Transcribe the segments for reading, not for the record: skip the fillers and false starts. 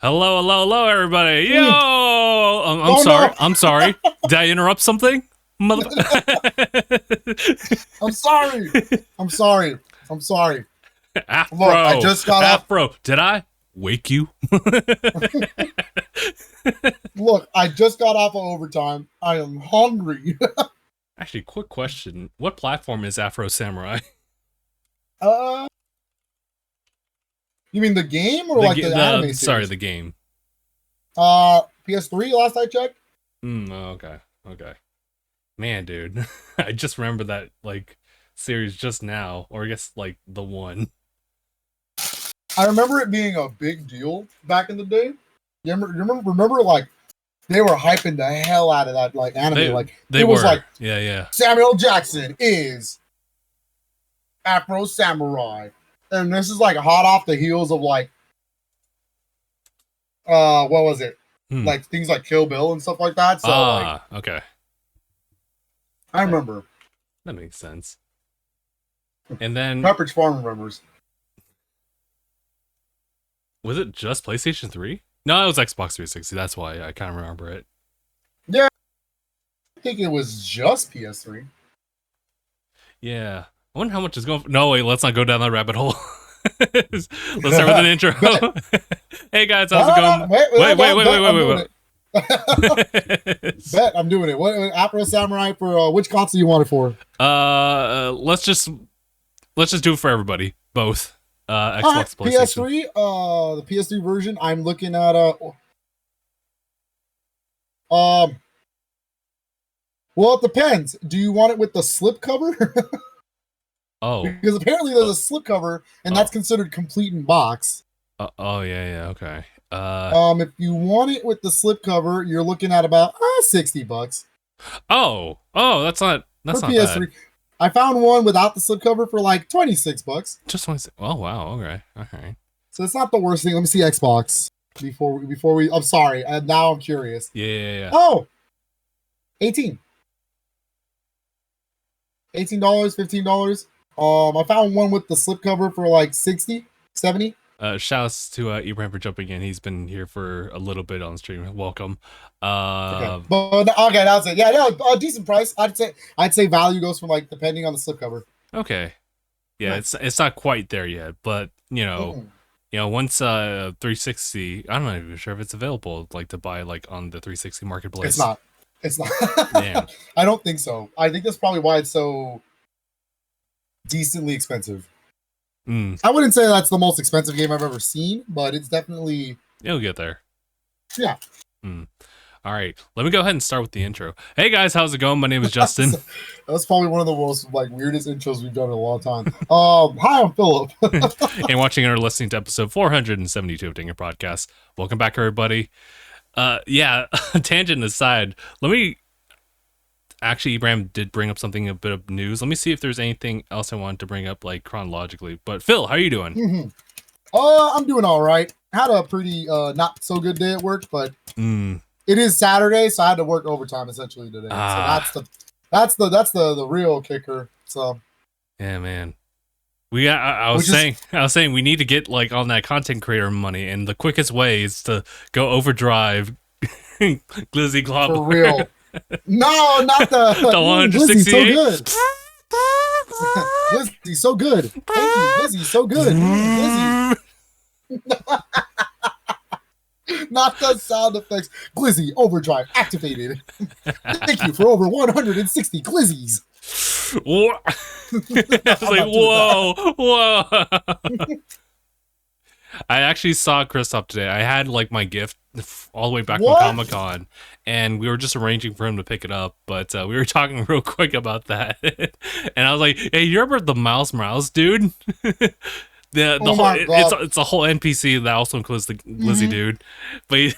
Hello, hello, hello, everybody. Yo! I'm Oh, sorry. no. I'm sorry. Did I interrupt something? Mother- I'm sorry. I'm sorry. I'm sorry. Afro. Look, I just got up. Afro. Did I wake you? Look, I just got off of overtime. I am hungry. Actually, quick question. What platform is Afro Samurai? You mean the game or the anime series? Sorry, the game. PS3 last I checked. Okay. Man, dude. I just remember that, series just now. Or I guess, the one. I remember it being a big deal back in the day. You remember like, they were hyping the hell out of that, anime. They was were. like, Yeah. Samuel Jackson is Afro Samurai. And this is like hot off the heels of what was it? Like things like Kill Bill and stuff like that. So okay. I remember. That makes sense. And then Pepperidge Farm remembers. Was it just PlayStation 3? No, it was Xbox 360. That's why I kind of remember it. Yeah. I think it was just PS3. Yeah. I wonder how much is going for... No, wait, let's not go down that rabbit hole. Let's start with an intro. Hey guys, how's it going? Wait. Bet I'm doing it. What Afro Samurai for which console you want it for? Let's just do it for everybody. Both. Xbox, PlayStation. PS3, the PS3 version. I'm looking at well, it depends. Do you want it with the slip cover? Oh, because apparently there's a slip cover, and that's considered complete in box. Yeah, okay. If you want it with the slip cover, you're looking at about $60. Oh, that's not PS3. Bad. I found one without the slip cover for like $26. Just 26. Oh wow, okay. So it's not the worst thing. Let me see Xbox before we. I'm sorry. Now I'm curious. Yeah. Oh, $18, $15. I found one with the slip cover for like 60, 70. Shouts to Ibrahim for jumping in. He's been here for a little bit on stream. Welcome. Okay, that's it. Yeah, a decent price. I'd say value goes from depending on the slipcover. Okay, yeah, nice. It's not quite there yet, but once 360, I'm not even sure if it's available to buy on the 360 marketplace. It's not. Damn. I don't think so. I think that's probably why it's so decently expensive. I wouldn't say that's the most expensive game I've ever seen, but it's definitely... It'll get there. Yeah. All right, let me go ahead and start with the intro. Hey guys, how's it going? My name is Justin. That's probably one of the most weirdest intros we've done in a long time. Hi, I'm Philip. And watching or listening to episode 472 of DangIT Prodcast. Welcome back, everybody. Yeah, tangent aside, let me... Actually, Ibrahim did bring up a bit of news. Let me see if there's anything else I wanted to bring up, chronologically. But Phil, how are you doing? I'm doing all right. Had a pretty not so good day at work, but it is Saturday, so I had to work overtime essentially today. So that's the real kicker. So yeah, man. I was saying we need to get on that content creator money, and the quickest way is to go overdrive Glizzy Globber. For real. No, not the 168. Glizzy's so good. Thank you, Glizzy's so good. Glizzy. Not the sound effects. Glizzy overdrive activated. Thank you for over 160 Glizzies. I was whoa. I actually saw Christoph today. I had my gift all the way back from Comic-Con, and we were just arranging for him to pick it up, but we were talking real quick about that. And I was like, hey, you remember the Miles Morales dude? It's a whole NPC that also includes the Glizzy dude. But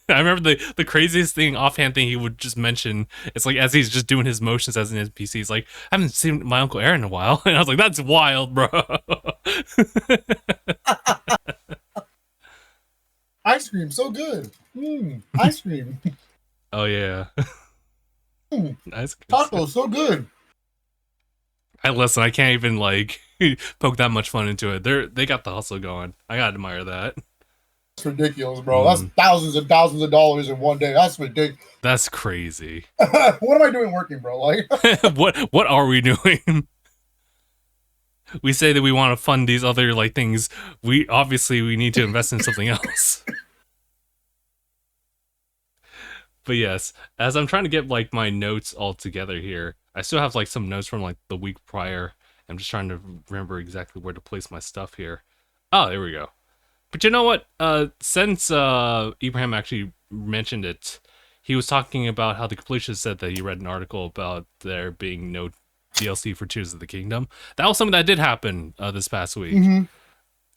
I remember the craziest offhand thing he would just mention. It's as he's just doing his motions as an NPC. He's like, I haven't seen my Uncle Aaron in a while. And I was like, that's wild, bro. Ice cream, so good. Ice cream. Oh, yeah. Ice cream. Tacos, so good. Listen, I can't even, poke that much fun into it. They got the hustle going. I gotta admire that. It's ridiculous, bro. That's thousands and thousands of dollars in one day. That's ridiculous. That's crazy. What am I doing working, bro? Like, what are we doing? We say that we want to fund these other like things. We need to invest in something else. But yes, as I'm trying to get like my notes all together here, I still have like some notes from like the week prior. I'm just trying to remember exactly where to place my stuff here. Oh, there we go. But you know what? Since Ibrahim actually mentioned it, he was talking about how the completionist said that he read an article about there being no DLC for Tears of the Kingdom. That was something that did happen this past week.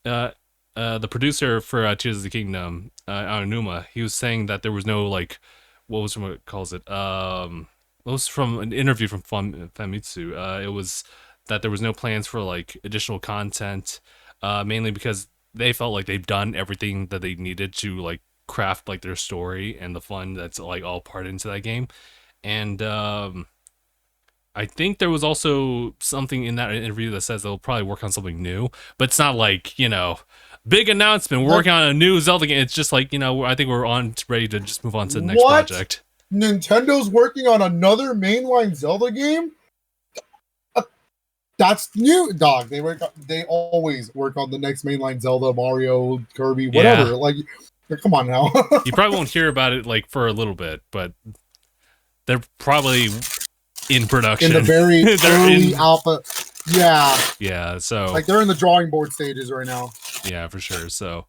The producer for Tears of the Kingdom, Aonuma, he was saying that there was no like, what was from it calls it? It was from an interview from Famitsu. It was that there was no plans for like additional content, mainly because they felt like they've done everything that they needed to like craft like their story and the fun that's like all part into that game. And I think there was also something in that interview that says they'll probably work on something new, but it's not like, you know, big announcement, we're working on a new Zelda game. It's just like, you know, I think we're ready to just move on to the next project. Nintendo's working on another mainline Zelda game? That's new, dog. They always work on the next mainline Zelda, Mario, Kirby, whatever. Yeah. Like, come on now. You probably won't hear about it like for a little bit, but they're probably in production. In the very early alpha. Yeah. Yeah, so like they're in the drawing board stages right now. Yeah, for sure. So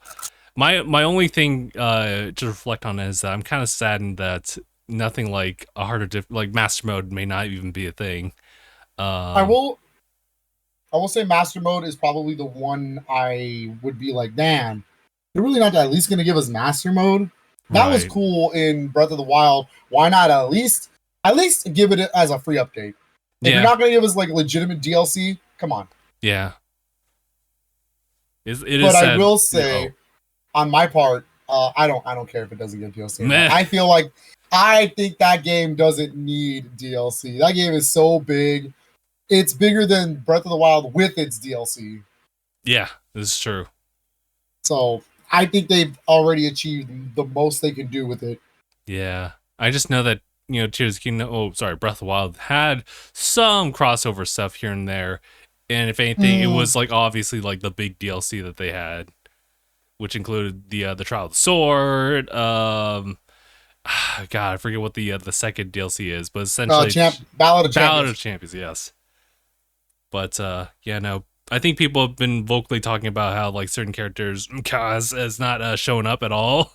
my only thing to reflect on is that I'm kind of saddened that nothing like a harder like master mode may not even be a thing. I will say master mode is probably the one I would be like, damn, they're really not at least going to give us master mode. That was cool in Breath of the Wild. Why not at least give it as a free update? If you're not going to give us like legitimate DLC, come on. Yeah. But I will say, on my part, I don't care if it doesn't get DLC. I think that game doesn't need DLC. That game is so big. It's bigger than Breath of the Wild with its DLC. Yeah, this is true. So I think they've already achieved the most they can do with it. Yeah. I just know that, you know, Tears of the Kingdom, Breath of the Wild had some crossover stuff here and there. And if anything, it was like obviously like the big DLC that they had, which included the Trial of the Sword. God, I forget what the second DLC is, but essentially Ballad of Champions, yes. But yeah, no, I think people have been vocally talking about how like certain characters, Kaz, has not shown up at all.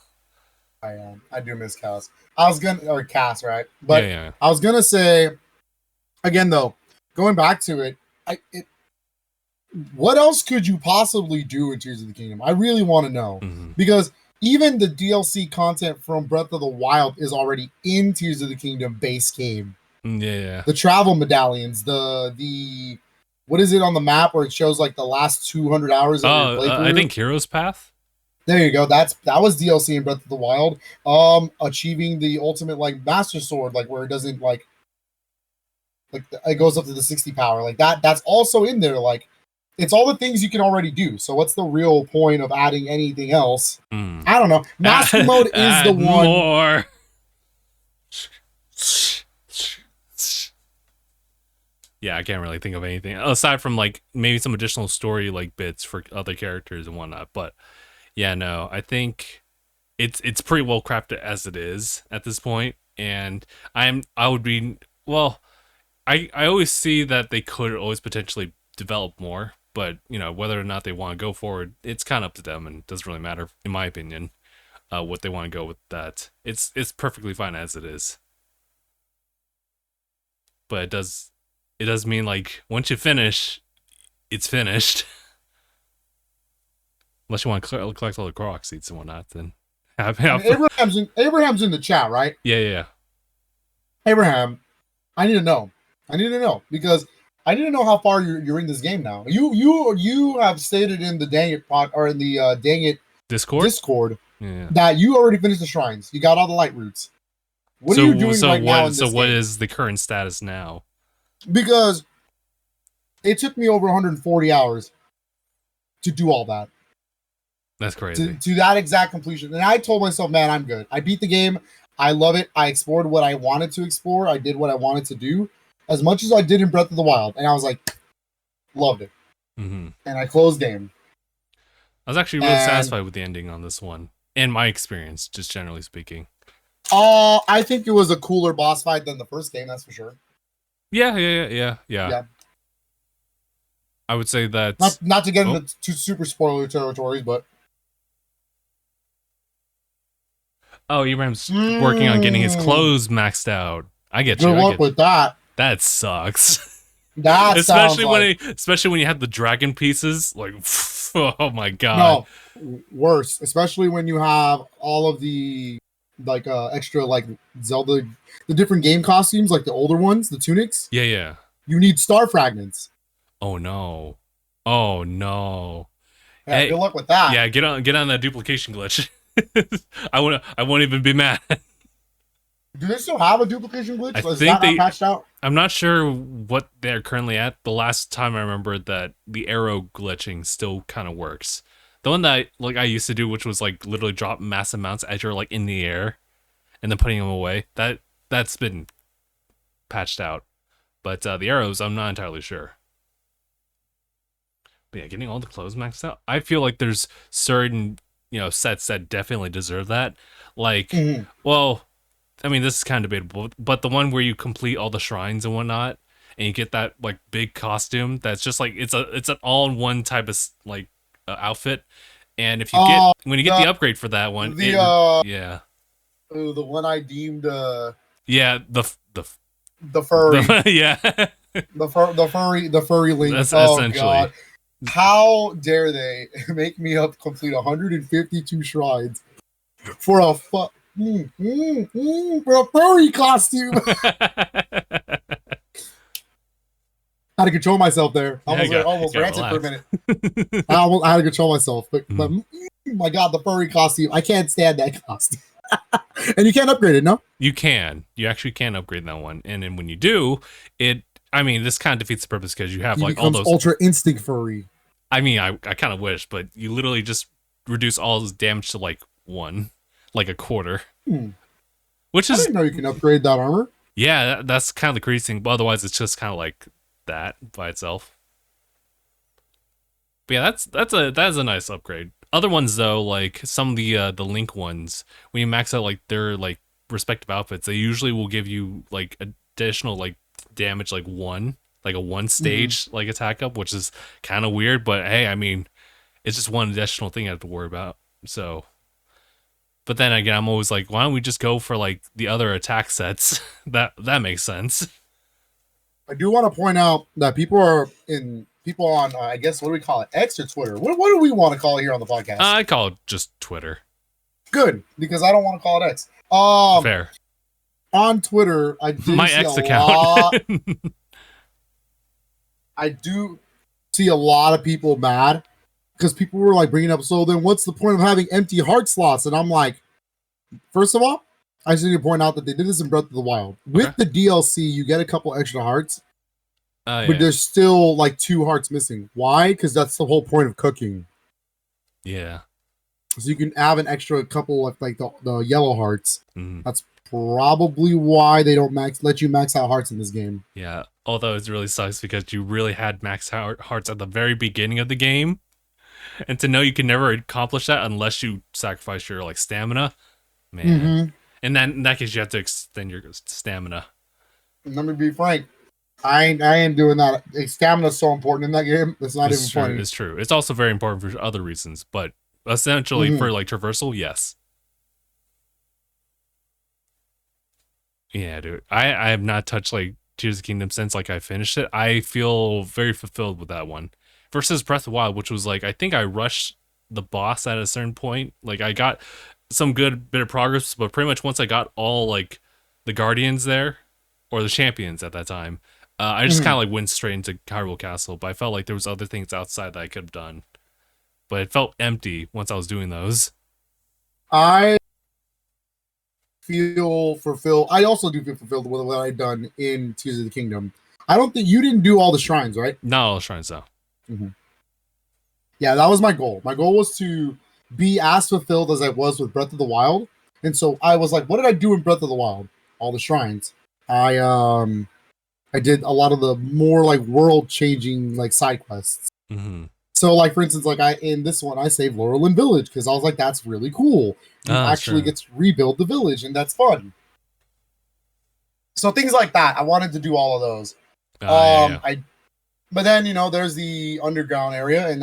I do miss Kaz. Cass, right? But yeah. I was gonna say again though, going back to it, what else could you possibly do in Tears of the Kingdom? I really want to know because even the DLC content from Breath of the Wild is already in Tears of the Kingdom base game. Yeah. The travel medallions, the what is it on the map where it shows like the last 200 hours of your playthrough? I think Hero's Path. There you go. That was DLC in Breath of the Wild. Achieving the ultimate like Master Sword, like where it doesn't like it goes up to the 60 power, like that. That's also in there. Like it's all the things you can already do. So what's the real point of adding anything else? I don't know. Master mode is the one. More. Yeah, I can't really think of anything aside from like maybe some additional story like bits for other characters and whatnot. But yeah, no, I think it's pretty well crafted as it is at this point, and I always see that they could always potentially develop more, but you know whether or not they want to go forward, it's kind of up to them, and it doesn't really matter in my opinion what they want to go with that. It's perfectly fine as it is, but it does mean like once you finish, it's finished. Unless you want to collect all the Korok seeds and whatnot, then Abraham's in the chat, right? Yeah. Abraham, I need to know because I need to know how far you're in this game now. You have stated in the DangIT in the DangIT Discord that you already finished the shrines. You got all the light roots. What are you doing right now in this game? What is the current status now? Because it took me over 140 hours to do all that. That's crazy. To that exact completion. And I told myself, man, I'm good. I beat the game. I love it. I explored what I wanted to explore. I did what I wanted to do as much as I did in Breath of the Wild. And I was like, loved it. Mm-hmm. And I closed game. I was actually really satisfied with the ending on this one. In my experience, just generally speaking. I think it was a cooler boss fight than the first game, that's for sure. Yeah. I would say that's not to get into too super spoiler territories, but Ebrahim's working on getting his clothes maxed out. I get you. Good luck with that. That sucks. That especially when you have the dragon pieces. Like, oh my god. No, worse. Especially when you have all of the extra like Zelda, the different game costumes, like the older ones, the tunics. Yeah. You need star fragments. Oh no. Yeah, hey, good luck with that. Yeah, get on that duplication glitch. I won't even be mad. Do they still have a duplication glitch? I think they patched out. I'm not sure what they're currently at. The last time I remember that the arrow glitching still kind of works. The one that I used to do, which was like literally drop mass amounts as you're like in the air, and then putting them away. That's been patched out. But the arrows, I'm not entirely sure. But yeah, getting all the clothes maxed out. I feel like there's certain sets that definitely deserve that. Like, well, I mean, this is kind of debatable, but the one where you complete all the shrines and whatnot, and you get that like big costume that's just like it's an all-in-one type of like outfit, and if you when you get the upgrade for that one, the one I deemed the furry, the furry link. That's essentially. God. How dare they make me complete 152 shrines for a for a furry costume? I had to control myself there. I almost ranted for a minute. I had to control myself, but my god, the furry costume! I can't stand that costume. And you can't upgrade it, no? You can. You actually can upgrade that one, and then when you do, this kind of defeats the purpose because you have like all those ultra instinct furry. I mean, I kind of wish, but you literally just reduce all this damage to like a quarter. Which is I didn't know you can upgrade that armor. Yeah, that's kind of the crazy thing. But otherwise, it's just kind of like that by itself. But yeah, that's a nice upgrade. Other ones though, like some of the Link ones, when you max out like their like respective outfits, they usually will give you like additional like damage like a one stage like attack up, which is kind of weird, but hey, I mean, it's just one additional thing I have to worry about. So, but then again, I'm always like, why don't we just go for like the other attack sets? that makes sense. I do want to point out that people on I guess what do we call it, X or Twitter? What do we want to call it here on the podcast? I call it just Twitter. Good, because I don't want to call it X. Fair. On Twitter, I do my see X a account. lot. I do see a lot of people mad because people were like bringing up, so then what's the point of having empty heart slots? And I'm like, first of all, I just need to point out that they did this in Breath of the Wild. With the DLC, you get a couple extra hearts, but there's still like 2 hearts missing. Why? Because that's the whole point of cooking. Yeah. So you can have an extra couple of like the yellow hearts. That's probably why they don't let you max out hearts in this game. Yeah, although it really sucks because you really had max hearts at the very beginning of the game, and to know you can never accomplish that unless you sacrifice your like stamina, man. And then in that case, you have to extend your stamina. Let me be frank, I ain't doing that. Stamina is so important in that game. It's not even funny. It's true. It's also very important for other reasons, but essentially for like traversal, yes. Yeah, dude. I have not touched like Tears of the Kingdom since like I finished it. I feel very fulfilled with that one. Versus Breath of the Wild, which was like I think I rushed the boss at a certain point. Like I got some good bit of progress, but pretty much once I got all like the Guardians there, or the champions at that time, I just kind of like went straight into Hyrule Castle. But I felt like there was other things outside that I could have done. But it felt empty once I was doing those. I feel fulfilled. I also do feel fulfilled with what I've done in Tears of the Kingdom. I don't think you didn't do all the shrines, right? Not all the shrines, though. Yeah, that was my goal. My goal was to be as fulfilled as I was with Breath of the Wild. And so I was like, what did I do in Breath of the Wild? All the shrines. I did a lot of the more like world changing like side quests. Mm-hmm. So like for instance, like in this one I saved Laurelin Village because I was like, that's really cool. You actually get to rebuild the village, and that's fun. So things like that. I wanted to do all of those. But then there's the underground area and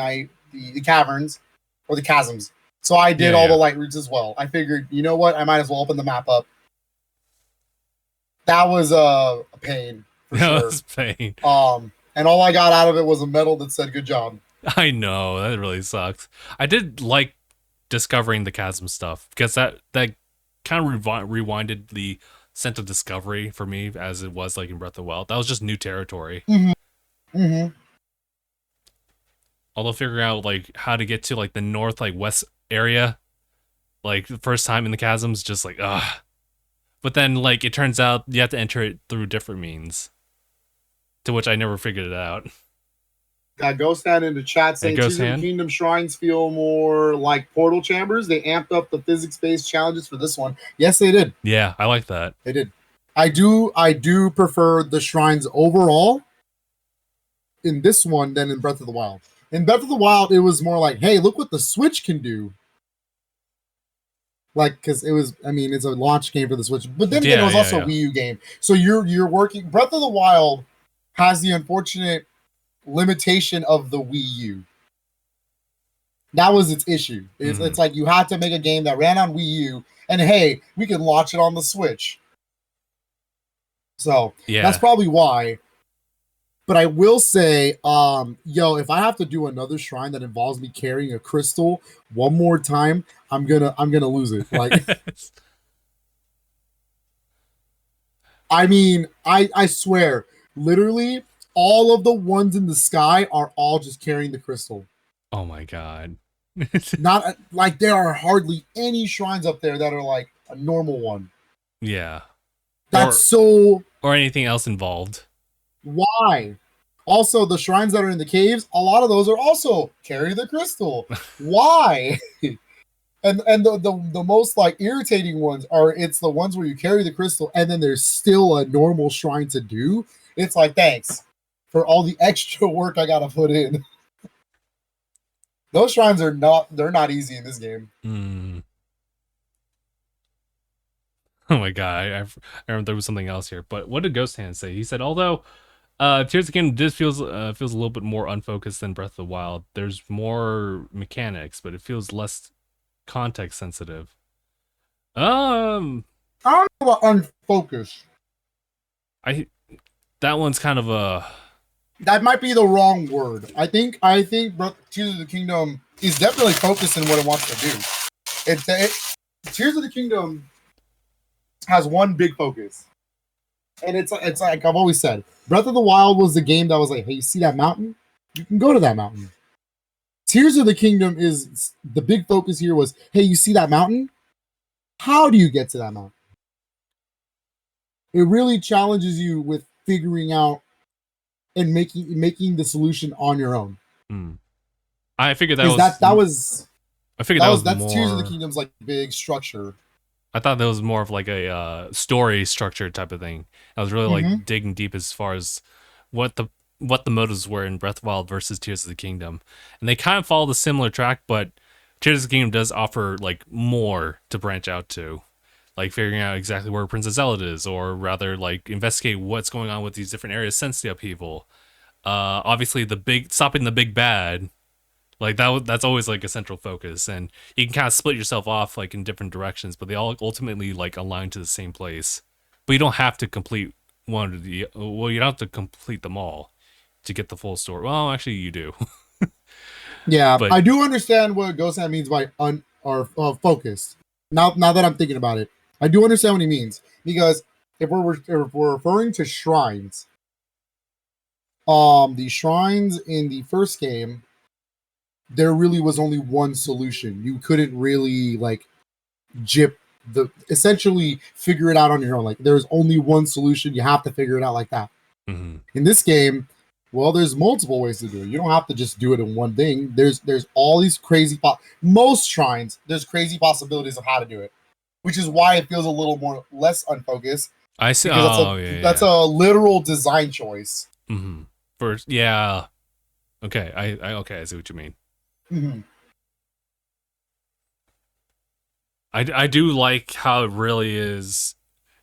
the caverns or the chasms. So I did all the light routes as well. I figured, you know what, I might as well open the map up. That was a pain. That was pain. And all I got out of it was a medal that said "good job." I know, that really sucked. I did like discovering the chasm stuff because that kind of rewinded the sense of discovery for me as it was like in Breath of the Wild. That was just new territory. Although figuring out like how to get to like the north like west area, like the first time in the chasms, just like but then like it turns out you have to enter it through different means, to which I never figured it out. Got Ghost Hand in the chat saying Tears of the Kingdom shrines feel more like portal chambers. They amped up the physics-based challenges for this one. Yes, they did. Yeah, I like that. They did. I do prefer the shrines overall in this one than in Breath of the Wild. In Breath of the Wild, it was more like, hey, look what the Switch can do. Like, because it was, I mean, it's a launch game for the Switch, but then again, it was also a Wii U game. So you're working. Breath of the Wild has the unfortunate limitation of the Wii U. That was its issue. It's like you had to make a game that ran on Wii U, and hey, we can launch it on the Switch. So that's probably why. But I will say, if I have to do another shrine that involves me carrying a crystal one more time, I'm gonna lose it. Like, I mean, I swear, literally, all of the ones in the sky are all just carrying the crystal. Oh my god! Not like there are hardly any shrines up there that are like a normal one. Yeah, or anything else involved. Why? Also, the shrines that are in the caves, a lot of those are also carry the crystal. Why? and the most like irritating ones it's the ones where you carry the crystal and then there's still a normal shrine to do. It's like, thanks for all the extra work I gotta put in. Those shrines are not easy in this game. Oh my god, I remember there was something else here. But what did Ghost Hand say? He said, although Tears of the Kingdom just feels a little bit more unfocused than Breath of the Wild. There's more mechanics, but it feels less context sensitive. I don't know about unfocused. That one's kind of a... That might be the wrong word. I think Tears of the Kingdom is definitely focused in what it wants to do. Tears of the Kingdom has one big focus. And it's like I've always said, Breath of the Wild was the game that was like, hey, you see that mountain? You can go to that mountain. Tears of the Kingdom is the big focus here was, hey, you see that mountain? How do you get to that mountain? It really challenges you with figuring out and making the solution on your own. I figured that's Tears of the Kingdom's like big structure. I thought that was more of like a story structure type of thing. I was really like digging deep as far as what the motives were in Breath of the Wild versus Tears of the Kingdom, and they kind of follow the similar track, but Tears of the Kingdom does offer like more to branch out to, like figuring out exactly where Princess Zelda is, or rather like investigate what's going on with these different areas since the upheaval. Obviously stopping the big bad. Like that's always like a central focus, and you can kind of split yourself off like in different directions, but they all ultimately like align to the same place. But you don't have to complete you don't have to complete them all to get the full story. Well, actually, you do. Yeah, but I do understand what Ghost Hand means by focused. Now that I'm thinking about it, I do understand what he means, because if we're referring to shrines, the shrines in the first game, there really was only one solution. You couldn't really like essentially figure it out on your own. Like there's only one solution. You have to figure it out like that. In this game, Well, there's multiple ways to do it. You don't have to just do it in one thing. There's all these crazy most shrines. There's crazy possibilities of how to do it, which is why it feels a little more less unfocused. I see. Because that's a literal design choice. Mm-hmm. First, yeah. Okay, I see what you mean. Mm-hmm. I do like how it really is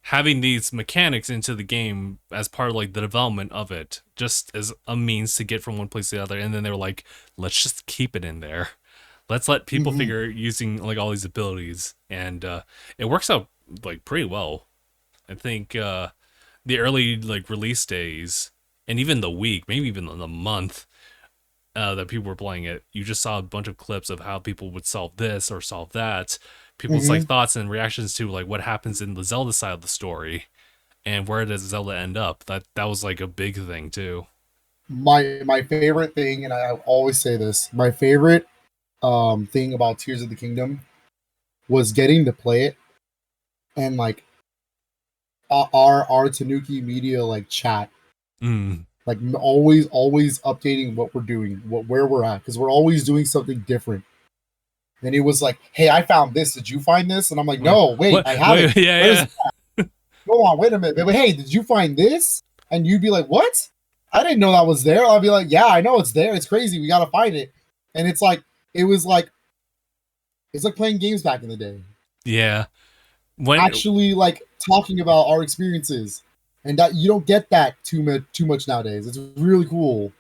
having these mechanics into the game as part of like the development of it, just as a means to get from one place to the other. And then they were like, let's just keep it in there. Let's let people figure using like all these abilities, and it works out like pretty well. I think the early like release days and even the week, maybe even the month that people were playing it, you just saw a bunch of clips of how people would solve this or solve that. People's like thoughts and reactions to like what happens in the Zelda side of the story, and where does Zelda end up. That was like a big thing too. My favorite thing, and I always say this, my favorite thing about Tears of the Kingdom was getting to play it, and like our Tanuki Media like chat, like always updating what we're doing, where we're at, because we're always doing something different. And it was like, hey, I found this. Did you find this? And I'm like, no, wait, I have it. Yeah. Go on, wait a minute. But hey, did you find this? And you'd be like, what? I didn't know that was there. I'll be like, yeah, I know it's there. It's crazy. We gotta find it. And it's like playing games back in the day. Yeah. Actually like talking about our experiences. And that you don't get that too much nowadays. It's really cool.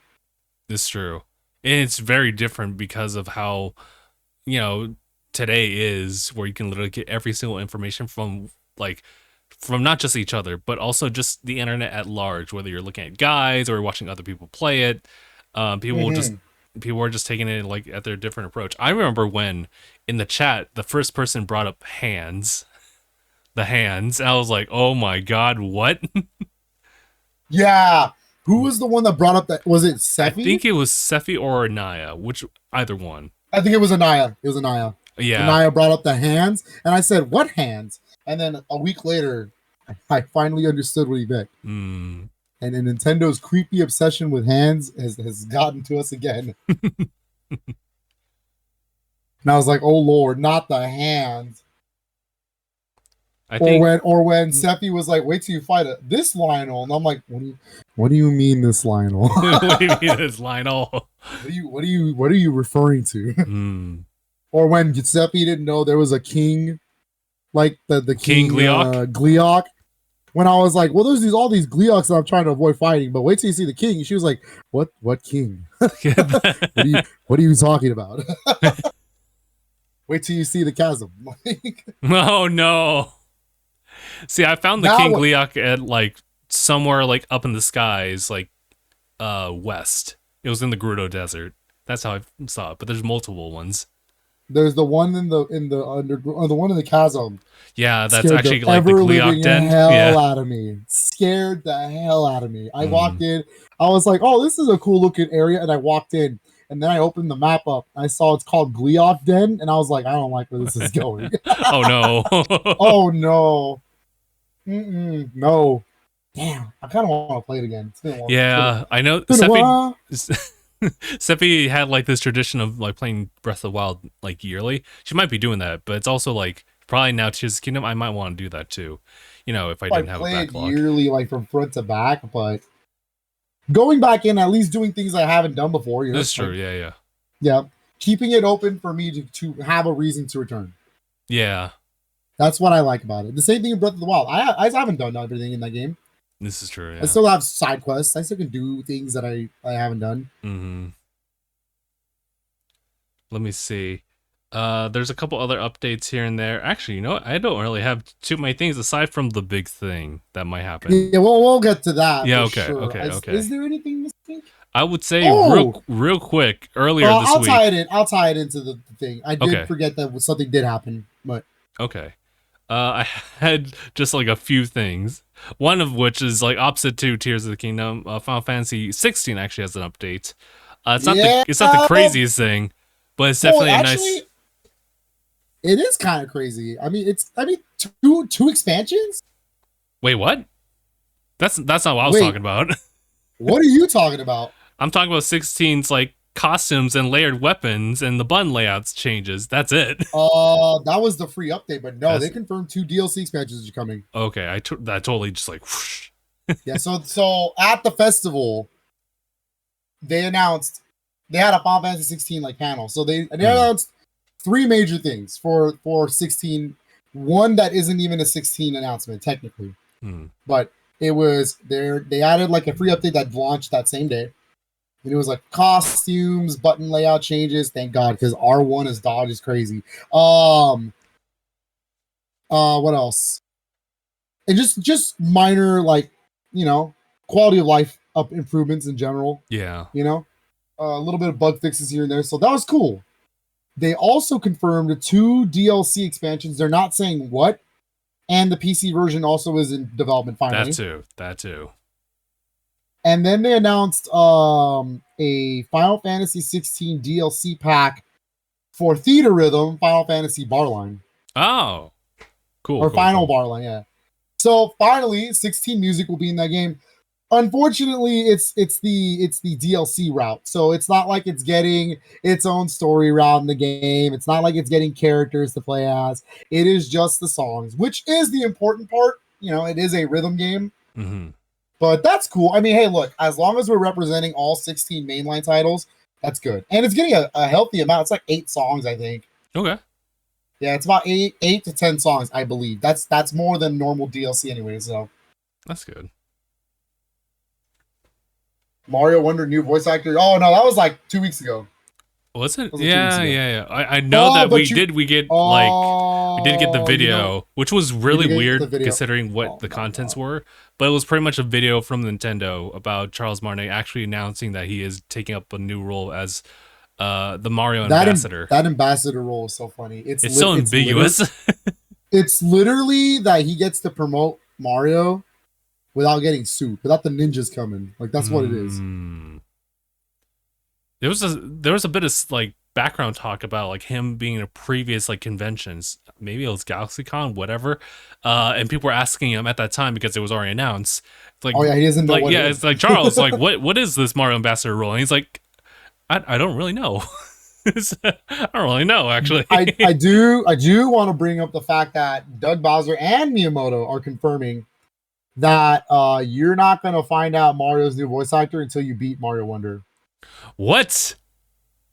It's true. And it's very different because of how, you know, today is, where you can literally get every single information from not just each other, but also just the internet at large, whether you're looking at guides or watching other people play it. People are just taking it like at their different approach. I remember when in the chat, the first person brought up the hands. I was like, oh my God, what? Yeah. Who was the one that brought up that? Was it Sephi? I think it was Sephi or Anaya, either one. I think it was Anaya. It was Anaya. Yeah. Anaya brought up the hands, and I said, what hands? And then a week later, I finally understood what he meant. And Nintendo's creepy obsession with hands has gotten to us again. And I was like, oh Lord, not the hands. Or when Sephi was like, wait till you fight this Lionel. And I'm like, what do you mean this Lionel? What do you mean this Lionel? What are you referring to? Or when Giuseppe didn't know there was a king, like the King Gleeok. Gleeok. When I was like, well, there's all these Gleeoks that I'm trying to avoid fighting, but wait till you see the king. She was like, what king? What are you talking about? Wait till you see the chasm. Oh no. See, I found the King Gleeok at like somewhere like up in the skies, like west. It was in the Gerudo Desert. That's how I saw it. But there's multiple ones. There's the one in the the one in the chasm. Yeah, that's actually like the Gleeok den. Out of me. Scared the hell out of me. I walked in. I was like, oh, this is a cool looking area, and I walked in. And then I opened the map up. I saw it's called Gleeok Den, and I was like, I don't like where this is going. Oh no! Oh no! No! Damn! I kind of want to play it again. It's been a while. Yeah, I know. Seppi had like this tradition of like playing Breath of the Wild like yearly. She might be doing that, but it's also like probably now Tears of the Kingdom. I might want to do that too. You know, if I didn't have a backlog. Yearly, like from front to back, but going back in, at least doing things I haven't done before. You know, that's true. Yeah. Keeping it open for me to have a reason to return. Yeah, that's what I like about it. The same thing in Breath of the Wild. I haven't done everything in that game. This is true. Yeah. I still have side quests. I still can do things that I haven't done. Let me see. There's a couple other updates here and there. Actually, you know what? I don't really have too many things aside from the big thing that might happen. Yeah, well, we'll get to that. Yeah, okay, sure. okay. Is there anything this week? I would say real quick earlier this week. I'll tie it into the thing. I did forget that something did happen, but okay. I had just like a few things. One of which is like opposite to Tears of the Kingdom. Final Fantasy 16 actually has an update. It's not the craziest thing, but it's definitely nice. It is kind of crazy. I mean, two expansions. Wait, what? That's not what I was talking about. What are you talking about? I'm talking about 16's like costumes and layered weapons and the button layouts changes. That's it. That was the free update, but no, That's they confirmed 2 DLC expansions are coming. okay. That totally just like whoosh. Yeah, so at the festival, they announced they had a Final Fantasy 16 like panel. So they announced 3 major things for 16. One that isn't even a 16 announcement technically, but it was there. They added like a free update that launched that same day, and it was like costumes, button layout changes. Thank God, because R1 as dodge is crazy. What else? And just minor like quality of life up improvements in general. Yeah. A little bit of bug fixes here and there. So that was cool. They also confirmed 2 DLC expansions. They're not saying what. And the PC version also is in development finally. That too. And then they announced a Final Fantasy 16 DLC pack for Theater Rhythm, Final Fantasy Barline. Oh, cool. Or Final Barline, yeah. So finally, 16 music will be in that game. Unfortunately, it's the DLC route. So it's not like it's getting its own story route in the game. It's not like it's getting characters to play as. It is just the songs, which is the important part. It is a rhythm game. Mm-hmm. But that's cool. I mean, hey, look, as long as we're representing all 16 mainline titles, that's good. And it's getting a healthy amount. It's like 8 songs, I think. Okay. Yeah, it's about 8 to 10 songs, I believe. That's more than normal DLC anyway, so. That's good. Mario Wonder new voice actor. Oh no, that was like 2 weeks ago. Was it? Yeah. I know that we did get the video, which was really weird considering what the contents were. But it was pretty much a video from Nintendo about Charles Martinet actually announcing that he is taking up a new role as the Mario ambassador. That ambassador role is so funny. It's so ambiguous. It's literally that he gets to promote Mario without getting sued, without the ninjas coming. Like that's what it is. There was a bit of like background talk about like him being in previous like conventions. Maybe it was GalaxyCon, whatever. And people were asking him at that time because it was already announced. Like, oh yeah, he doesn't know. Like, yeah, it's like Charles. Like, what is this Mario ambassador role? And he's like, I don't really know. I don't really know, actually. I do want to bring up the fact that Doug Bowser and Miyamoto are confirming that you're not gonna find out Mario's new voice actor until you beat Mario Wonder. What?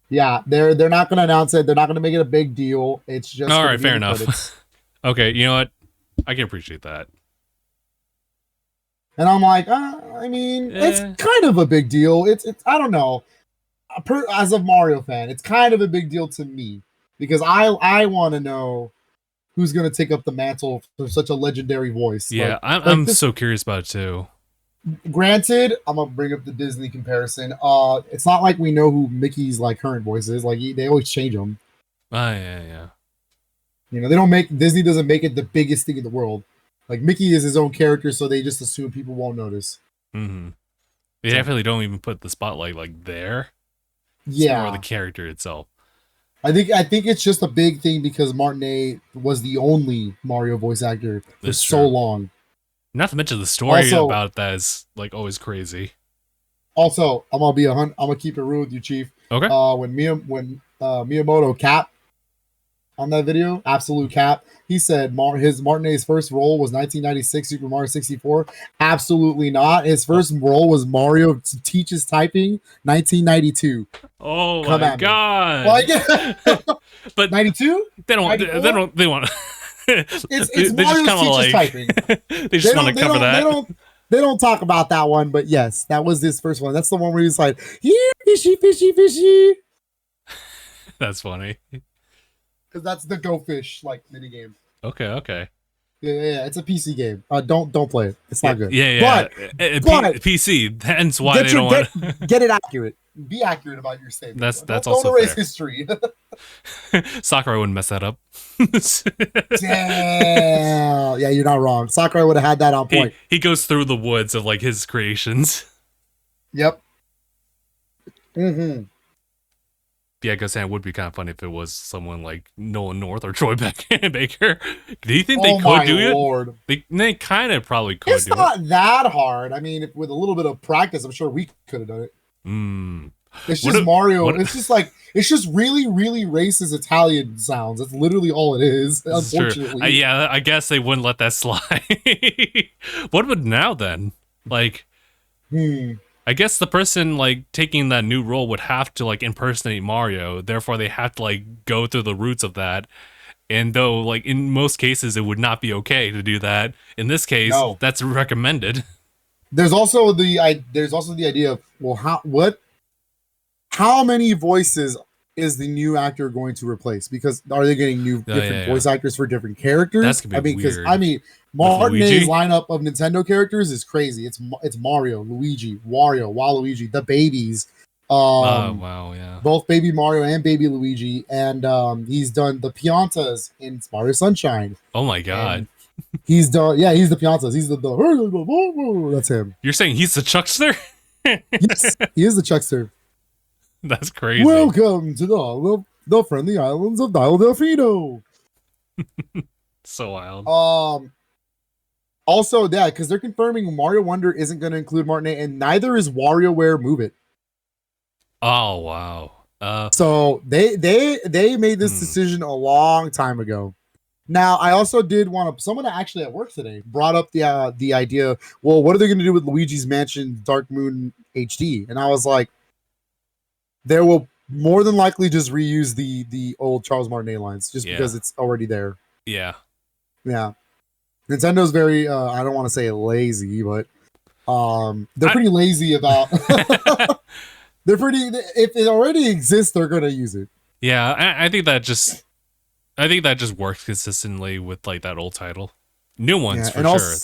Yeah, they're not gonna announce it. They're not gonna make it a big deal. It's just all right. Fair enough. Okay, you know what? I can appreciate that. And I'm like, I mean, it's kind of a big deal. It's I don't know. As a Mario fan, it's kind of a big deal to me because I want to know who's going to take up the mantle for such a legendary voice. Yeah, I'm so curious about it too. Granted, I'm gonna bring up the Disney comparison. It's not like we know who Mickey's like current voice is. Like they always change them. Yeah. Disney doesn't make it the biggest thing in the world. Like Mickey is his own character, so they just assume people won't notice. Mm-hmm. They definitely don't even put the spotlight like there. Yeah, or the character itself. I think it's just a big thing because Martinet was the only Mario voice actor for so long. Not to mention the story about that is like always crazy. Also, I'm gonna keep it real with you, Chief. Okay. When Miyamoto capped on that video, absolute cap. He said his Martinet's first role was 1996 Super Mario 64. Absolutely not. His first role was Mario Teaches Typing 1992. Oh my god! Like, but 92? They want. It's Mario Teaches Typing. They just want to cover that. They don't talk about that one, but yes, that was his first one. That's the one where he's like, "Here, fishy, fishy, fishy." That's funny. Because that's the Go Fish like mini game. Okay. Yeah. It's a PC game. Don't play it. It's not good. Yeah. But PC. Hence why they don't want. Get it accurate. Be accurate about your statement. That's also don't erase fair. History. Sakurai wouldn't mess that up. Damn. Yeah, you're not wrong. Sakurai would have had that on point. He goes through the woods of like his creations. Yep. Mm-hmm. Yeah, because it would be kind of funny if it was someone like Nolan North or Troy Baker. Do you think they could do Lord. it? They kind of probably could It's do not that hard. I mean, with a little bit of practice, I'm sure we could have done it. It's just Mario. It's just really, really racist Italian sounds. That's literally all it is. Unfortunately, yeah, I guess they wouldn't let that slide. What would now then? Like, I guess the person like taking that new role would have to like impersonate Mario. Therefore, they have to like go through the roots of that. And though, like in most cases, it would not be okay to do that. In this case, that's recommended. There's also the idea of, well, how many voices is the new actor going to replace? Because are they getting different voice actors for different characters? That's gonna be weird. Martinez's lineup of Nintendo characters is crazy. It's Mario, Luigi, Wario, Waluigi, the babies. Wow, yeah. Both Baby Mario and Baby Luigi, and he's done the Piantas in Mario Sunshine. Oh my god. He's done, he's the Piantas. He's the that's him. You're saying he's the Chuckster? Yes, he is the Chuckster. That's crazy. Welcome to the friendly islands of Dial Delfino. So wild. Also, because they're confirming Mario Wonder isn't going to include Martinet, and neither is WarioWare Move It. Oh wow. So they made this decision a long time ago. Now, I also did want to. Someone actually at work today brought up the idea. Well, what are they going to do with Luigi's Mansion Dark Moon HD? And I was like, they will more than likely just reuse the old Charles Martinet lines, just because it's already there. Yeah. Nintendo's very I don't want to say lazy, but they're pretty lazy about. They're pretty. If it already exists, they're gonna use it. Yeah, I think that just works consistently with like that old title. New ones for sure.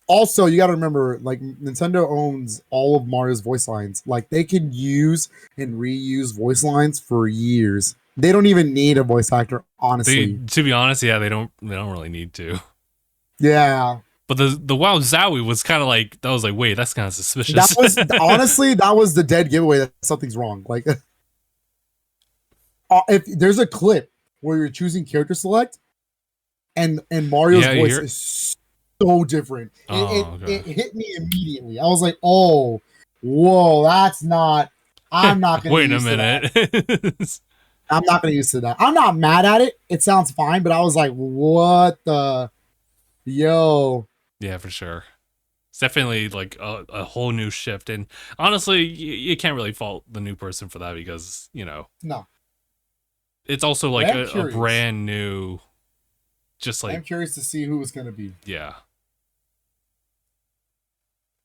Also, you got to remember, like Nintendo owns all of Mario's voice lines. Like they can use and reuse voice lines for years. They don't even need a voice actor, honestly. To be honest, yeah, they don't really need to. Yeah. But the Wow Zowie was kind of like, that was like, wait, that's kind of suspicious. That was honestly, that was the dead giveaway that something's wrong. Like, if there's a clip where you're choosing character select, and Mario's voice is so different. It hit me immediately. I was like, oh, whoa, that's not. I'm not going to. Wait a minute. I'm not going to use that. I'm not mad at it. It sounds fine, but I was like, what the. Yo. Yeah, for sure. It's definitely like a whole new shift. And honestly, you can't really fault the new person for that because, no. It's also like a brand new, just like. I'm curious to see who it's going to be. Yeah.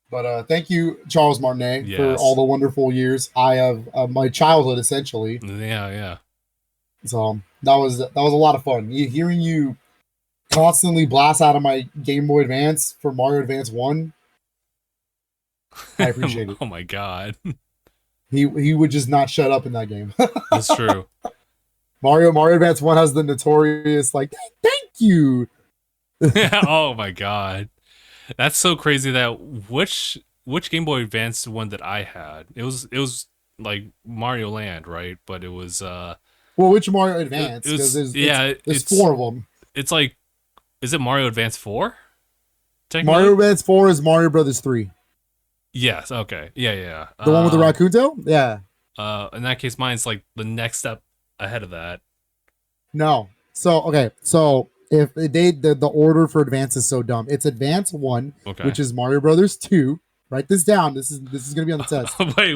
But thank you, Charles Martinet, for all the wonderful years. I have my childhood, essentially. Yeah. So that was a lot of fun. Hearing you constantly blast out of my Game Boy Advance for Mario Advance 1. I appreciate it. Oh my god. He would just not shut up in that game. That's true. Mario Advance 1 has the notorious like thank you. Oh my god. That's so crazy that which Game Boy Advance one that I had. It was like Mario Land, right? But it was well, which Mario Advance? Because there's 4 of them. It's like, is it Mario Advance 4? Mario Advance 4 is Mario Brothers 3. Yes, okay. Yeah. The one with the raccoon tail? Yeah. In that case, mine's like the next step ahead of that. No. So if the order for Advance is so dumb. It's Advance 1, which is Mario Brothers 2. Write this down. This is gonna be on the test. Wait.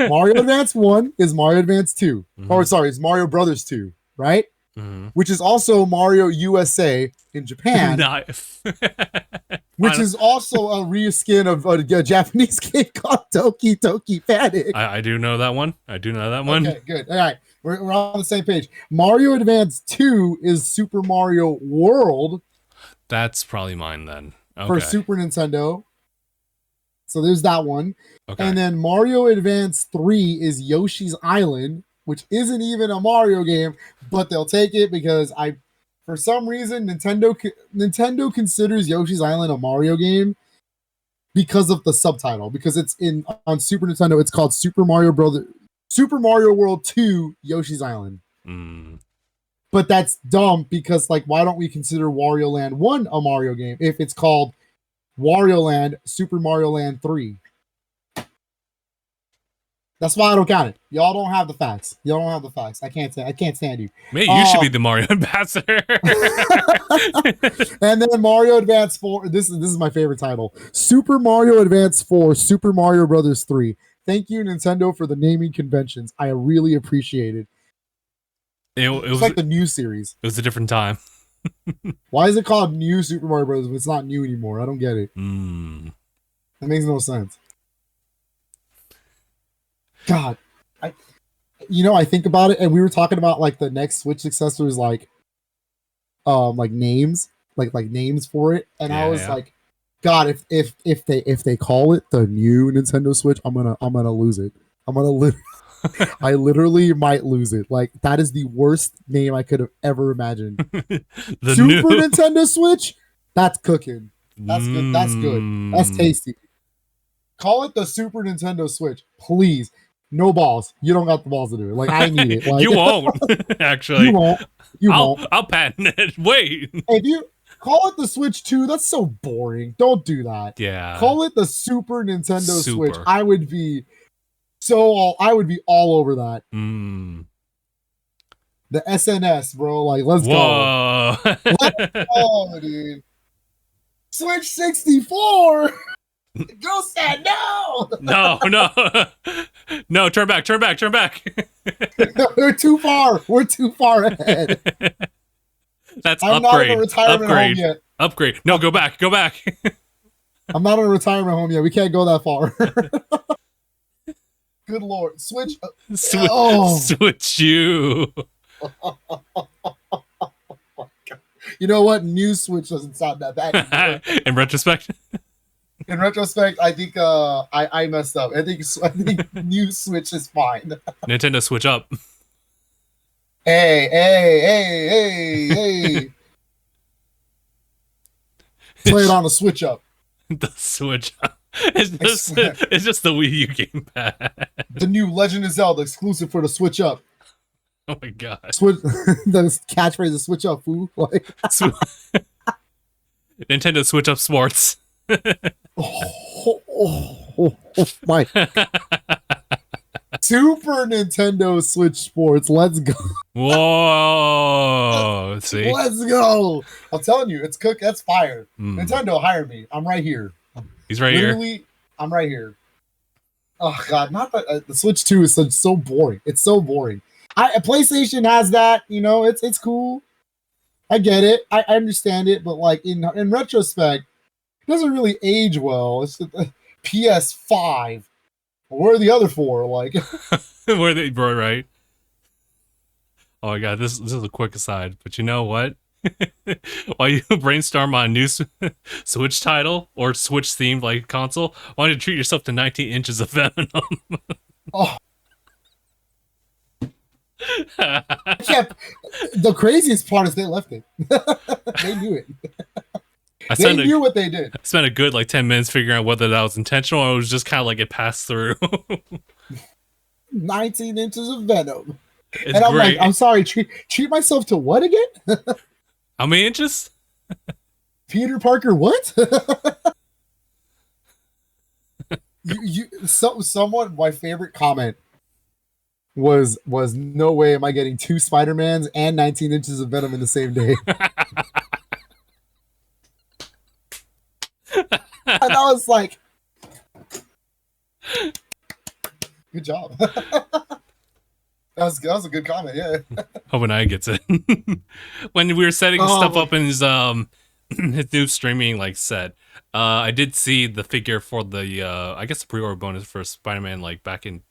Mario Advance 1 is Mario Advance 2. Mm-hmm. Or sorry, it's Mario Brothers 2, right? Mm-hmm. Which is also Mario USA in Japan. Which is also a reskin of a Japanese game called Toki Toki Panic. I do know that one. Okay, good. All right. We're on the same page. Mario Advance 2 is Super Mario World. That's probably mine then. Okay. For Super Nintendo. So there's that one. Okay. And then Mario Advance 3 is Yoshi's Island, which isn't even a Mario game, but they'll take it because for some reason, Nintendo considers Yoshi's Island a Mario game because of the subtitle. Because it's on Super Nintendo, it's called Super Mario Brothers. Super Mario World 2 Yoshi's Island. But that's dumb because, like, why don't we consider Wario Land 1 a Mario game if it's called Wario Land Super Mario Land 3? That's why I don't count it. Y'all don't have the facts. Y'all don't have the facts. I can't stand you. Maybe you should be the Mario ambassador. And then Mario Advance 4. This is my favorite title. Super Mario Advance 4, Super Mario Brothers 3. Thank you, Nintendo, for the naming conventions. I really appreciate it. It was like the new series. It was a different time. Why is it called New Super Mario Brothers if it's not new anymore? I don't get it. That makes no sense. God, I think about it, and we were talking about like the next Switch successors, like names, like names for it, and I was like, God, if they call it the new Nintendo Switch, I'm gonna lose it. I literally might lose it. Like, that is the worst name I could have ever imagined. Super Nintendo Switch? That's cooking. That's good. That's good. That's tasty. Call it the Super Nintendo Switch, please. No balls. You don't got the balls to do it. Like, I need it. Like, you won't, actually. You won't. You won't. I'll patent it. Wait. If you call it the Switch 2, that's so boring. Don't do that. Yeah. Call it the Super Nintendo Switch. I would be all over that. The SNS, bro. Like, let's go. Let's go, dude. Switch 64. Go sad, no. No, turn back. We're too far ahead. That's I'm not in a retirement home yet. Upgrade. No, go back. I'm not in a retirement home yet. We can't go that far. Good Lord. Switch you. You know what? New Switch doesn't sound that bad. In retrospect, I think I messed up. I think new Switch is fine. Nintendo Switch up. Hey. Play it on the Switch up. The Switch up. It's just the Wii U gamepad. The new Legend of Zelda exclusive for the Switch up. Oh my god. Switch, the catchphrase is Switch up, fool. Like, Nintendo Switch up sports. oh my. Super Nintendo Switch Sports. Let's go. Whoa. See? Let's go. I'm telling you, it's cooked. That's fire. Nintendo, hire me. I'm right here. He's right here. I'm right here. Oh god, not that the Switch 2 is so boring. It's so boring. PlayStation has that, it's cool. I get it. I understand it, but like in retrospect, it doesn't really age well. It's the PS5. Where are the other four? Like, where they, bro? Right? Oh my god, this is a quick aside, but you know what? While you brainstorm on a new Switch title or Switch themed like console, why don't you treat yourself to 19 inches of Venom? Oh. The craziest part is they left it. They knew it. They knew what they did. I spent a good 10 minutes figuring out whether that was intentional or it was just kind of like it passed through. 19 inches of Venom. It's and I'm great. like, I'm sorry, treat myself to what again? How many inches? Peter Parker, what? Someone, my favorite comment was no way am I getting 2 Spider-Mans and 19 inches of Venom in the same day. And I was like, good job. That was a good comment, yeah. Hoping I gets it. When we were setting stuff up in his new streaming set, I did see the figure for the I guess the pre-order bonus for Spider-Man back in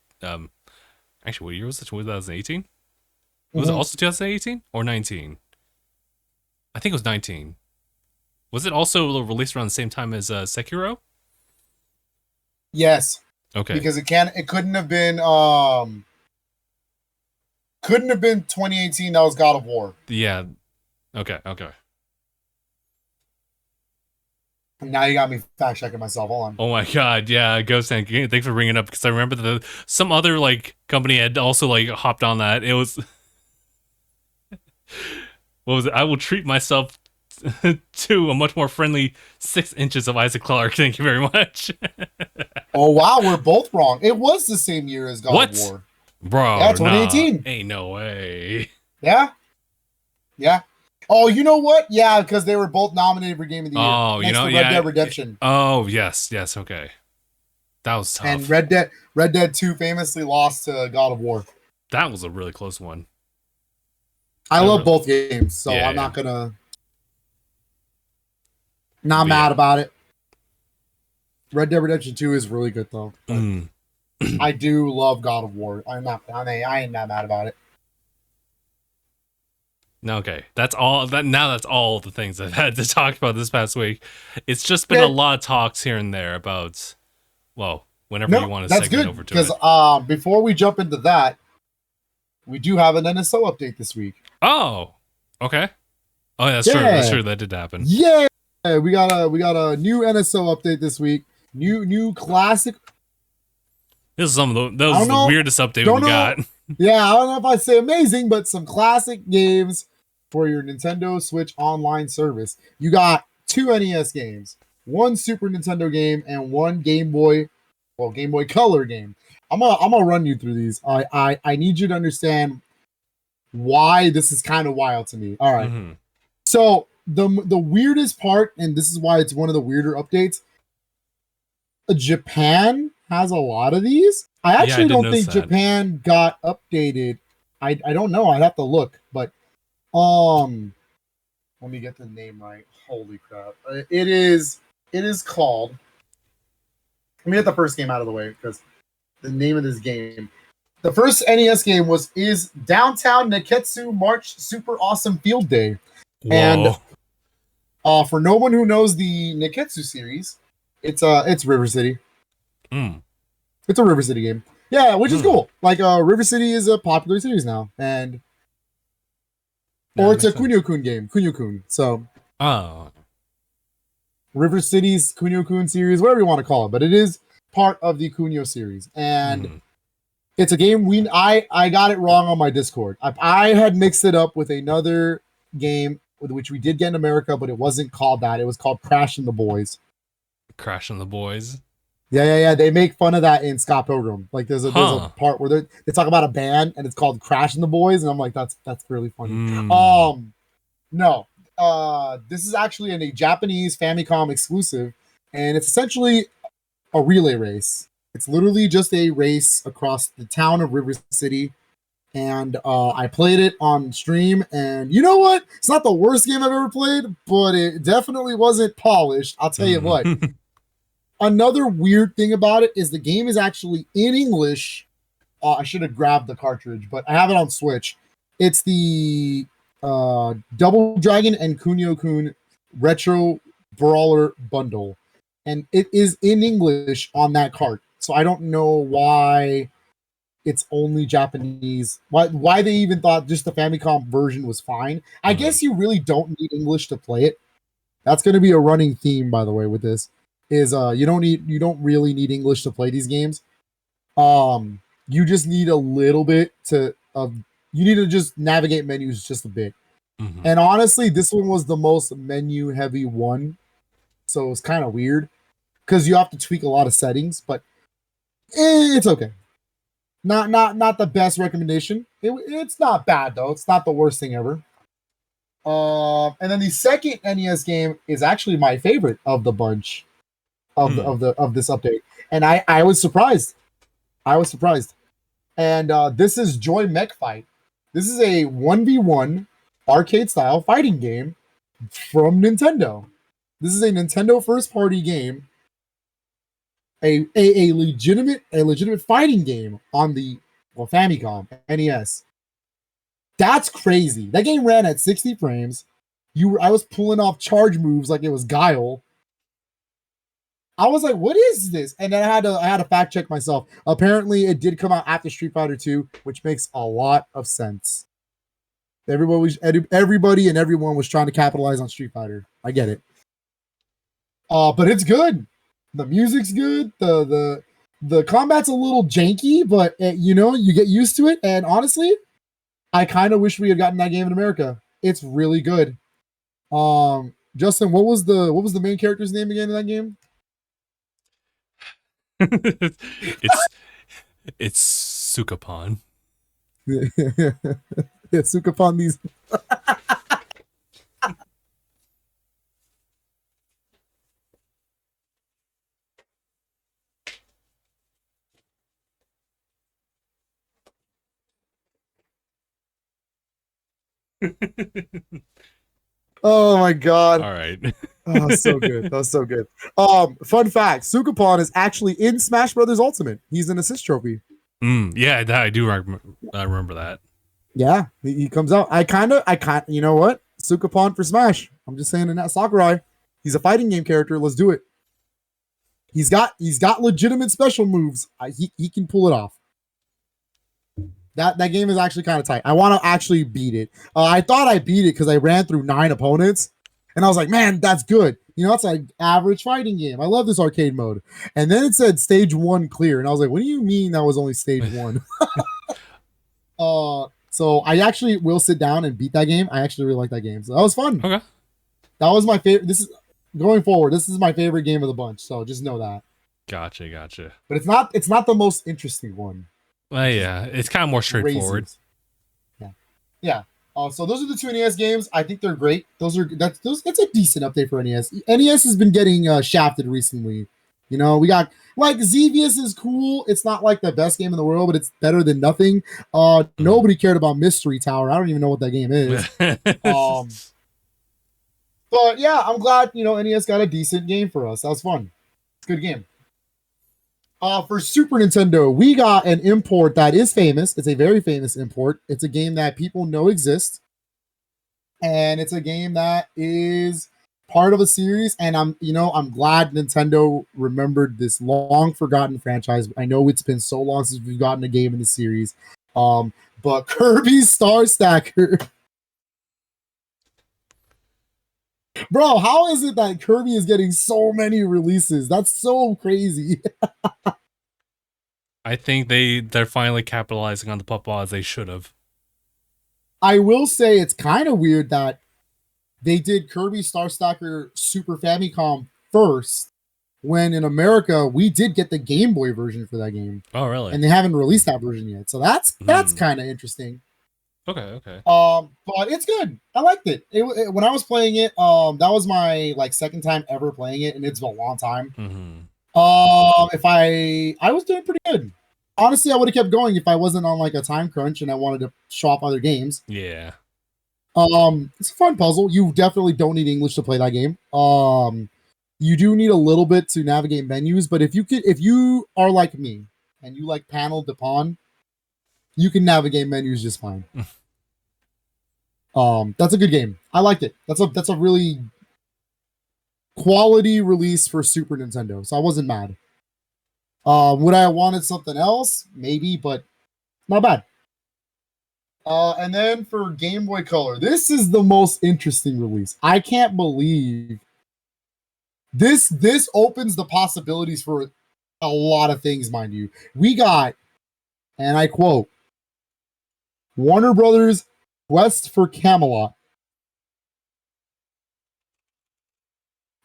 actually what year was it? 2018? Was it also 2018 or 19? I think it was 19. Was it also released around the same time as Sekiro? Yes. Okay. Because it couldn't have been 2018. That was God of War. Yeah. Okay. Now you got me fact checking myself. Hold on. Oh my god, yeah, Ghost Tank. Thanks for bringing it up because I remember some other like company had also like hopped on that. It was what was it? I will treat myself to a much more friendly 6 inches of Isaac Clarke. Thank you very much. Oh wow, we're both wrong. It was the same year as God of War. Bro, Yeah, 2018. Nah, ain't no way. Yeah. Yeah. Oh, you know what? Yeah, because they were both nominated for Game of the Year. Oh, next to Red Dead Redemption. Oh, yes, okay. That was tough. And Red Dead 2 famously lost to God of War. That was a really close one. I love both games, so I'm not gonna mad about it. Red Dead Redemption 2 is really good though. I do love God of War. I ain't not mad about it. Okay, that's all. That's all the things I've had to talk about this past week. It's just been a lot of talks here and there about, well, whenever you want to segment over to it. Because before we jump into that, we do have an NSO update this week. Oh, okay. Oh, yeah, that's true. That's true. That did happen. Yeah, we got a new NSO update this week. New classic. This is the weirdest update we got. Yeah, I don't know if I say amazing, but some classic games for your Nintendo Switch online service. You got 2 NES games, 1 Super Nintendo game, and 1 Game Boy Color game. I'm gonna run you through these. I need you to understand why this is kind of wild to me. All right. Mm-hmm. So the weirdest part, and this is why it's one of the weirder updates, Japan has a lot of these. I actually don't think Japan got updated. I don't know. I'd have to look, but let me get the name right. Holy crap. It is called, let me get the first game out of the way because the name of this game, the first NES game is Downtown Neketsu March Super Awesome Field Day. Whoa. And for no one who knows the Neketsu series, it's River City. It's a River City game. Yeah, which is cool. Like River City is a popular series now, and or it's a Kunio-kun game, Kunio-kun. So River City's Kunio-kun series, whatever you want to call it, but it is part of the Kunio series, and it's a game I got it wrong on my Discord. I had mixed it up with another game which we did get in America, but it wasn't called that. It was called Crash and the Boys. Crash and the Boys. Yeah. They make fun of that in Scott Pilgrim. Like there's a part where they talk about a band and it's called Crash and the Boys, and I'm like, that's really funny. No. This is actually a Japanese Famicom exclusive, and it's essentially a relay race. It's literally just a race across the town of River City. And I played it on stream, and you know what? It's not the worst game I've ever played, but it definitely wasn't polished. I'll tell you what. Another weird thing about it is the game is actually in English. I should have grabbed the cartridge, but I have it on Switch. It's the Double Dragon and Kunio-kun Retro Brawler Bundle, and it is in English on that cart. So I don't know why it's only Japanese. Why they even thought just the Famicom version was fine. I guess you really don't need English to play it. That's going to be a running theme, by the way, with this. Is you don't really need English to play these games. You just need a little bit you need to just navigate menus just a bit. And honestly, this one was the most menu heavy one. So it's kind of weird because you have to tweak a lot of settings, but it's okay. Not the best recommendation. It's not bad though. It's not the worst thing ever. And then the second NES game is actually my favorite of the bunch of this update, and I was surprised. And this is Joy Mech Fight. This is a 1v1 arcade style fighting game from Nintendo. This is a Nintendo first party game. A legitimate fighting game on the Famicom NES. That's crazy. That game ran at 60 frames. I was pulling off charge moves like it was Guile. I was like, "What is this?" And then I had to fact check myself. Apparently, it did come out after Street Fighter 2, which makes a lot of sense. Everybody and everyone was trying to capitalize on Street Fighter. I get it. But it's good. The music's good. The combat's a little janky, but you get used to it. And honestly, I kind of wish we had gotten that game in America. It's really good. Justin, what was the main character's name again in that game? it's Sukapon. Yeah, Sukapon these. Oh my god. All right. Oh, so good. That was so good. Fun fact, Sukapon is actually in Smash Brothers Ultimate. He's an assist trophy. Yeah, I do remember that. Yeah, he comes out. I kind of, you know what? Sukapon for Smash. I'm just saying in that Sakurai. He's a fighting game character. Let's do it. He's got legitimate special moves. He can pull it off. That game is actually kind of tight. I want to actually beat it. I thought I beat it because I ran through 9 opponents, and I was like, man, that's good. It's like average fighting game. I love this arcade mode. And then it said stage 1 clear, and I was like, what do you mean that was only stage 1? So I actually will sit down and beat that game. I actually really like that game. So that was fun. Okay. That was my favorite. This is going forward. This is my favorite game of the bunch. So just know that. Gotcha. But it's not the most interesting one. Well, yeah, it's kind of more straightforward. Yeah. So those are the 2 NES games. I think they're great. It's a decent update for NES. NES has been getting shafted recently. We got like Xevious is cool. It's not like the best game in the world, but it's better than nothing. Nobody cared about Mystery Tower. I don't even know what that game is. But yeah, I'm glad NES got a decent game for us. That was fun. It's a good game. For Super Nintendo, we got an import that is famous. It's a very famous import. It's a game that people know exists. And it's a game that is part of a series. And I'm glad Nintendo remembered this long forgotten franchise. I know it's been so long since we've gotten a game in the series. But Kirby Star Stacker. Bro, how is it that Kirby is getting so many releases? That's so crazy. I think they're finally capitalizing on the pop as they should have. I will say it's kind of weird that they did Kirby Star Stacker Super Famicom first, when in America we did get the Game Boy version for that game. Oh, really? And they haven't released that version yet. So that's kind of interesting. Okay. But it's good. I liked it. When I was playing it, that was my second time ever playing it, and it's been a long time. If I was doing pretty good. Honestly, I would have kept going if I wasn't on a time crunch and I wanted to show off other games. Yeah. It's a fun puzzle. You definitely don't need English to play that game. You do need a little bit to navigate menus, but if you are like me and you like panel to pawn, you can navigate menus just fine. That's a good game. I liked it. That's a really quality release for Super Nintendo, so I wasn't mad. Would I have wanted something else? Maybe, but not bad. And then for Game Boy Color, this is the most interesting release. I can't believe this opens the possibilities for a lot of things, mind you. We got, and I quote, Warner Brothers Quest for Camelot.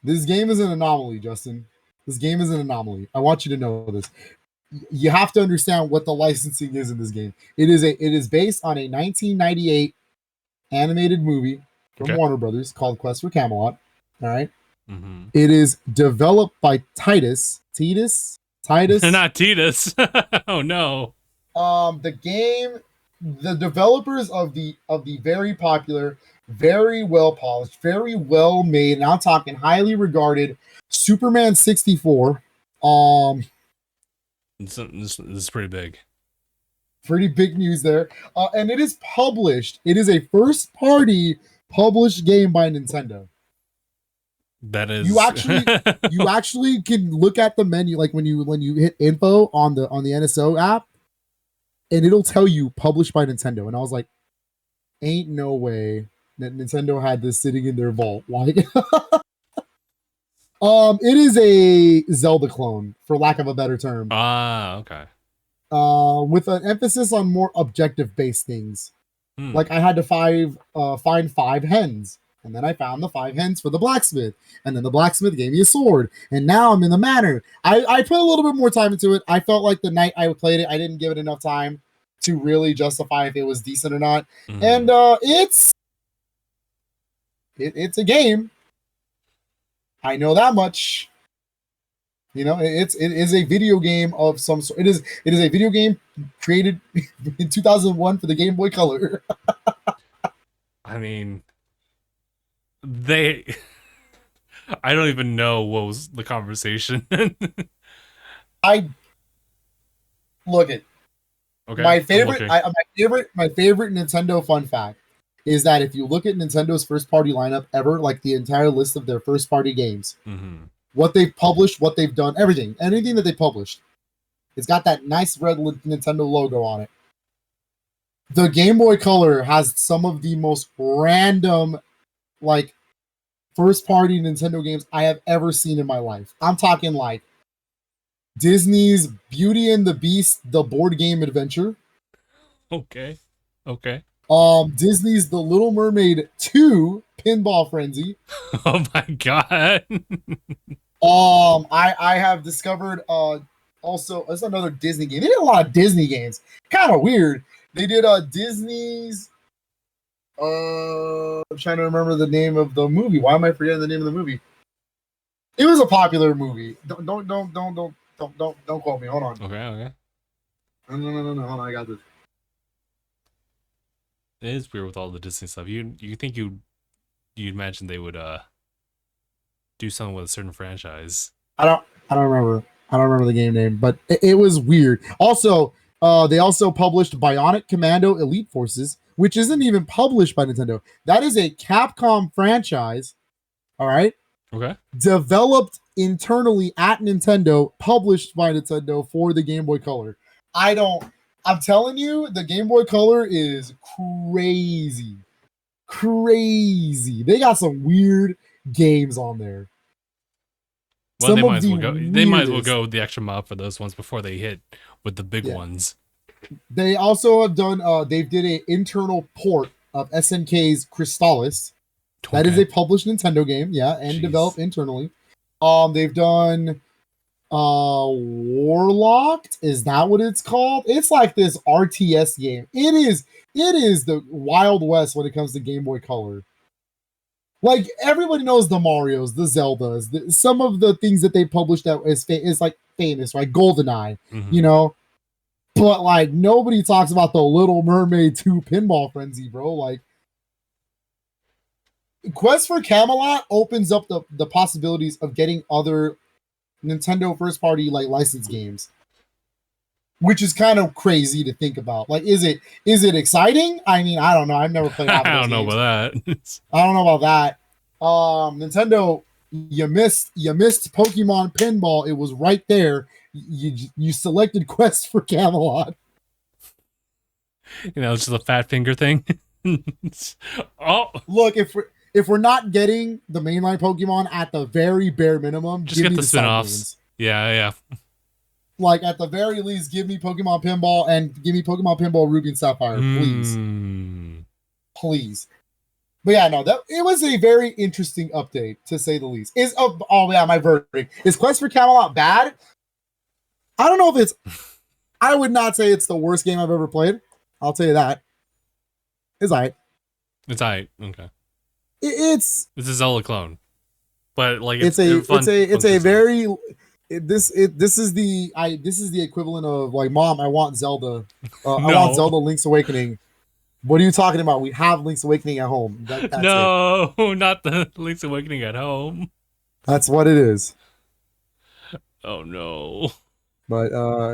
This game is an anomaly, Justin. This game is an anomaly. I want you to know this. You have to understand what the licensing is in this game. It is based on a 1998 animated movie from Warner Brothers called Quest for Camelot. All right. Mm-hmm. It is developed by Titus. Not Titus. Oh no. The developers of the very popular, very well polished, very well made, and I'm talking highly regarded Superman 64. This is pretty big. Pretty big news there. And it is published. It is a first party published game by Nintendo. That is you actually can look at the menu when you hit info on the NSO app, and it'll tell you published by Nintendo. And I was like, ain't no way that Nintendo had this sitting in their vault. It is a Zelda clone, for lack of a better term. Ah, okay. With an emphasis on more objective-based things. Hmm. Like I had to find 5 hens, and then I found the 5 hens for the blacksmith, and then the blacksmith gave me a sword, and now I'm in the manor. I put a little bit more time into it. I felt like the night I played it, I didn't give it enough time to really justify if it was decent or not. Mhm. And it's a game. I know that much. You know, it is a video game of some sort. It is a video game created in 2001 for the Game Boy Color. I mean, I don't even know what was the conversation. I look at Okay. my favorite Nintendo fun fact is that if you look at Nintendo's first party lineup ever, like the entire list of their first party games, what they've published, what they've done, anything that they published, it's got that nice red Nintendo logo on it. The Game Boy Color has some of the most random, like, first party Nintendo games I have ever seen in my life. I'm talking like Disney's Beauty and the Beast, the board game adventure. Okay. Disney's The Little Mermaid 2 Pinball Frenzy. Oh my god. I have discovered also it's another Disney game. They did a lot of Disney games. Kind of weird. They did Disney's I'm trying to remember the name of the movie. Why am I forgetting the name of the movie? It was a popular movie. Don't quote me. Hold on. Okay. No. Hold on, I got this. It is weird with all the Disney stuff. You think you'd imagine they would do something with a certain franchise. I don't remember. I don't remember the game name, but it was weird. Also, they also published Bionic Commando Elite Forces, which isn't even published by Nintendo. That is a Capcom franchise. All right. Okay. Developed internally at Nintendo, published by Nintendo for the Game Boy Color. I'm telling you, the Game Boy Color is crazy. Crazy. They got some weird games on there. Well, they might as well go the extra mile for those ones before they hit with the big ones. They also have done they did an internal port of SNK's Crystallis. Okay. That is a published Nintendo game, and developed internally. They've done Warlocked. Is that what it's called? It's like this RTS game. It is the Wild West when it comes to Game Boy Color. Like everybody knows the Marios, the Zeldas, some of the things that they published that is like famous, right? GoldenEye, you know. But like nobody talks about the Little Mermaid 2 Pinball Frenzy, bro. Like Quest for Camelot opens up the possibilities of getting other Nintendo first party like licensed games, which is kind of crazy to think about. Like, is it exciting? I mean, I don't know. I've never played. I don't know about that. I don't know about that. Nintendo, you missed Pokemon Pinball. It was right there. You selected Quest for Camelot. You know, it's just a fat finger thing. Oh, look, if we're not getting the mainline Pokemon at the very bare minimum, just get the spin-offs. Yeah. Like at the very least, give me Pokemon Pinball and give me Pokemon Pinball Ruby and Sapphire, please. Please. But yeah, no, it was a very interesting update to say the least. My verdict. Is Quest for Camelot bad? I don't know if it's I would not say it's the worst game I've ever played. I'll tell you that. It's alright. It's alright. Okay. It's a Zelda clone, but like this is the equivalent of like, Mom, I want Zelda. I want Zelda Link's Awakening. What are you talking about? We have Link's Awakening at home. That's not the Link's Awakening at home. That's what it is. Oh no. But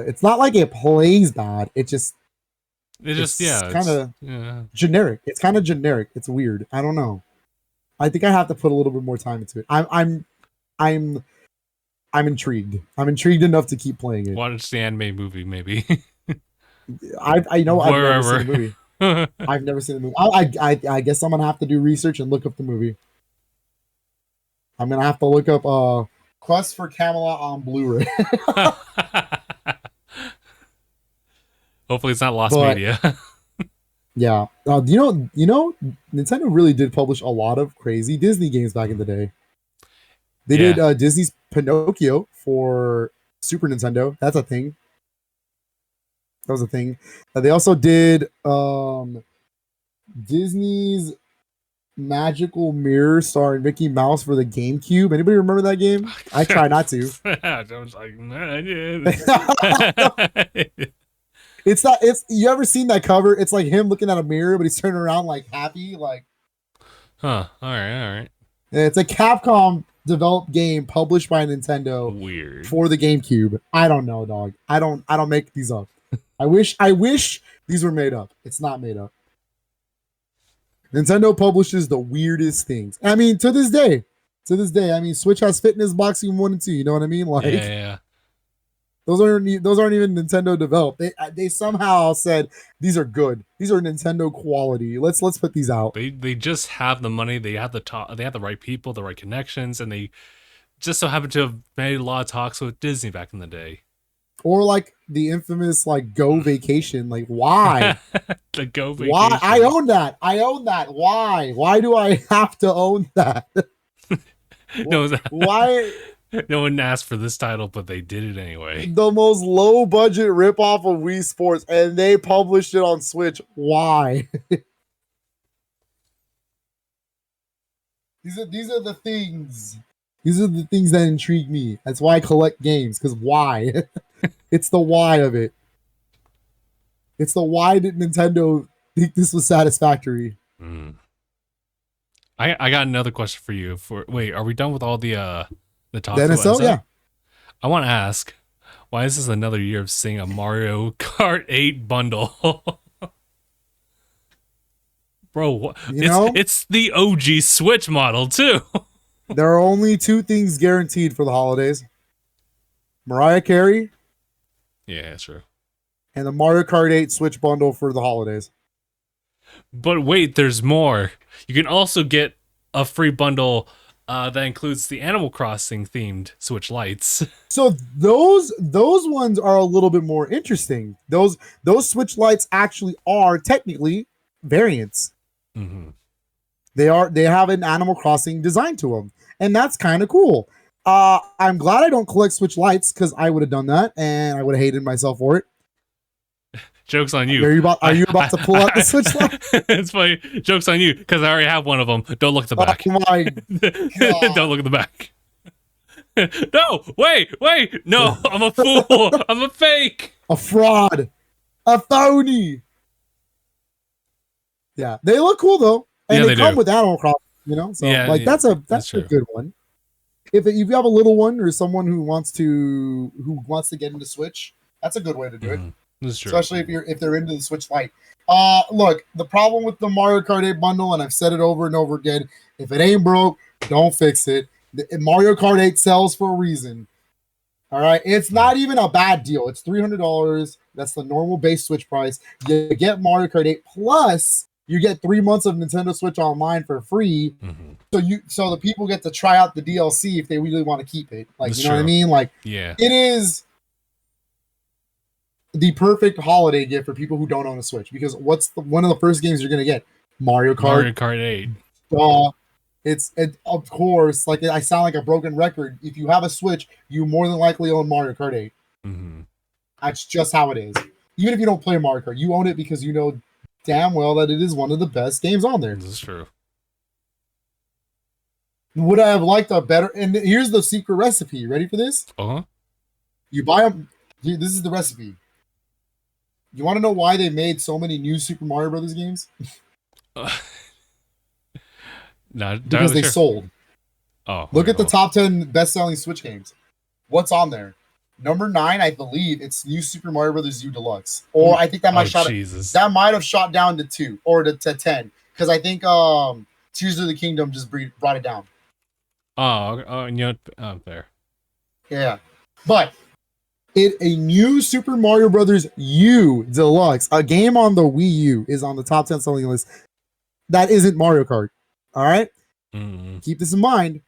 it's not like it plays bad. It's kind of generic. It's kind of generic. It's weird. I don't know. I think I have to put a little bit more time into it. I'm intrigued. I'm intrigued enough to keep playing it. Watch the anime movie, maybe. I know I've never seen the movie. I've never seen the movie. I guess I'm gonna have to do research and look up the movie. I'm gonna have to look up Quest for Camelot on Blu-ray. Hopefully, it's not lost But- media. Yeah. You know, Nintendo really did publish a lot of crazy Disney games back in the day. They Yeah. did Disney's Pinocchio for Super Nintendo. That's a thing. That was a thing. They also did Disney's Magical Mirror starring Mickey Mouse for the GameCube. Anybody remember that game? I try not to. I was like, I did. It's not. It's you ever seen that cover? It's like him looking at a mirror, but he's turning around like happy. Like, Huh. All right. it's a Capcom developed game published by Nintendo Weird. for the GameCube. I don't know, dog. I don't make these up. I wish these were made up. It's not made up. Nintendo publishes the weirdest things. I mean, to this day, I mean, Switch has Fitness Boxing 1 and 2. You know what I mean? Like, Yeah. those aren't even Nintendo developed. They somehow said these are good. These are Nintendo quality. Let's put these out. They just have the money. They have they have the right people, the right connections, and they just so happen to have made a lot of talks with Disney back in the day. Or like the infamous like Go Vacation. Like, why? The Go Vacation. Why? I own that. Why? Why do I have to own that? No, Why? No one asked for this title, but they did it anyway. The most low budget ripoff of Wii Sports, and they published it on Switch. Why? These are the things. These are the things that intrigue me. That's why I collect games. Because why? It's the why of it. It's the why did Nintendo think this was satisfactory? I got another question for you. Wait, are we done with all the talk? The NSO? Yeah. I want to ask, why is this another year of seeing a Mario Kart 8 bundle? Bro, it's the OG Switch model too. There are only two things guaranteed for the holidays. Mariah Carey Yeah, that's true. and the Mario Kart 8 Switch bundle for the holidays. But wait, there's more. You can also get a free bundle that includes the Animal Crossing themed Switch lights. So those ones are a little bit more interesting. Those Switch lights actually are technically variants. Mm-hmm. They have an Animal Crossing design to them, and that's kind of cool. I'm glad I don't collect Switch lights because I would have done that and I would have hated myself for it. Joke's on you. Are you about to pull out the Switch light? It's funny. Joke's on you because I already have one of them. Don't look at the back. Oh my God. Don't look at the back. No, wait. No, I'm a fool. I'm a fake. A fraud. A phony. Yeah, they look cool though. And Yeah, they they come do. with Animal Crossing, you know? So Yeah, like yeah, that's a true. good one. If you have a little one or someone who wants to get into Switch, that's a good way to do it. That's true. Especially if they're into the Switch Lite. Look, the problem with the Mario Kart 8 bundle, and I've said it over and over again, if it ain't broke, don't fix it. Mario Kart 8 sells for a reason. All right, it's not even a bad deal. It's $300. That's the normal base Switch price. You get Mario Kart 8 plus you get 3 months of Nintendo Switch Online for free. So the people get to try out the DLC if they really want to keep it. Like, That's you know what I true. mean? Like, Yeah. it is the perfect holiday gift for people who don't own a Switch, because one of the first games you're gonna get? Mario Mario Kart 8. Of course, like, I sound like a broken record. If you have a Switch, you more than likely own Mario Kart 8. That's just how it is. Even if you don't play Mario Kart, you own it because you know damn well that it is one of the best games on there. This is true. Would I have liked a better? And here's the secret recipe. Ready for this? You buy them. This is the recipe. You want to know why they made so many new Super Mario Brothers games? Because they sold. Oh, Look at the top 10 best-selling Switch games. What's on there? Number 9, I believe it's New Super Mario Brothers U Deluxe, or I think that might that might have shot down to 2 or to 10, because I think Tears of the Kingdom just brought it down. Oh, you know, there. Yeah, but a new Super Mario Brothers U Deluxe, a game on the Wii U, is on the top 10 selling list. That isn't Mario Kart. All right, keep this in mind.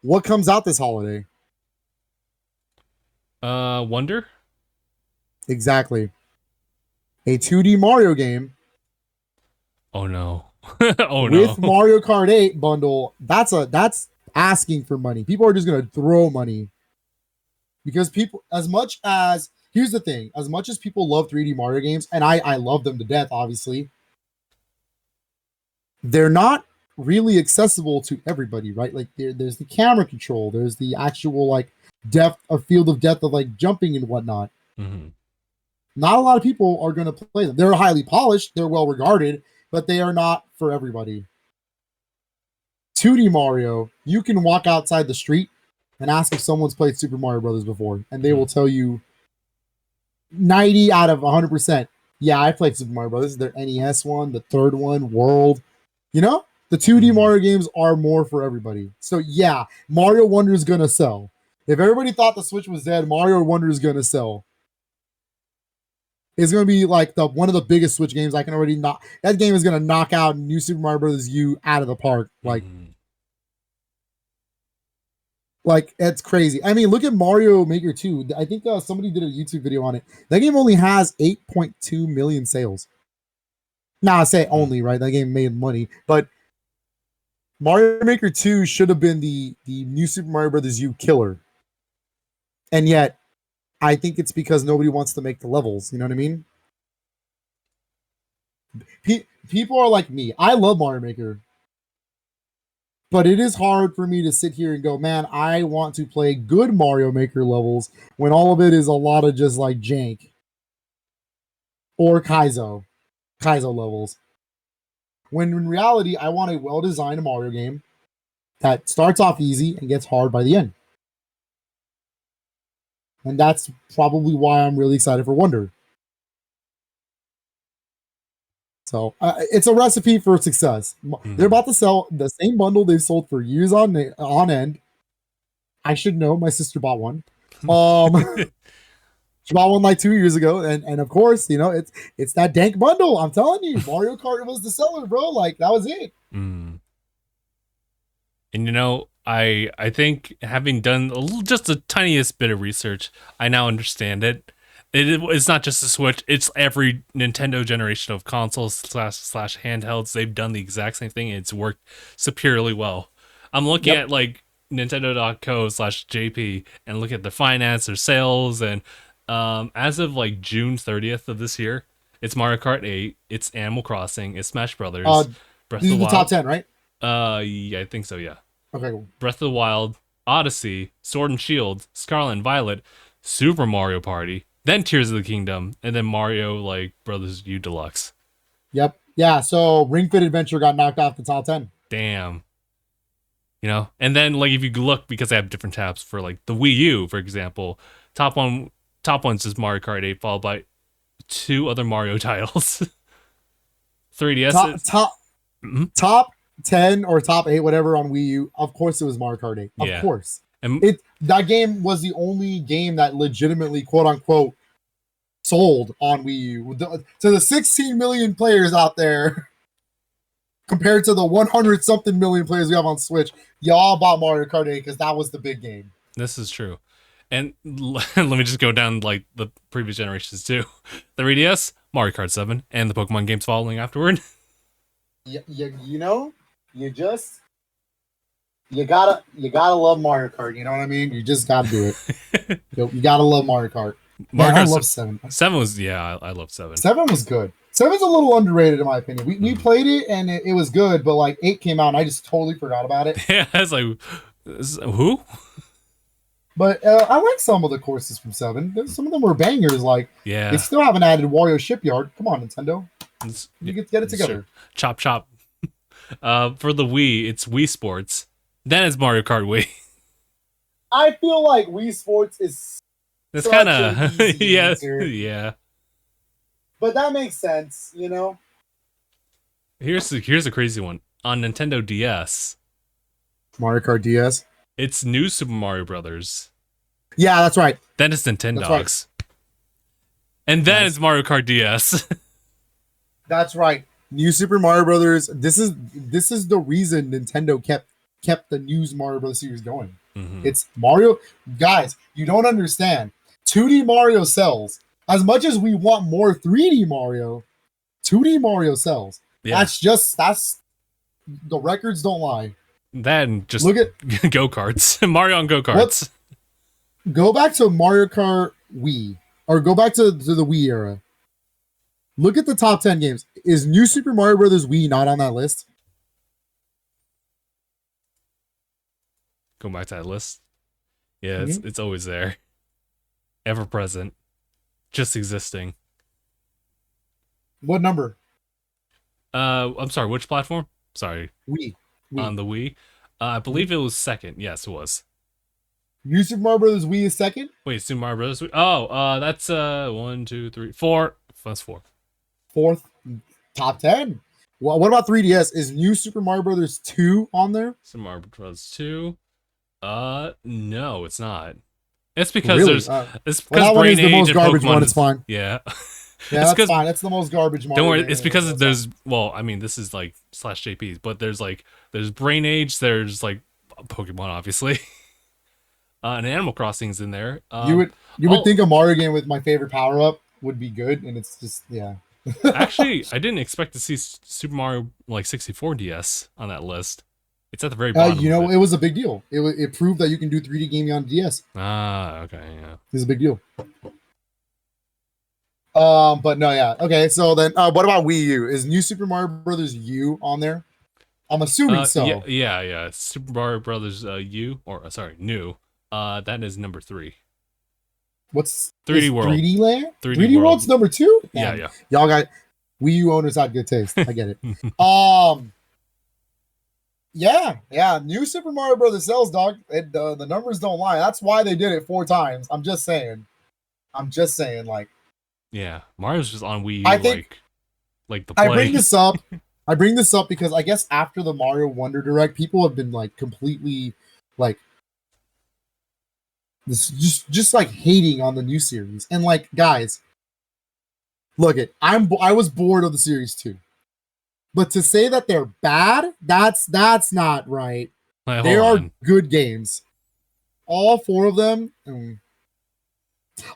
What comes out this holiday? Wonder. Exactly. A 2D Mario game Oh no. Oh with no. Mario Kart 8 bundle. That's asking for money. People are just gonna throw money because people, as much as, here's the thing, as much as people love 3D Mario games, and I love them to death, obviously, they're not really accessible to everybody, right? Like there's the camera control, there's the actual like depth of field of depth of like jumping and whatnot. Mm-hmm. Not a lot of people are going to play them. They're highly polished, they're well regarded, but they are not for everybody. 2D Mario, you can walk outside the street and ask if someone's played Super Mario Brothers before, and they will tell you 90 out of 100%. Yeah, I played Super Mario Brothers. Their NES one, the third one, World. You know, the 2D Mario games are more for everybody. So yeah, Mario Wonder is gonna sell. If everybody thought the Switch was dead, Mario Wonder is gonna sell. It's gonna be like the one of the biggest Switch games. I can already knock that game is gonna knock out New Super Mario Brothers U out of the park. Like it's crazy. I mean, look at Mario Maker 2. I think somebody did a YouTube video on it. That game only has 8.2 million sales. Nah, I say only, right? That game made money, but Mario Maker 2 should have been the New Super Mario Brothers U killer. And yet, I think it's because nobody wants to make the levels. You know what I mean? People are like me. I love Mario Maker. But it is hard for me to sit here and go, man, I want to play good Mario Maker levels when all of it is a lot of just like jank. Or Kaizo levels. When in reality, I want a well-designed Mario game that starts off easy and gets hard by the end. And that's probably why I'm really excited for Wonder. So it's a recipe for success. They're about to sell the same bundle they've sold for years on end. I should know. My sister bought one. She bought one like 2 years ago, and of course, you know, it's that dank bundle. I'm telling you, Mario Kart was the seller, bro. Like that was it. And you know, I think having done just the tiniest bit of research, I now understand it. It's not just the Switch; it's every Nintendo generation of consoles slash handhelds. They've done the exact same thing, and it's worked superiorly well. I'm looking at like Nintendo.co/JP and look at the finance, their sales, and as of like June 30th of this year, it's Mario Kart 8, it's Animal Crossing, it's Smash Brothers, Breath These of the are the Wild. top 10, right? Yeah, I think so. Yeah. Okay, cool. Breath of the Wild, Odyssey, Sword and Shield, Scarlet and Violet, Super Mario Party, then Tears of the Kingdom, and then Mario like Brothers U Deluxe. Yep. Yeah, so Ring Fit Adventure got knocked off the top 10. Damn. You know, and then like if you look, because they have different tabs for like the Wii U, for example, top one's just Mario Kart 8, followed by 2 other Mario titles. 3DS top 10 or top 8, whatever, on Wii U. Of course it was Mario Kart 8. Of course. And that game was the only game that legitimately, quote unquote, sold on Wii U. To the 16 million players out there, compared to the 100 something million players we have on Switch, y'all bought Mario Kart 8 because that was the big game. This is true. And let me just go down like the previous generations too. The 3DS, Mario Kart 7, and the Pokemon games following afterward. You know, you gotta love Mario Kart. You know what I mean? You just gotta do it. You gotta love Mario Kart. Mario Man, Kart I love 7. 7 was I love 7. 7 was good. 7's a little underrated in my opinion. We played it and it was good, but like 8 came out and I just totally forgot about it. Yeah, it's like who? But I like some of the courses from 7. Some of them were bangers. Like, yeah, they still haven't added Wario Shipyard. Come on, Nintendo. You get it together. Sure. Chop. For the Wii, it's Wii Sports. Then it's Mario Kart Wii. I feel like Wii Sports is it's kind of yeah. But that makes sense, you know. Here's a crazy one on Nintendo DS. Mario Kart DS. It's New Super Mario Brothers. Yeah, that's right. Then it's Nintendogs. Right. And then it's Mario Kart DS. That's right. New Super Mario Brothers. This is the reason Nintendo kept the new Mario Bros. Series going. It's Mario. Guys, you don't understand. 2D Mario sells. As much as we want more 3D Mario, 2D Mario sells. Yeah. That's the records don't lie. Then just look at go-karts. Mario on go-karts. Go back to Mario Kart Wii, or go back to the Wii era. Look at the top 10 games. Is New Super Mario Brothers Wii not on that list? Go back to that list. Yeah, it's always there. Ever present. Just existing. What number? I'm sorry, which platform? Sorry. Wii. On the Wii. I believe it was second. Yes, it was. New Super Mario Brothers Wii is second? Wait, Super Mario Brothers Wii? Oh, that's 1, 2, 3, 4. That's 4. Fourth, top 10. Well, what about 3DS? Is New Super Mario Brothers 2 on there? Super Mario Bros. 2. No, it's not. It's because really? it's because Brain Age the most and garbage Pokemon one. It's fine. Yeah. Yeah, that's fine. That's the most garbage Mario. Don't worry, it's because there's well, I mean, this is like /JPs, but there's Brain Age, there's like Pokemon, obviously, and Animal Crossing's in there. You would think a Mario game with my favorite power up would be good, and it's just Actually, I didn't expect to see Super Mario like 64 DS on that list. It's at the very bottom. It was a big deal. It proved that you can do 3D gaming on DS. Ah, okay, yeah. It's a big deal. But no, yeah. Okay, so then what about Wii U? Is New Super Mario Brothers U on there? I'm assuming so. Yeah. Super Mario Brothers U, or sorry, New. That is number 3. What's 3D World? 3D Land? 3D World's number 2? Yeah. Y'all got Wii U owners had good taste. I get it. Yeah. New Super Mario Brothers sells, dog. The numbers don't lie. That's why they did it 4 times. I'm just saying, like. Yeah, Mario's just on Wii U. I think, like the play. I bring this up because I guess after the Mario Wonder Direct, people have been like completely like this, just like hating on the new series. And like, guys, look I was bored of the series too. But to say that they're bad, that's not right. They are good games. All 4 of them.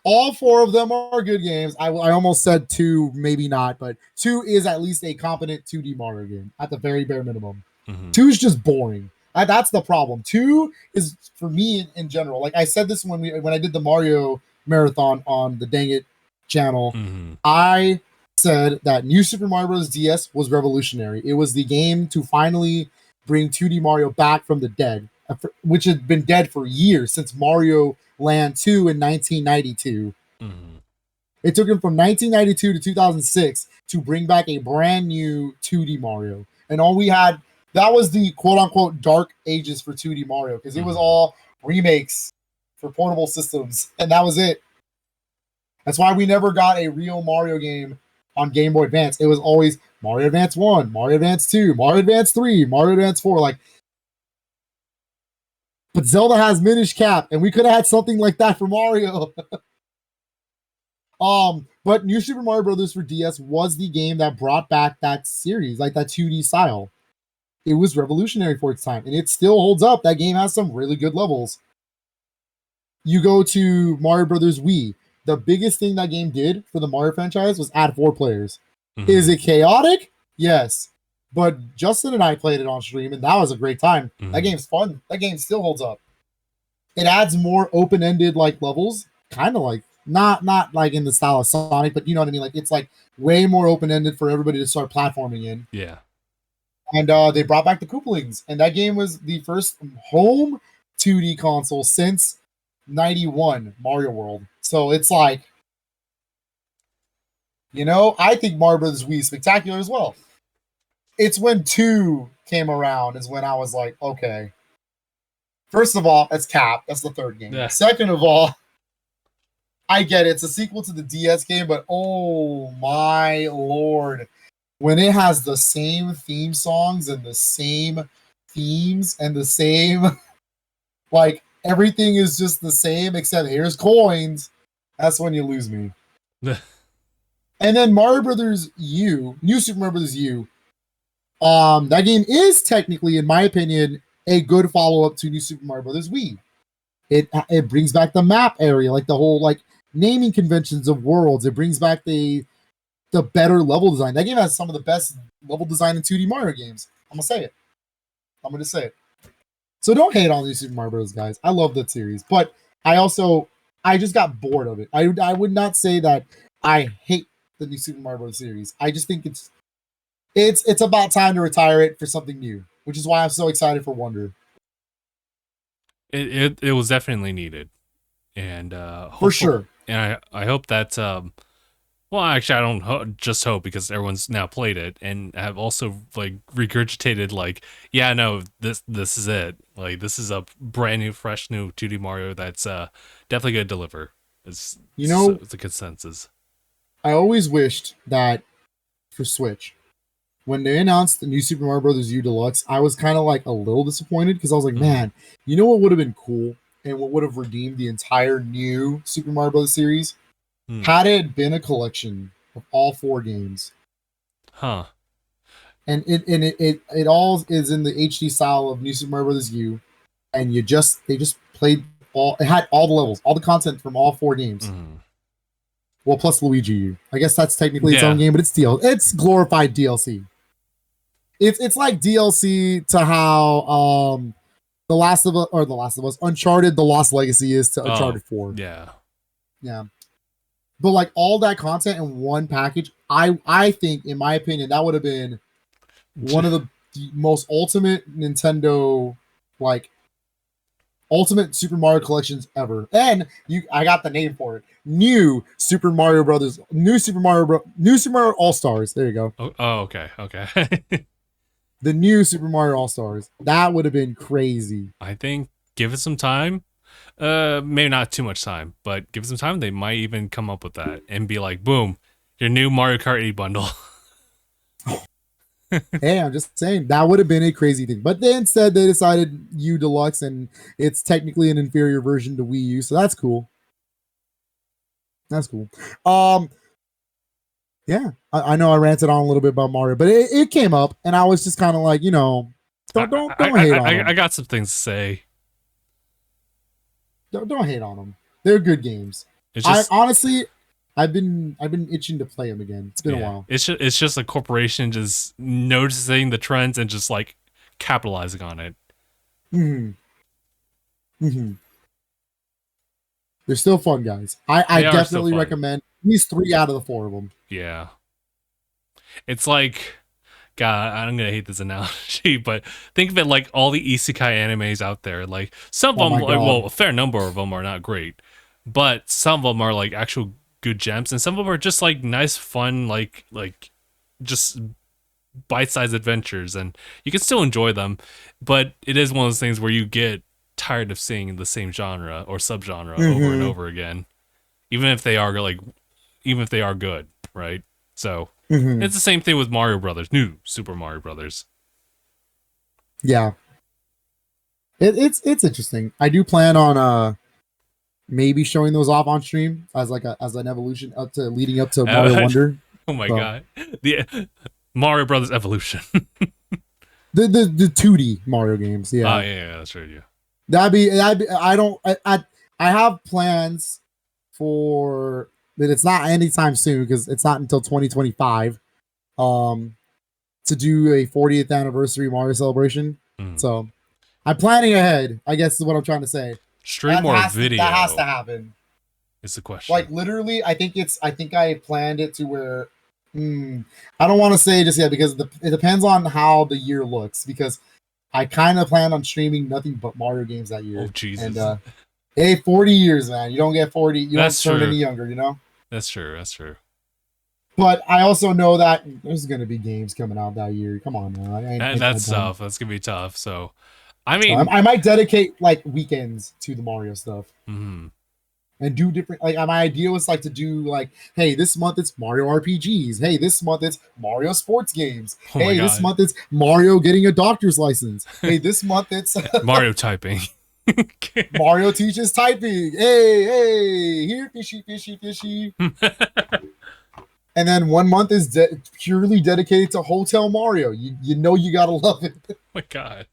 All 4 of them are good games. I almost said 2, maybe not, but 2 is at least a competent 2D Mario game at the very bare minimum. 2 is just boring. That's the problem. 2 is, for me in general, like I said this when I did the Mario marathon on the DangIT channel. I said that New Super Mario Bros. DS was revolutionary. It was the game to finally bring 2D Mario back from the dead, which had been dead for years since Mario Land 2 in 1992. It took him from 1992 to 2006 to bring back a brand new 2D Mario. And all we had, that was the quote-unquote dark ages for 2D Mario, because it was all remakes for portable systems, and that was it. That's why we never got a real Mario game on Game Boy Advance. It was always Mario Advance 1, Mario Advance 2, Mario Advance 3, Mario Advance 4, like. But Zelda has Minish Cap, and we could have had something like that for Mario. But New Super Mario Brothers for DS was the game that brought back that series, like that 2D style. It was revolutionary for its time, and it still holds up. That game has some really good levels. You go to Mario Brothers Wii. The biggest thing that game did for the Mario franchise was add 4 players. Is it chaotic? Yes. But Justin and I played it on stream, and that was a great time. That game's fun. That game still holds up. It adds more open-ended like levels, kind of like not like in the style of Sonic, but you know what I mean. Like it's like way more open-ended for everybody to start platforming in. Yeah. And they brought back the Koopalings, and that game was the first home 2D console since '91 Mario World. So it's like, I think Mario Brothers Wii is spectacular as well. It's when 2 came around is when I was like, okay. First of all, it's Cap. That's the 3rd game. Yeah. Second of all, I get it. It's a sequel to the DS game, but oh my lord. When it has the same theme songs and the same themes and the same, like, everything is just the same except here's coins, that's when you lose me. And then Mario Brothers U, New Super Mario Brothers U, that game is technically, in my opinion, a good follow-up to New Super Mario Bros. Wii. It brings back the map area, like the whole, like, naming conventions of worlds. It brings back the better level design. That game has some of the best level design in 2D Mario games. I'm gonna say it. I'm gonna say it. So don't hate on these Super Mario Bros. Guys. I love that series, but I just got bored of it. I would not say that I hate the new Super Mario Bros. Series. I just think it's about time to retire it for something new, which is why I'm so excited for Wonder. It was definitely needed, and for sure. And I hope that well, actually, I don't just hope, because everyone's now played it and have also like regurgitated like, yeah, no, this is it. Like, this is a brand new, fresh, new 2D Mario that's definitely gonna deliver. It's a consensus. I always wished that for Switch, when they announced the new Super Mario Bros. U Deluxe, I was kind of like a little disappointed because I was like, man, you know what would have been cool and what would have redeemed the entire new Super Mario Bros. Series? Had it been a collection of all 4 games. Huh. And it all is in the HD style of New Super Mario Bros. U, and they just played all. It had all the levels, all the content from all 4 games. Well, plus Luigi U. I guess that's technically its own game, but it's glorified DLC. It's like DLC to how The Last of Us, Uncharted: The Lost Legacy is to Uncharted 4. Yeah. But like all that content in one package, I think, in my opinion, that would have been one of the most ultimate Nintendo, like ultimate Super Mario collections ever. And I got the name for it. New Super Mario All Stars. There you go. Oh, okay. The new Super Mario All Stars. That would have been crazy. I think give it some time. Maybe not too much time, but give it some time. They might even come up with that and be like, boom, your new Mario Kart 8 bundle. Hey, I'm just saying that would have been a crazy thing. But then instead they decided U Deluxe, and it's technically an inferior version to Wii U, so that's cool. That's cool. Yeah, I know I ranted on a little bit about Mario, but it came up, and I was just kind of like, don't hate on them. I got some things to say. Don't hate on them. They're good games. Honestly, I've been itching to play them again. It's been a while. It's just a corporation just noticing the trends and just like capitalizing on it. They're still fun, guys. I definitely recommend at least 3 out of the 4 of them. Yeah. It's like, God, I'm gonna hate this analogy, but think of it like all the isekai animes out there. Like some of them, a fair number of them are not great, but some of them are like actual good gems, and some of them are just like nice, fun, like just bite-sized adventures, and you can still enjoy them. But it is one of those things where you get tired of seeing the same genre or subgenre over and over again, even if they are good, right? So it's the same thing with Mario Brothers, new Super Mario Brothers. Yeah, it's interesting. I do plan on maybe showing those off on stream as an evolution leading up to Mario Wonder. Oh my god, the Mario Brothers Evolution. the 2D Mario games. Yeah. Oh yeah, that's right. Yeah. That'd be. I have plans for. But it's not anytime soon because it's not until 2025 to do a 40th anniversary Mario celebration. So I'm planning ahead, I guess is what I'm trying to say. Stream more video. That has to happen. It's the question. Like literally, I think I planned it to where I don't want to say just yet because it depends on how the year looks, because I kind of plan on streaming nothing but Mario games that year. Oh Jesus. And hey, 40 years, man. You don't get 40. You don't turn any younger, That's true. But I also know that there's going to be games coming out that year. Come on, man. That's tough. That's going to be tough. So, I mean... I might dedicate, like, weekends to the Mario stuff. And do different... Like, my idea was, like, to do, like, hey, this month it's Mario RPGs. Hey, this month it's Mario sports games. Hey, this month it's Mario getting a doctor's license. Hey, this month it's... Mario typing. Mario teaches typing. Hey, here, fishy. And then 1 month is purely dedicated to Hotel Mario. You know you gotta love it. Oh my god.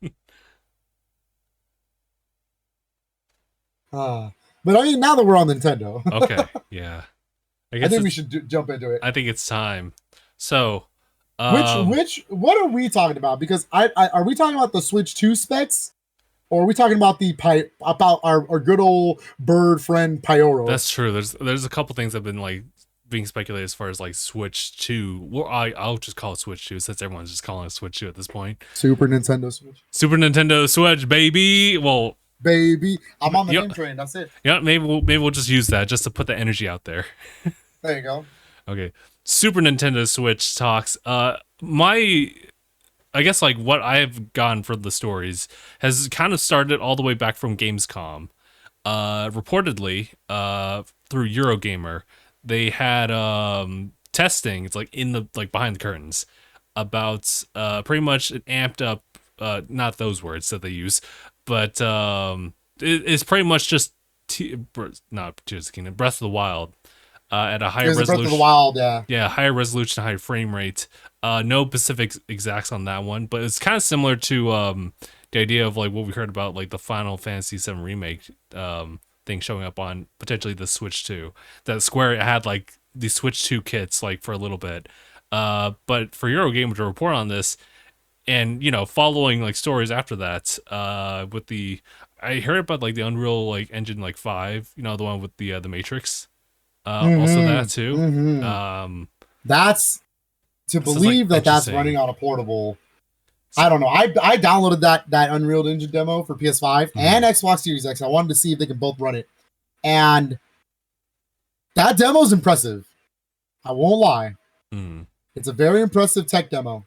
But I mean, now that we're on Nintendo, Okay, yeah. I think we should jump into it. I think it's time. So, what are we talking about? Because are we talking about the Switch 2 specs, or are we talking about about our good old bird friend Pyoro? That's true. There's a couple things that have been like being speculated as far as like Switch 2. Well, I'll just call it Switch 2 since everyone's just calling it Switch 2 at this point. Super Nintendo Switch. Super Nintendo Switch, baby. Well, baby, I'm on the name train. That's it. Yeah, maybe we'll just use that just to put the energy out there. There you go. Okay, Super Nintendo Switch talks. I guess like what I've gotten from the stories has kind of started all the way back from Gamescom. Reportedly, through Eurogamer, they had testing. It's like in the behind the curtains about pretty much an amped up. Not those words that they use, but it's pretty much just not Tears of the Kingdom, Breath of the Wild. At a higher resolution. Breath of the Wild, higher resolution, higher frame rate. No specific exacts on that one, but it's kind of similar to the idea of like what we heard about like the Final Fantasy VII remake thing showing up on potentially the Switch 2. That Square had like the Switch 2 kits like for a little bit, but for Eurogamer to report on this, and following like stories after that, with I heard about like the Unreal like Engine like 5, the one with the Matrix. Also that too. That's to believe that's running on a portable. I don't know. I downloaded that Unreal Engine demo for PS5 and Xbox Series X. I wanted to see if they can both run it, and that demo is impressive. I won't lie. It's a very impressive tech demo.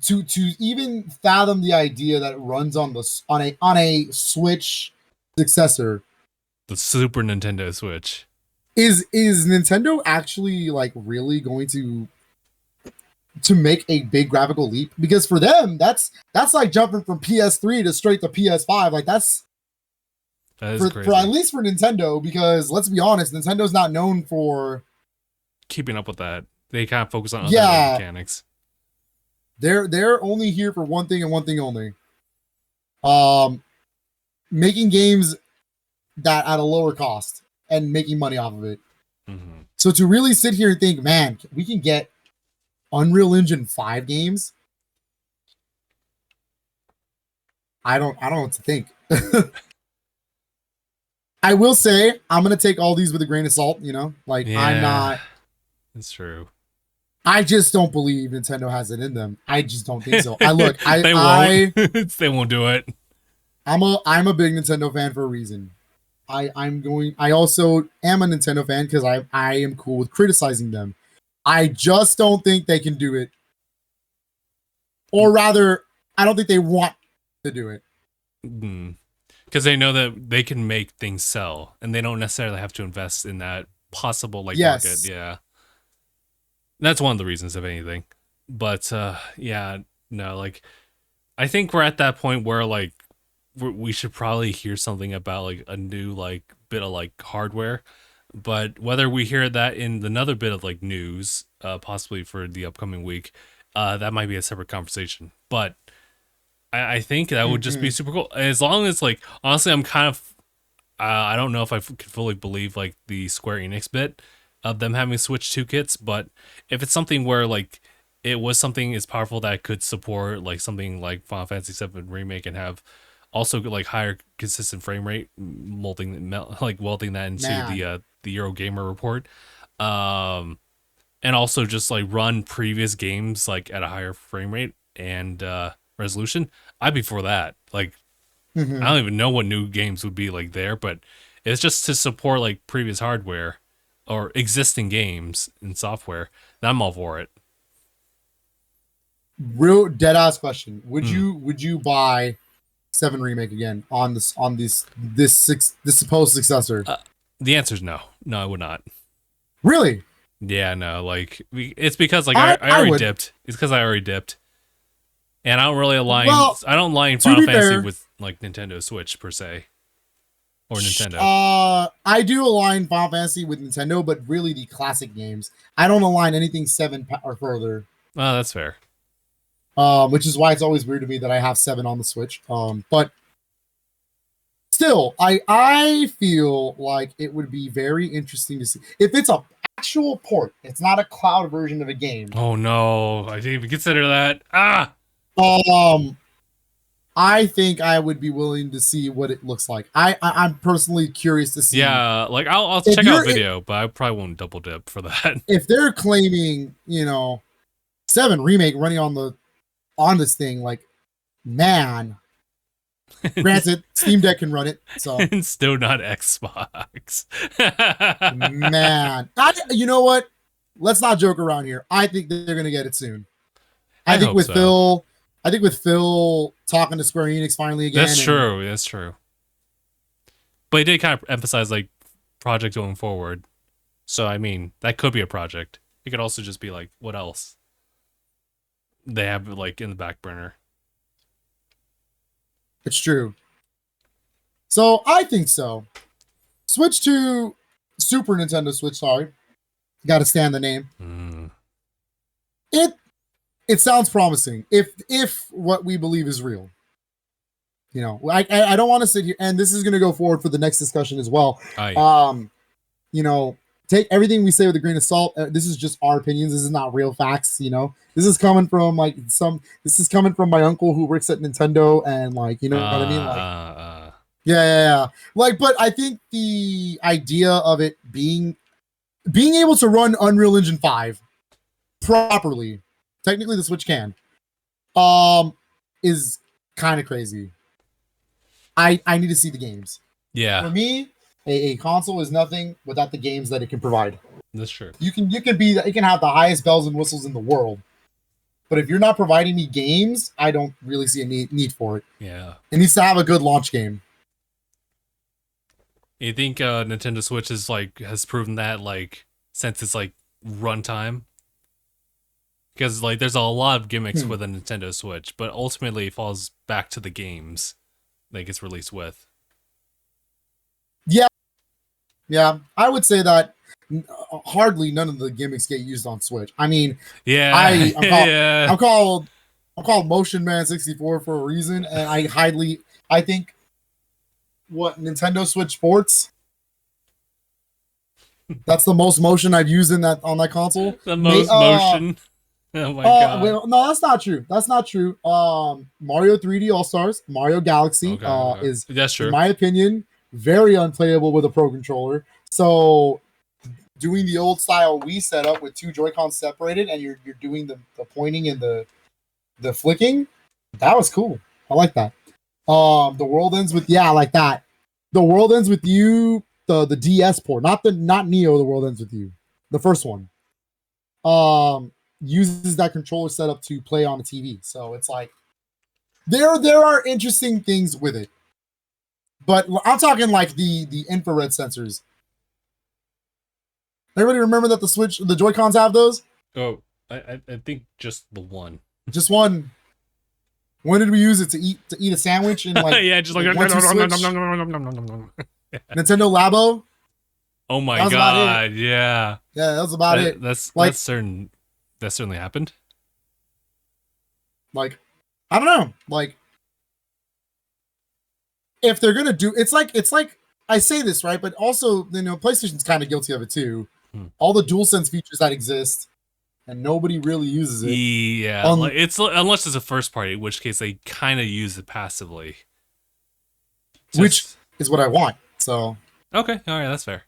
To even fathom the idea that it runs on a Switch successor, the Super Nintendo Switch. Is Nintendo actually like really going to make a big graphical leap? Because for them, that's like jumping from PS3 to straight to PS5. Like that is crazy. For at least for Nintendo, because let's be honest, Nintendo's not known for keeping up with that. They kind of focus on other mechanics. They're only here for one thing and one thing only. Making games that at a lower cost and making money off of it. So to really sit here and think, man, we can get Unreal Engine 5 games. I don't know what to think. I will say I'm gonna take all these with a grain of salt, I'm not. It's true. I just don't believe Nintendo has it in them. I just don't think so. They won't. They won't do it. I'm a big Nintendo fan for a reason. I also am a Nintendo fan because I am cool with criticizing them. I just don't think they can do it. Or rather, I don't think they want to do it. Because they know that they can make things sell, and they don't necessarily have to invest in that possible market. Yeah. That's one of the reasons, if anything. But I think we're at that point where we should probably hear something about a new bit of hardware, but whether we hear that in another bit of news, possibly for the upcoming week, that might be a separate conversation. But I think that would just be super cool, as long as honestly, I'm kind of I don't know if I could fully believe the Square Enix bit of them having Switch 2 kits, but if it's something where it was something as powerful that could support something like Final Fantasy VII Remake and have also higher consistent frame rate, welding that into the Eurogamer report, and also just run previous games at a higher frame rate and resolution, I'd be for that. I don't even know what new games would be there, but it's just to support previous hardware or existing games and software. I'm all for it. Real dead ass question: would you buy 7 Remake again on this supposed successor? The answer is no. No, I would not. Really? Yeah, no. It's because I already dipped. It's because I already dipped, and I don't really align. I don't align Final Fantasy with Nintendo Switch per se, or Nintendo. I do align Final Fantasy with Nintendo, but really the classic games. I don't align anything 7 or further. Oh, that's fair. Which is why it's always weird to me that I have 7 on the Switch. But still, I feel like it would be very interesting to see if it's a actual port. It's not a cloud version of a game. Oh no, I didn't even consider that. I think I would be willing to see what it looks like. I'm personally curious to see. Yeah, like I'll check out video, but I probably won't double dip for that. If they're claiming, 7 remake running on this thing, like, man. Granted, Steam Deck can run it, so and still not Xbox. man, you know what? Let's not joke around here. I think they're gonna get it soon. I think with Phil talking to Square Enix finally again. That's true. That's true. But he did kind of emphasize like project going forward. So I mean, that could be a project. It could also just be like, what else they have like in the back burner. It's true. So I think so. Switch to Super Nintendo Switch. Sorry, got to stand the name. It sounds promising. If what we believe is real, I don't want to sit here, and this is going to go forward for the next discussion as well. Take everything we say with a grain of salt. This is just our opinions. This is not real facts. This is coming from This is coming from my uncle who works at Nintendo, and what I mean. Yeah. But I think the idea of it being able to run Unreal Engine 5 properly, technically the Switch can, is kind of crazy. I need to see the games. Yeah. For me, a console is nothing without the games that it can provide. That's true. It can have the highest bells and whistles in the world, but if you're not providing me games, I don't really see a need for it. Yeah. It needs to have a good launch game. You think Nintendo Switch has proven that since it's runtime? Because there's a lot of gimmicks with a Nintendo Switch, but ultimately it falls back to the games that it gets released with. Yeah, I would say that hardly none of the gimmicks get used on Switch. I mean, I'm called Motion Man 64 for a reason, and I think what Nintendo Switch Sports, that's the most motion I've used on that console. The most motion. Oh my god. Well, no, that's not true. Mario 3D All Stars, Mario Galaxy is, that's true. In my opinion, very unplayable with a Pro Controller. So doing the old style Wii setup with 2 Joy-Cons separated, and you're doing the pointing and the flicking, that was cool. I like that. The world ends with like that. The world ends with you. The DS port, not Neo. The world ends with you. The first one. Uses that controller setup to play on a TV. So it's like there are interesting things with it. But I'm talking like the infrared sensors. Everybody remember that the Joy-Cons have those? Oh, I think just the one. Just one. When did we use it to eat a sandwich and yeah, just Nintendo Labo? Oh my god, yeah. Yeah, that was about it. That certainly happened. I don't know. If they're gonna do it's like I say this, right? But also, PlayStation's kind of guilty of it too. All the DualSense features that exist, and nobody really uses it. Yeah, it's unless it's a first party, in which case they kind of use it passively. Which is what I want. So okay, all right, that's fair.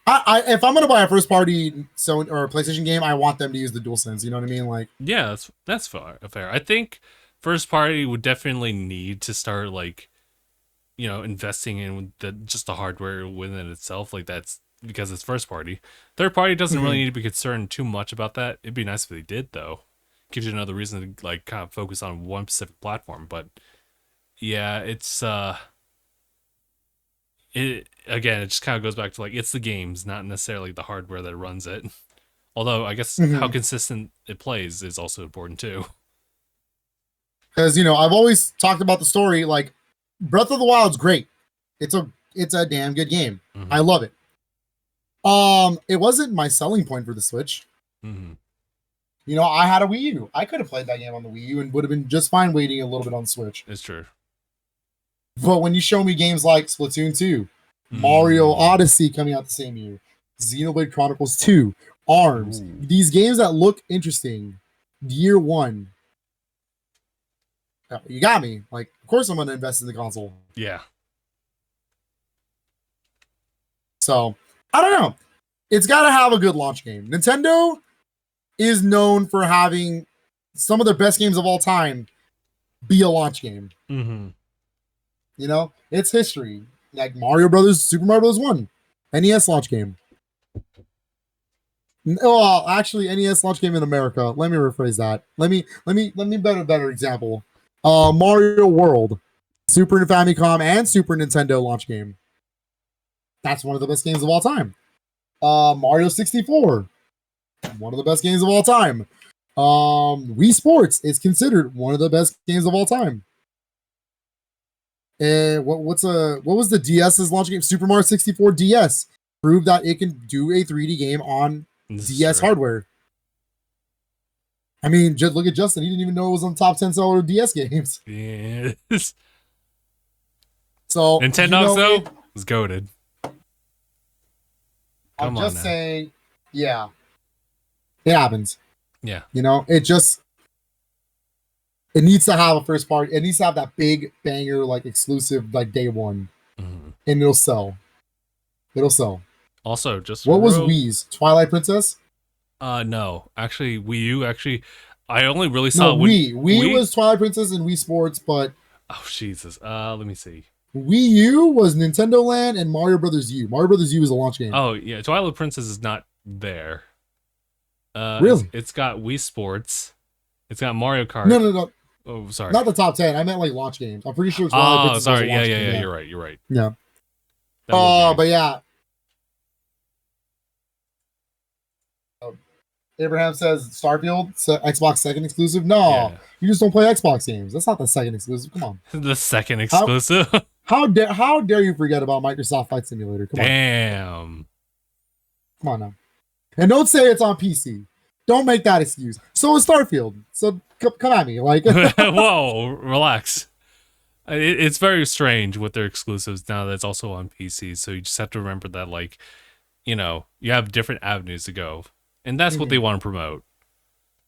If I'm gonna buy a first party or a PlayStation game, I want them to use the DualSense. You know what I mean? Yeah, that's fair. I think first party would definitely need to start investing in just the hardware within itself. That's because it's first party. Third party doesn't really need to be concerned too much about that. It'd be nice if they did, though. Gives you another reason to kind of focus on one specific platform. But yeah, it's it just kind of goes back to it's the games, not necessarily the hardware that runs it. Although I guess how consistent it plays is also important too. Because I've always talked about the story. Breath of the Wild's great. It's a damn good game. I love it. It wasn't my selling point for the Switch. I had a Wii U. I could have played that game on the Wii U and would have been just fine waiting a little bit on the Switch. It's true. But when you show me games like Splatoon 2, Mario Odyssey coming out the same year, Xenoblade Chronicles 2, ARMS, these games that look interesting, year one, you got me. Like, of course I'm going to invest in the console. Yeah. So, I don't know. It's got to have a good launch game. Nintendo is known for having some of their best games of all time be a launch game. Mm-hmm. You know, it's history. Like Mario Brothers, Super Mario Bros. 1, NES launch game. Well, actually, NES launch game in America. Let me rephrase that. Let me better example. Mario World, Super Famicom and Super Nintendo launch game. That's one of the best games of all time. Mario 64, one of the best games of all time. Wii Sports is considered one of the best games of all time. And what was the DS's launch game? Super Mario 64 DS proved that it can do a 3D game on DS hardware. I mean, just look at Justin. He didn't even know it was on top 10 seller DS games. Yes. So Nintendo though was goated. I'm just saying, yeah, it happens. Yeah, you know, it needs to have a first party. It needs to have that big banger, like exclusive, like day one, and it'll sell. It'll sell. Also, just what was Wii's Twilight Princess? No, actually, Wii U. Actually, I only really saw Wii was Twilight Princess and Wii Sports, but oh Jesus, let me see. Wii U was Nintendo Land and Mario Brothers U. Mario Brothers U is a launch game. Oh yeah, Twilight Princess is not there. Really? It's got Wii Sports. It's got Mario Kart. No. Oh, sorry. Not the top 10. I meant like launch games. I'm pretty sure Twilight Princess sorry. Was a launch game. Yeah. You're right. Yeah. But yeah. Abraham says Starfield, Xbox second exclusive. No, you just don't play Xbox games. That's not the second exclusive. Come on. The second exclusive. How dare you forget about Microsoft Flight Simulator? Come on. Come on now. And don't say it's on PC. Don't make that excuse. So is Starfield. So come at me. Like, whoa, relax. It's very strange with their exclusives now that it's also on PC. So you just have to remember that, like, you know, you have different avenues to go. And that's what they want to promote.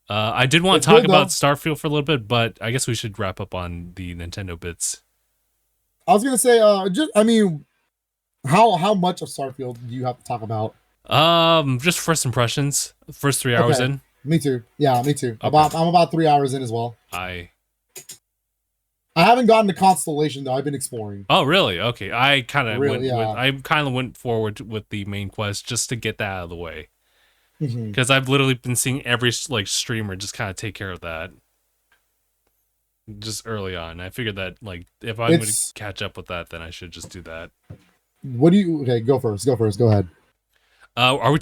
I did want to talk about Starfield for a little bit, but I guess we should wrap up on the Nintendo bits. I was gonna say, how much of Starfield do you have to talk about? Just first impressions. First 3 hours in. Me too. Yeah, me too. Okay. I'm about 3 hours in as well. I haven't gotten to Constellation though. I've been exploring. Oh, really? Okay. I kind of went forward with the main quest just to get that out of the way. Because I've literally been seeing every like streamer just kind of take care of that just early on. I figured that like if I'm going to catch up with that, then I should just do that. Go first. Go ahead. Are we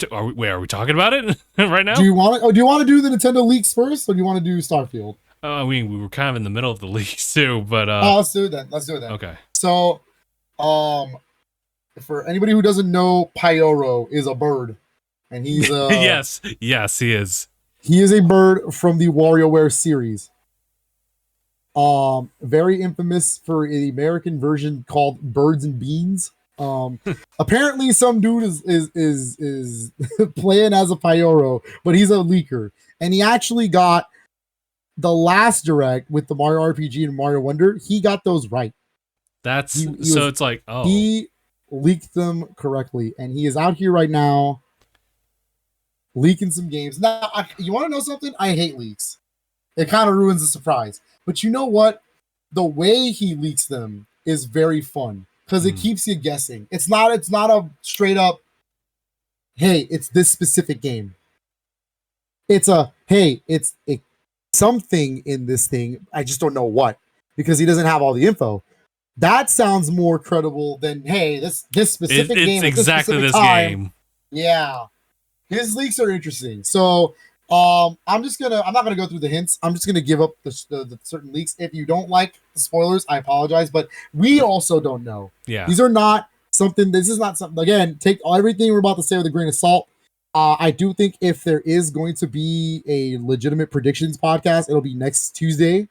talking about it right now? Do you want to do the Nintendo leaks first, or do you want to do Starfield? I mean, we were kind of in the middle of the leaks too, but let's do it then. Okay. So, for anybody who doesn't know, Pyoro is a bird. And he's yes, he is. He is a bird from the WarioWare series. Very infamous for the American version called Birds and Beans. Apparently some dude is playing as a Pyoro, but he's a leaker. And he actually got the last direct with the Mario RPG and Mario Wonder. He got those right. He leaked them correctly, and he is out here right now leaking some games. Now, you want to know something? I hate leaks. It kind of ruins the surprise. But you know what? The way he leaks them is very fun because it keeps you guessing. It's not a straight up, hey, it's this specific game. It's something in this thing. I just don't know what, because he doesn't have all the info. That sounds more credible than, hey, this specific game. It's exactly this game. Yeah. His leaks are interesting. So I'm not gonna go through the hints. I'm just gonna give up the certain leaks. If you don't like the spoilers, I apologize, but we also don't know. Yeah. This is not something, again, take everything we're about to say with a grain of salt. I do think if there is going to be a legitimate predictions podcast, it'll be next Tuesday.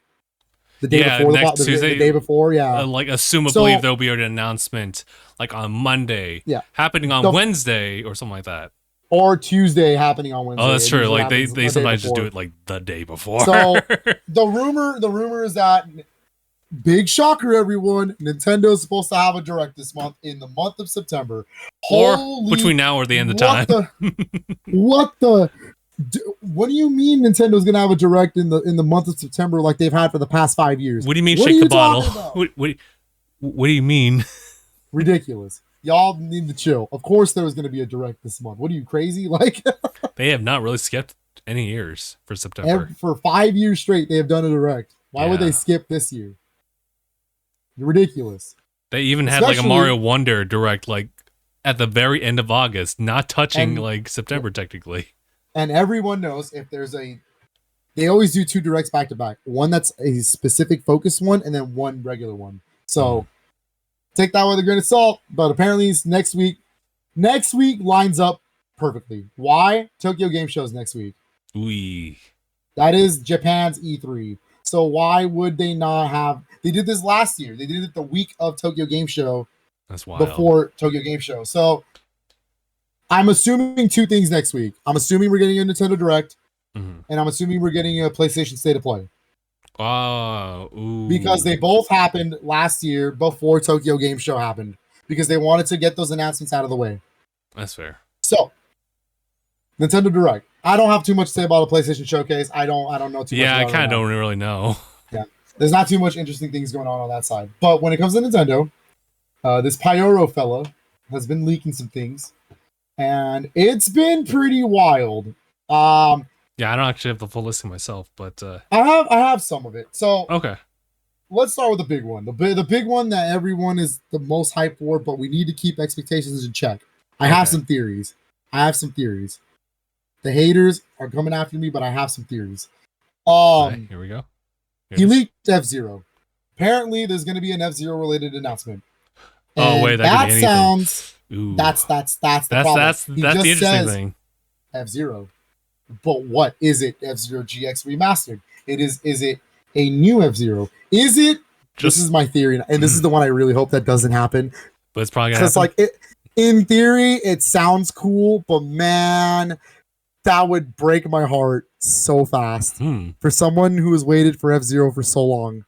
the day before next Tuesday, the day before. Yeah, like assumably there'll be an announcement like on Monday. Yeah, happening on Wednesday or something like that. Or Tuesday happening on Wednesday. Oh, that's true. Like they sometimes just do it like the day before. So the rumor is that, big shocker, everyone, Nintendo is supposed to have a direct this month in the month of September. Or between now or the end of time. What do you mean Nintendo's gonna have a direct in the month of September like they've had for the past 5 years? What do you mean shake the bottle? What do you mean? Ridiculous. Y'all need to chill. Of course there was gonna be a direct this month. What are you, crazy? Like they have not really skipped any years for September. For 5 years straight they have done a direct. Why would they skip this year? Ridiculous. They even had like a Mario Wonder direct like at the very end of August, not touching like September technically. And everyone knows they always do 2 directs back to back. One that's a specific focus one, and then one regular one. So take that with a grain of salt. But apparently next week lines up perfectly. Why? Tokyo Game Show is next week. That is Japan's E3. So why would they not have? They did this last year. They did it the week of Tokyo Game Show. That's wild. Before Tokyo Game Show. So I'm assuming 2 things next week. I'm assuming we're getting a Nintendo Direct, and I'm assuming we're getting a PlayStation State of Play. Because they both happened last year before Tokyo Game Show happened, because they wanted to get those announcements out of the way. That's fair. So Nintendo Direct. I don't have too much to say about a PlayStation Showcase. I don't know too much. Yeah, I kind of don't really know. Yeah, there's not too much interesting things going on that side. But when it comes to Nintendo, this Pyoro fella has been leaking some things, and it's been pretty wild. Yeah, I don't actually have the full listing myself, but I have some of it. So okay, let's start with the big one. The big one that everyone is the most hyped for, but we need to keep expectations in check. I have some theories. The haters are coming after me, but I have some theories. Okay, here we go. He leaked F-Zero. Apparently, there's going to be an F-Zero related announcement. Oh wait, that sounds. Ooh. That's the problem. That's the interesting thing. F-Zero, but what is it? F-Zero GX remastered. Is it a new F-Zero? Is it? This is my theory, and this is the one I really hope that doesn't happen. But it's probably gonna happen. Like in theory, it sounds cool, but man, that would break my heart so fast for someone who has waited for F-Zero for so long.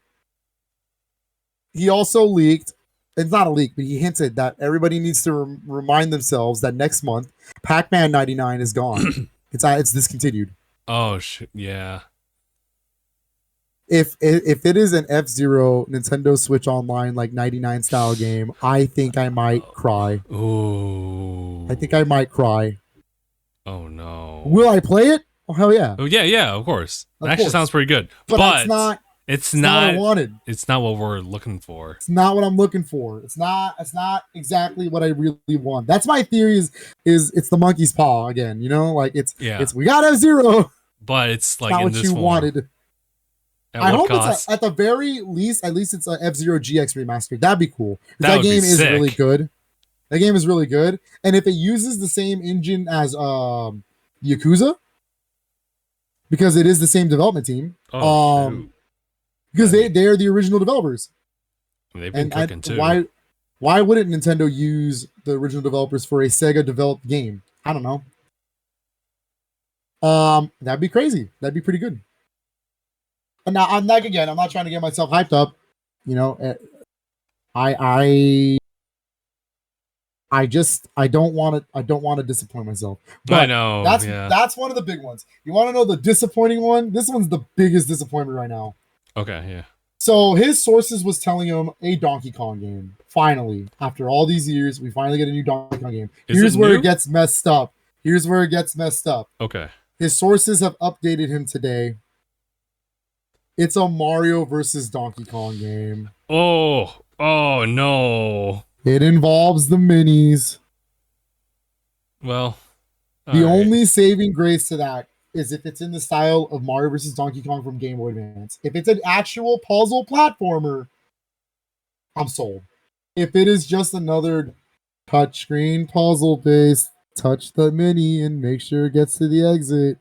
He also leaked. It's not a leak, but he hinted that everybody needs to remind themselves that next month, Pac-Man 99 is gone. It's discontinued. Oh shit! Yeah. If it is an F-Zero Nintendo Switch Online like 99 style game, I think I might cry. Oh. I think I might cry. Oh no. Will I play it? Oh hell yeah. Oh yeah, of course. It actually sounds pretty good. But it's not what I wanted. It's not what we're looking for. It's not what I'm looking for. It's not exactly what I really want. That's my theory is it's the monkey's paw again, you know? Like it's we got F-Zero. But it's like not in what this you form. Wanted. I hope it's at the very least, it's a F-Zero GX remastered. That'd be cool. That game is really good. That game is really good. And if it uses the same engine as Yakuza, because it is the same development team. Because they are the original developers. They've been cooking too. Why wouldn't Nintendo use the original developers for a Sega developed game? I don't know. That'd be crazy. That'd be pretty good. And now I'm not trying to get myself hyped up. You know, I don't want to disappoint myself. But I know. That's one of the big ones. You want to know the disappointing one? This one's the biggest disappointment right now. Okay, yeah. So his sources was telling him a Donkey Kong game. Finally, after all these years, we finally get a new Donkey Kong game. Here's where it gets messed up. Okay. His sources have updated him today. It's a Mario versus Donkey Kong game. Oh no. It involves the minis. Well, the only saving grace to that is if it's in the style of Mario vs. Donkey Kong from Game Boy Advance. If it's an actual puzzle platformer, I'm sold. If it is just another touchscreen puzzle based, touch the mini and make sure it gets to the exit.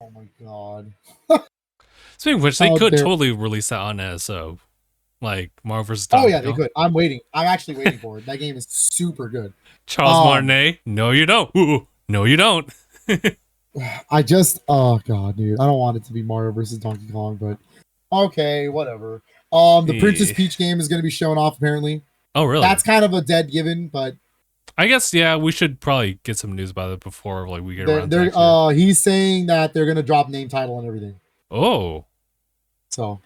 Oh my god. Speaking of which, they could totally release that on NSO. Like Marvel vs. Donkey Kong. They could. I'm waiting. I'm actually waiting for it. That game is super good. Charles Martinet, no you don't. Ooh, no you don't. Oh god, dude. I don't want it to be Mario vs. Donkey Kong, but okay, whatever. The Princess Peach game is going to be shown off apparently. Oh, really? That's kind of a dead given, but I guess yeah, we should probably get some news about it before like we get around to it. He's saying that they're going to drop name, title, and everything. Oh. So,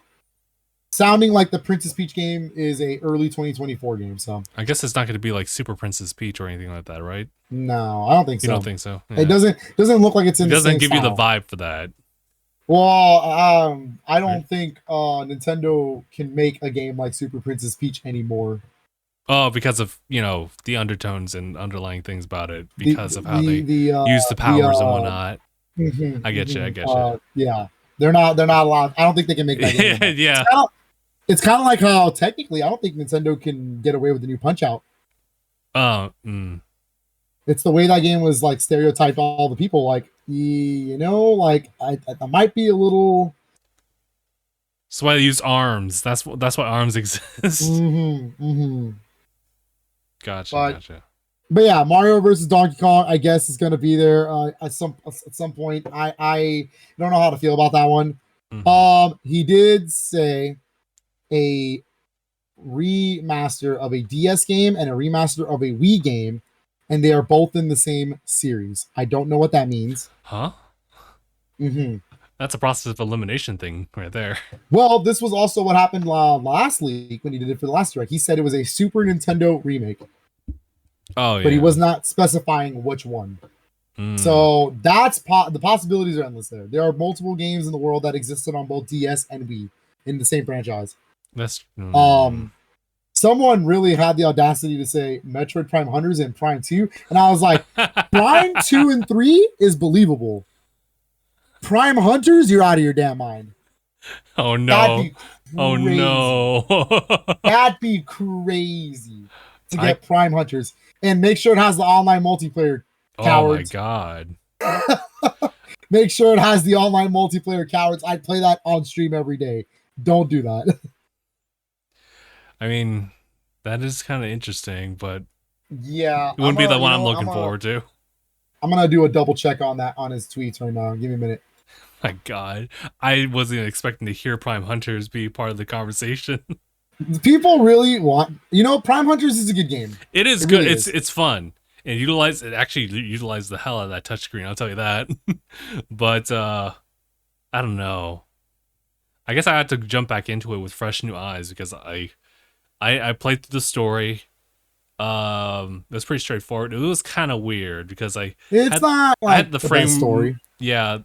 sounding like the Princess Peach game is a early 2024 game. So I guess it's not going to be like Super Princess Peach or anything like that, right? No, I don't think so. You don't think so? Yeah. It doesn't look like it's in. It doesn't give style. you the vibe for that. Well, I don't think Nintendo can make a game like Super Princess Peach anymore. Oh, because of the undertones and underlying things about it, because of how they use the powers and whatnot. I get you. Yeah, they're not allowed. I don't think they can make that game. Yeah, it's kind of like how technically I don't think Nintendo can get away with the new Punch Out. It's the way that game was like stereotyped all the people. Like like I might be a little. That's why they use arms. That's why arms exist. Gotcha. But yeah, Mario versus Donkey Kong, I guess, is going to be there at some point. I don't know how to feel about that one. He did say a remaster of a DS game and a remaster of a Wii game, and they are both in the same series. I don't know what that means. Huh? That's a process of elimination thing right there. Well, this was also what happened last week when he did it for the last direct. He said it was a Super Nintendo remake. Oh, yeah. But he was not specifying which one. So that's the possibilities are endless there. There are multiple games in the world that existed on both DS and Wii in the same franchise. That's someone really had the audacity to say Metroid Prime Hunters and Prime 2, and I was like, Prime 2 and 3 is believable. Prime Hunters, you're out of your damn mind. Oh no. Oh no. That'd be crazy to get Prime Hunters. And make sure it has the online multiplayer. Cowards. Oh my god. Make sure it has the online multiplayer, cowards. I'd play that on stream every day. Don't do that. I mean, that is kind of interesting, but yeah, it wouldn't be the one I'm looking forward to. I'm gonna do a double check on that on his tweets right now. Give me a minute. My god, I wasn't expecting to hear Prime Hunters be part of the conversation. People really want, Prime Hunters is a good game. It is good. Really it's fun. And it actually utilizes the hell out of that touchscreen, I'll tell you that. But I don't know. I guess I had to jump back into it with fresh new eyes because I played through the story. It was pretty straightforward. It was kind of weird because I had the frame story. Yeah,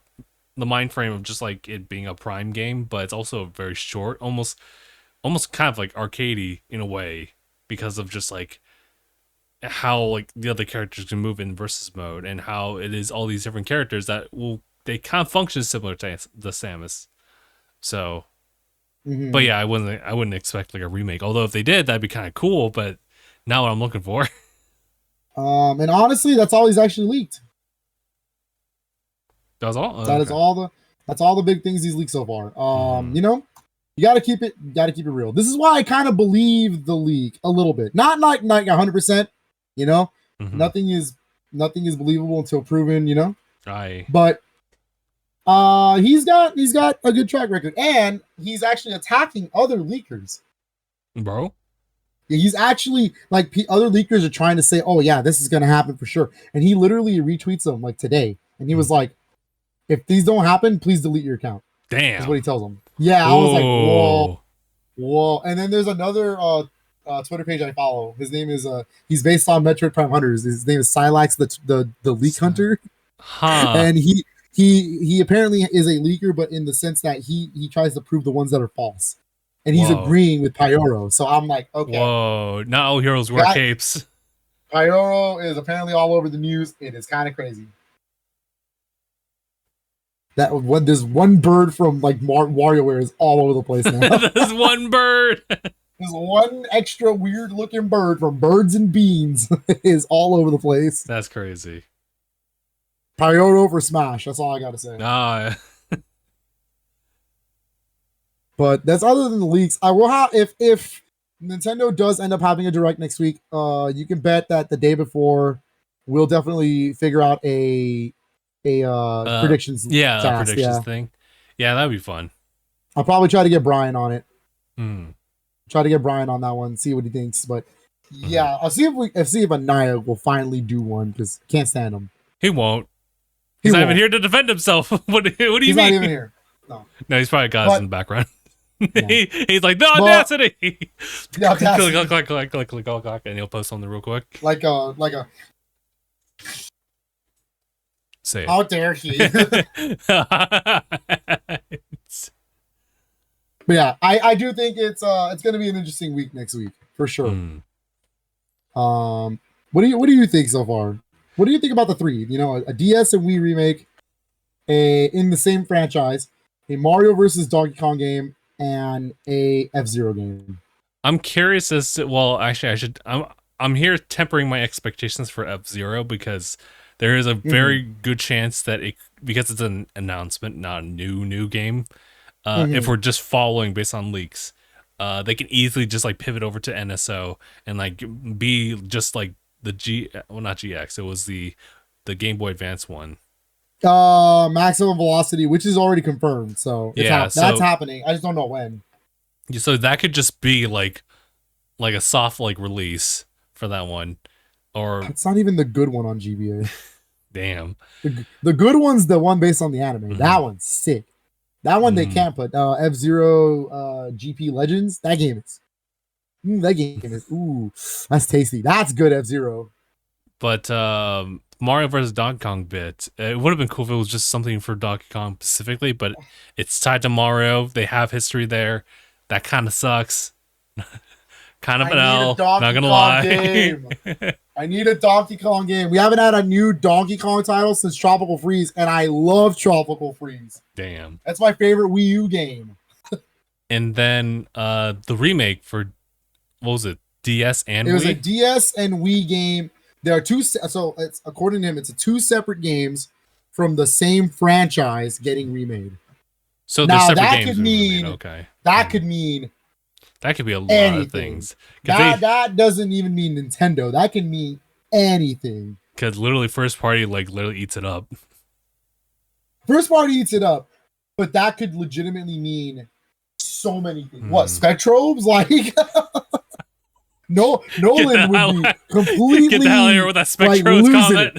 the mind frame of just like it being a Prime game, but it's also very short, almost kind of like arcadey in a way because of just like how like the other characters can move in versus mode and how it is all these different characters that they kind of function similar to the Samus. So, but yeah, I wouldn't expect like a remake. Although if they did, that'd be kind of cool. But not what I'm looking for. And honestly, that's all he's actually leaked. That's all. That's all the big things he's leaked so far. You gotta keep it real. This is why I kind of believe the leak a little bit. Not like 100%. Nothing is believable until proven. But he's got a good track record, and he's actually attacking other leakers, bro. Yeah, he's actually like other leakers are trying to say, "Oh yeah, this is gonna happen for sure," and he literally retweets them like today, and he was like, "If these don't happen, please delete your account." Damn, is what he tells them. Yeah, I was like, whoa. And then there's another Twitter page I follow. His name is he's based on Metroid Prime Hunters. His name is Silax, the leak hunter. And he apparently is a leaker, but in the sense that he tries to prove the ones that are false. And he's agreeing with Pyoro. So I'm like, okay. Whoa, not all heroes wear capes. Pyoro is apparently all over the news. It is kind of crazy. There's one bird from like WarioWare is all over the place now. There's one bird. There's one extra weird looking bird from Birds and Beans is all over the place. That's crazy. Toyota for Smash. That's all I gotta say. Ah, But that's other than the leaks. I will have if Nintendo does end up having a direct next week. You can bet that the day before we'll definitely figure out a predictions. yeah, a task, predictions thing. Yeah, that'd be fun. I'll probably try to get Brian on it. Mm. Try to get Brian on that one, see what he thinks. But yeah, I'll see if Anaya will finally do one because can't stand him. He won't. He's not even here to defend himself. What do you he's mean? Not even here. No, he's probably got us in the background. Yeah. He's like, the audacity. The audacity. Click, and he'll post something real quick. Like a say it. How dare he? But yeah, I do think it's gonna be an interesting week next week for sure. What do you think so far? What do you think about the three? You know, a DS and Wii remake, in the same franchise, a Mario versus Donkey Kong game, and a F-Zero game. I'm curious as to, well, actually, I'm here tempering my expectations for F-Zero because there is a very good chance that because it's an announcement, not a new game. If we're just following based on leaks, they can easily just like pivot over to NSO and like be just like the not GX. It was the Game Boy Advance one. Maximum Velocity, which is already confirmed. So that's happening. I just don't know when. So that could just be like a soft like release for that one, or it's not even the good one on GBA. Damn. The good one's the one based on the anime. That one's sick. That one they can't put. F-Zero GP Legends. That game is. That's tasty. That's good F-Zero. But Mario vs. Donkey Kong bit, it would have been cool if it was just something for Donkey Kong specifically, but it's tied to Mario. They have history there. That kind of sucks. Kind of an L. Not gonna lie. I need a Donkey Kong game. We haven't had a new Donkey Kong title since Tropical Freeze, and I love Tropical Freeze. Damn. That's my favorite Wii U game. And then the remake for, what was it? DS and Wii? It was a DS and Wii game. There are two, so it's according to him, it's two separate games from the same franchise getting remade. So now separate that games could mean okay. That could mean that could be a lot anything. Of things. That doesn't even mean Nintendo. That can mean anything. Because literally, first party like literally eats it up. First party eats it up, but that could legitimately mean so many things. What Spectrobes like? No, Nolan would be completely get the hell out of here with that Spectrobes comment.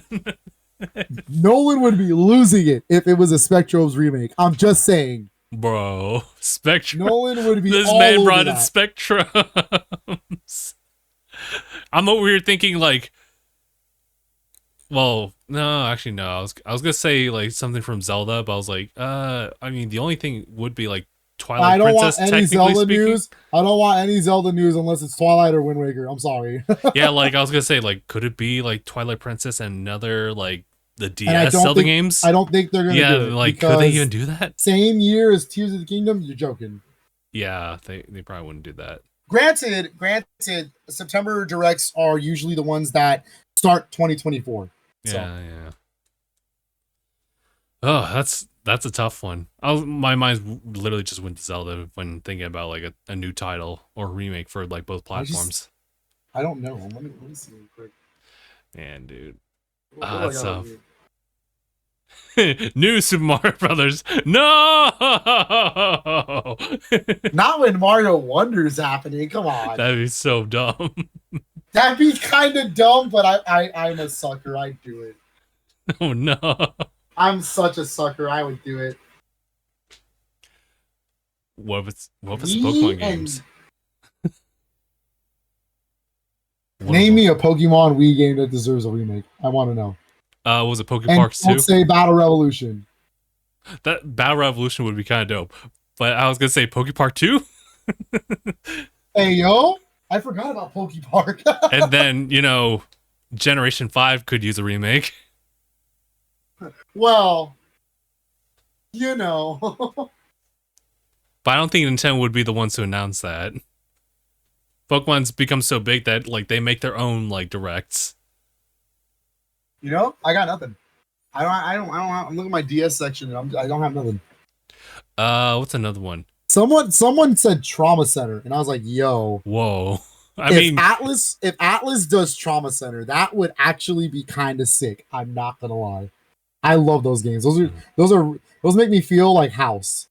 Nolan would be losing it if it was a Spectrobes remake. I'm just saying. Bro, Spectrum. Nolan would be. This all man over brought in that. Spectrums. I'm over here thinking like, well, no, actually no. I was gonna say like something from Zelda, but I was like, I mean, the only thing would be like Twilight Princess. I don't want any Zelda news. I don't want any Zelda news unless it's Twilight or Wind Waker. I'm sorry. Yeah, like I was gonna say, like, could it be like Twilight Princess and another like the DS Zelda games? I don't think they're gonna do it. Like, could they even do that? Same year as Tears of the Kingdom? You're joking. Yeah, they probably wouldn't do that. Granted, September directs are usually the ones that start 2024. Yeah. Oh, that's a tough one. My mind literally just went to Zelda when thinking about like a new title or remake for like both platforms. I don't know. Let me see real quick. Man, dude. That's tough. New Super Mario Brothers. No! Not when Mario Wonder's happening. Come on. That'd be so dumb. That'd be kind of dumb, but I'm a sucker. I'd do it. Oh no. I'm such a sucker. I would do it. What if it's Pokemon games? Name me a Pokemon Wii game that deserves a remake. I want to know. Was it Poke Parks 2? Don't say Battle Revolution. That Battle Revolution would be kind of dope. But I was gonna say Poke Park 2. Hey yo, I forgot about Poke Park. And then Generation 5 could use a remake. Well, But I don't think Nintendo would be the ones to announce that. Pokemon's become so big that like they make their own like directs. I got nothing. I'm looking at my DS section and I don't have nothing. What's another one? Someone said Trauma Center, and I was like, "Yo, whoa!" If Atlas does Trauma Center, that would actually be kind of sick. I'm not gonna lie. I love those games. Those make me feel like House.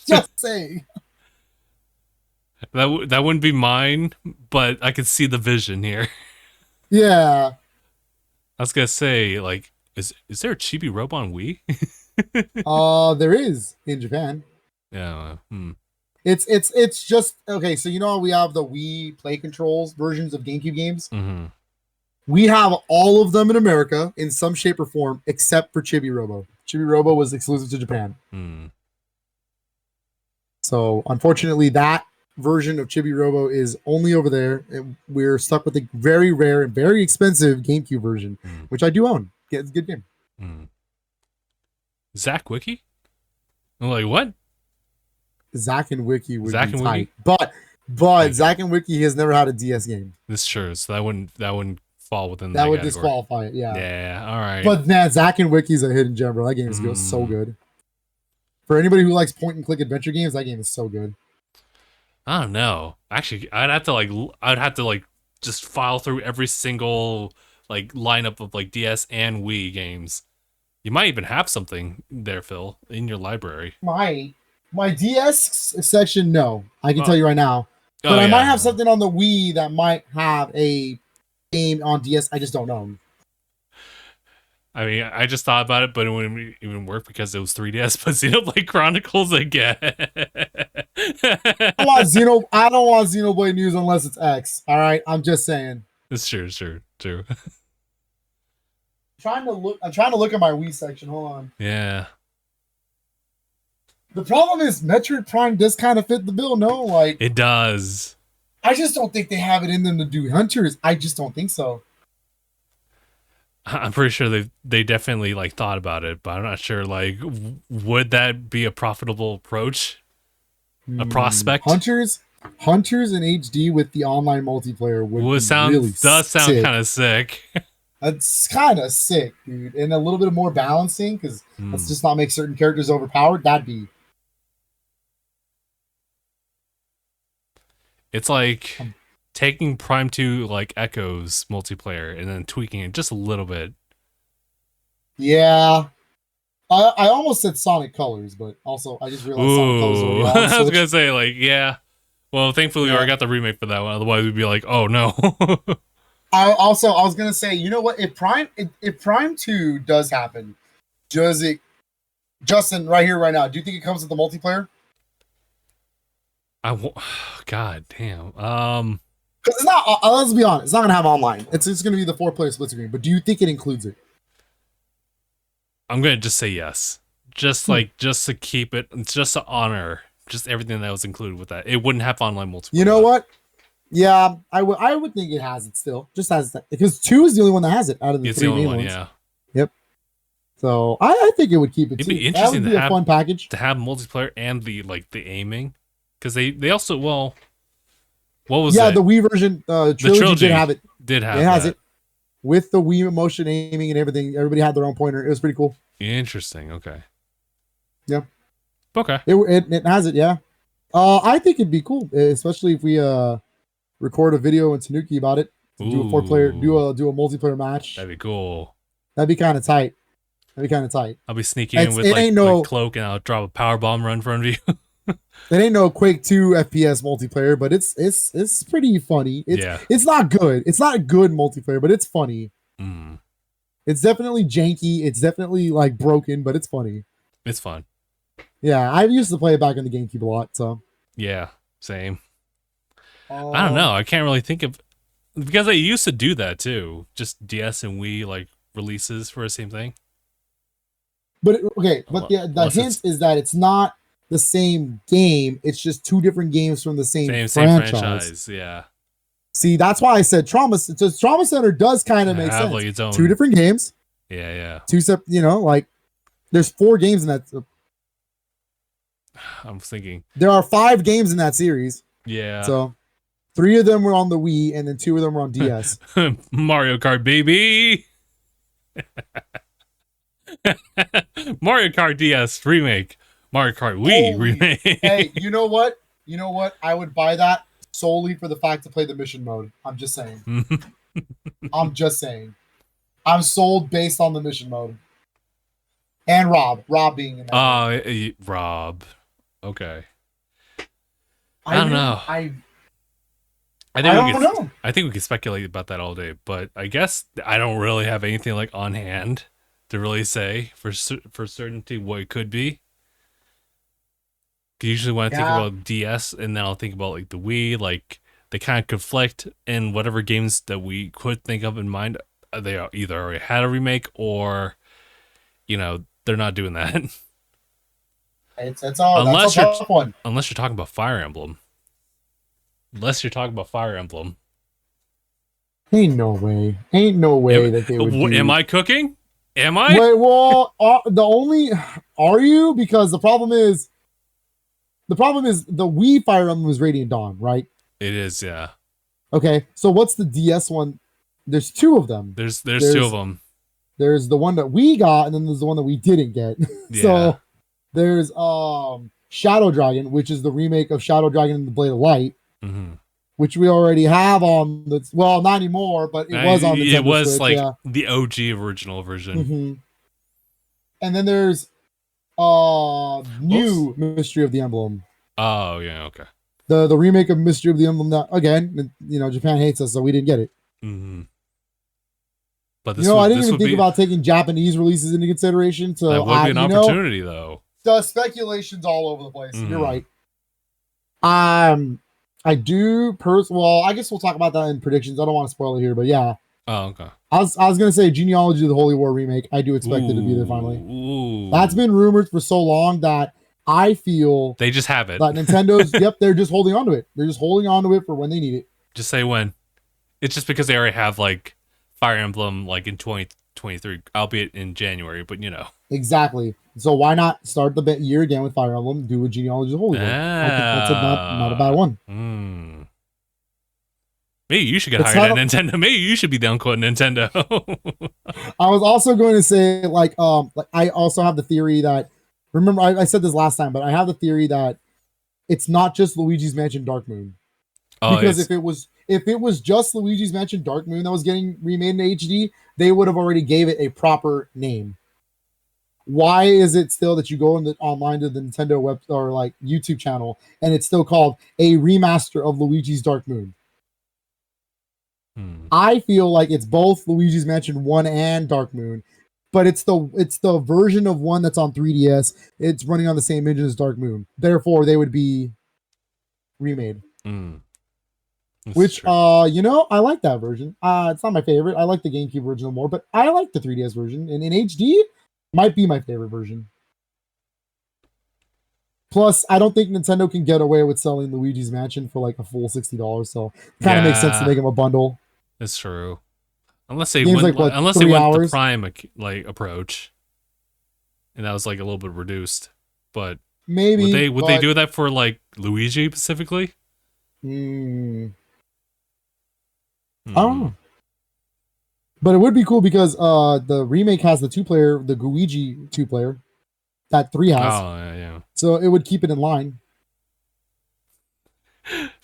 Just saying. That wouldn't be mine, but I could see the vision here. Yeah. I was gonna say, like, is there a Chibi Robo on Wii? There is in Japan. Yeah. It's just okay. So you know how we have the Wii Play controls versions of GameCube games. Mm-hmm. We have all of them in America in some shape or form, except for Chibi Robo. Chibi Robo was exclusive to Japan. So unfortunately, that version of Chibi Robo is only over there, and we're stuck with the very rare and very expensive GameCube version, which I do own. Yeah, it's a good game. Zach Wiki? I'm like, what? Zack and Wiki would Zack be and tight, Wiki? but Zack and Wiki has never had a DS game. That's true. So that wouldn't fall within that would category. Disqualify it. Yeah. Yeah. All right. But man, Zack and Wiki's a hidden gem, bro. That game is so good. For anybody who likes point and click adventure games, that game is so good. I don't know. Actually, I'd have to just file through every single like lineup of like DS and Wii games. You might even have something there, Phil, in your library. My DS section, no. I can tell you right now. But I might have something on the Wii that might have a game on DS. I just don't know. I mean, I just thought about it, but it wouldn't even work because it was 3DS. But Xenoblade Chronicles again. I don't want Xenoblade news unless it's X. All right, I'm just saying. It's true. I'm trying to look at my Wii section. Hold on. Yeah. The problem is Metroid Prime does kind of fit the bill. No, like it does. I just don't think they have it in them to do Hunters. I just don't think so. I'm pretty sure they definitely like thought about it, but I'm not sure. Like, would that be a profitable approach? A prospect? Hunters in HD with the online multiplayer would sound kind of sick. It's kind of sick, dude, and a little bit more balancing because let's just not make certain characters overpowered. That'd be. It's like taking Prime 2 like Echoes multiplayer and then tweaking it just a little bit. Yeah. I almost said Sonic Colors, but also I just realized Sonic Colors. I was gonna say like, yeah. Well, thankfully I got the remake for that one. Otherwise we'd be like, oh no. I was gonna say, you know what? If Prime 2 does happen, does it, Justin, right here, right now, do you think it comes with the multiplayer? God damn. Because it's not. Let's be honest, it's not gonna have online. It's gonna be the 4-player split screen. But do you think it includes it? I'm gonna just say yes. Just to keep it. It's just to honor just everything that was included with that. It wouldn't have online multiplayer. You know what? Yeah, I would think it has it still. Just has that because 2 is the only one that has it out of the 3 main ones. Yeah. Yep. So I think it would keep it. It'd be interesting to have a fun package to have multiplayer and the aiming. Because they also, what was the Wii version trilogy did have it. It has it with the Wii motion aiming and everything. Everybody had their own pointer. It was pretty cool. Interesting. Okay. Yeah. Okay. It has it. Yeah. I think it'd be cool, especially if we record a video in Tanuki about it. Do a 4-player, do a multiplayer match. That'd be cool. That'd be kind of tight. I'll be sneaking in with like cloak and I'll drop a power bomb right in front of you. It ain't no Quake 2 FPS multiplayer, but it's pretty funny. It's not good. It's not good multiplayer, but it's funny. It's definitely janky. It's definitely like broken, but it's funny. It's fun. Yeah, I used to play it back in the GameCube a lot. So yeah, same. I don't know. I can't really think of because they used to do that too. Just DS and Wii like releases for the same thing. But the hint is that it's not the same game. It's just 2 different games from the same franchise. Yeah. See, that's why I said Trauma Center does kind of make sense. Like its own... 2 different games. Yeah. 2 separate. Like there's 4 games in that. I'm thinking there are 5 games in that series. Yeah. So 3 of them were on the Wii, and then 2 of them were on DS. Mario Kart, baby. Mario Kart DS remake. Mario Kart Wii remake. Hey, you know what? You know what? I would buy that solely for the fact to play the mission mode. I'm just saying. I'm just saying. I'm sold based on the mission mode. And Rob being in that. Rob. Okay. I don't know. I think we could speculate about that all day, but I guess I don't really have anything like on hand to really say for certainty what it could be. Usually when I think about DS, and then I'll think about like the Wii, like they kind of conflict in whatever games that we could think of in mind. They either already had a remake or, they're not doing that. That's all. That's a tough one. Unless you're talking about Fire Emblem. Ain't no way that they would do. Am I cooking? Am I? Wait, well, are you? Because the problem is the Wii Fire Emblem was Radiant Dawn, right? It is, yeah. Okay, so what's the DS one? There's 2 of them. There's 2 of them. There's the one that we got, and then there's the one that we didn't get. Yeah. So there's Shadow Dragon, which is the remake of Shadow Dragon and the Blade of Light, which we already have on the not anymore, but it was on the Nintendo It was Switch, like the OG original version. And then there's new Mystery of the Emblem. Oh yeah, okay. The remake of Mystery of the Emblem that again, Japan hates us, so we didn't get it. But this I didn't even think about taking Japanese releases into consideration. So that would be an opportunity, though. The speculation's all over the place. You're right. I do well, I guess we'll talk about that in predictions. I don't want to spoil it here, but yeah. Oh, okay. I was gonna say Genealogy of the Holy War remake. I do expect it to be there finally. That's been rumored for so long that I feel they just have it. That Nintendo's they're just holding on to it. They're just holding on to it for when they need it. Just say when. It's just because they already have like Fire Emblem like in 2023, albeit in January, but Exactly. So why not start the year again with Fire Emblem, do a Genealogy of the Holy War? I think that's not a bad one. Maybe you should get hired at Nintendo. Maybe you should be down quoting Nintendo. I was also going to say, I also have the theory that, remember, I said this last time, but I have the theory that it's not just Luigi's Mansion Dark Moon. Because if it was just Luigi's Mansion Dark Moon that was getting remade in HD, they would have already gave it a proper name. Why is it still that you go online to the Nintendo web or like YouTube channel and it's still called a remaster of Luigi's Dark Moon? I feel like it's both Luigi's Mansion 1 and Dark Moon, but it's the version of 1 that's on 3DS. It's running on the same engine as Dark Moon. Therefore, they would be remade. Which true. I like that version. It's not my favorite. I like the GameCube original more, but I like the 3DS version. And in HD, might be my favorite version. Plus, I don't think Nintendo can get away with selling Luigi's Mansion for like a full $60. So it kind of makes sense to make them a bundle. That's true. Unless they went the Prime approach, and that was like a little bit reduced. But maybe would they do that for like Luigi specifically? I don't know. But it would be cool because the remake has the Guigi 2-player. That 3 has. Oh, yeah. So it would keep it in line.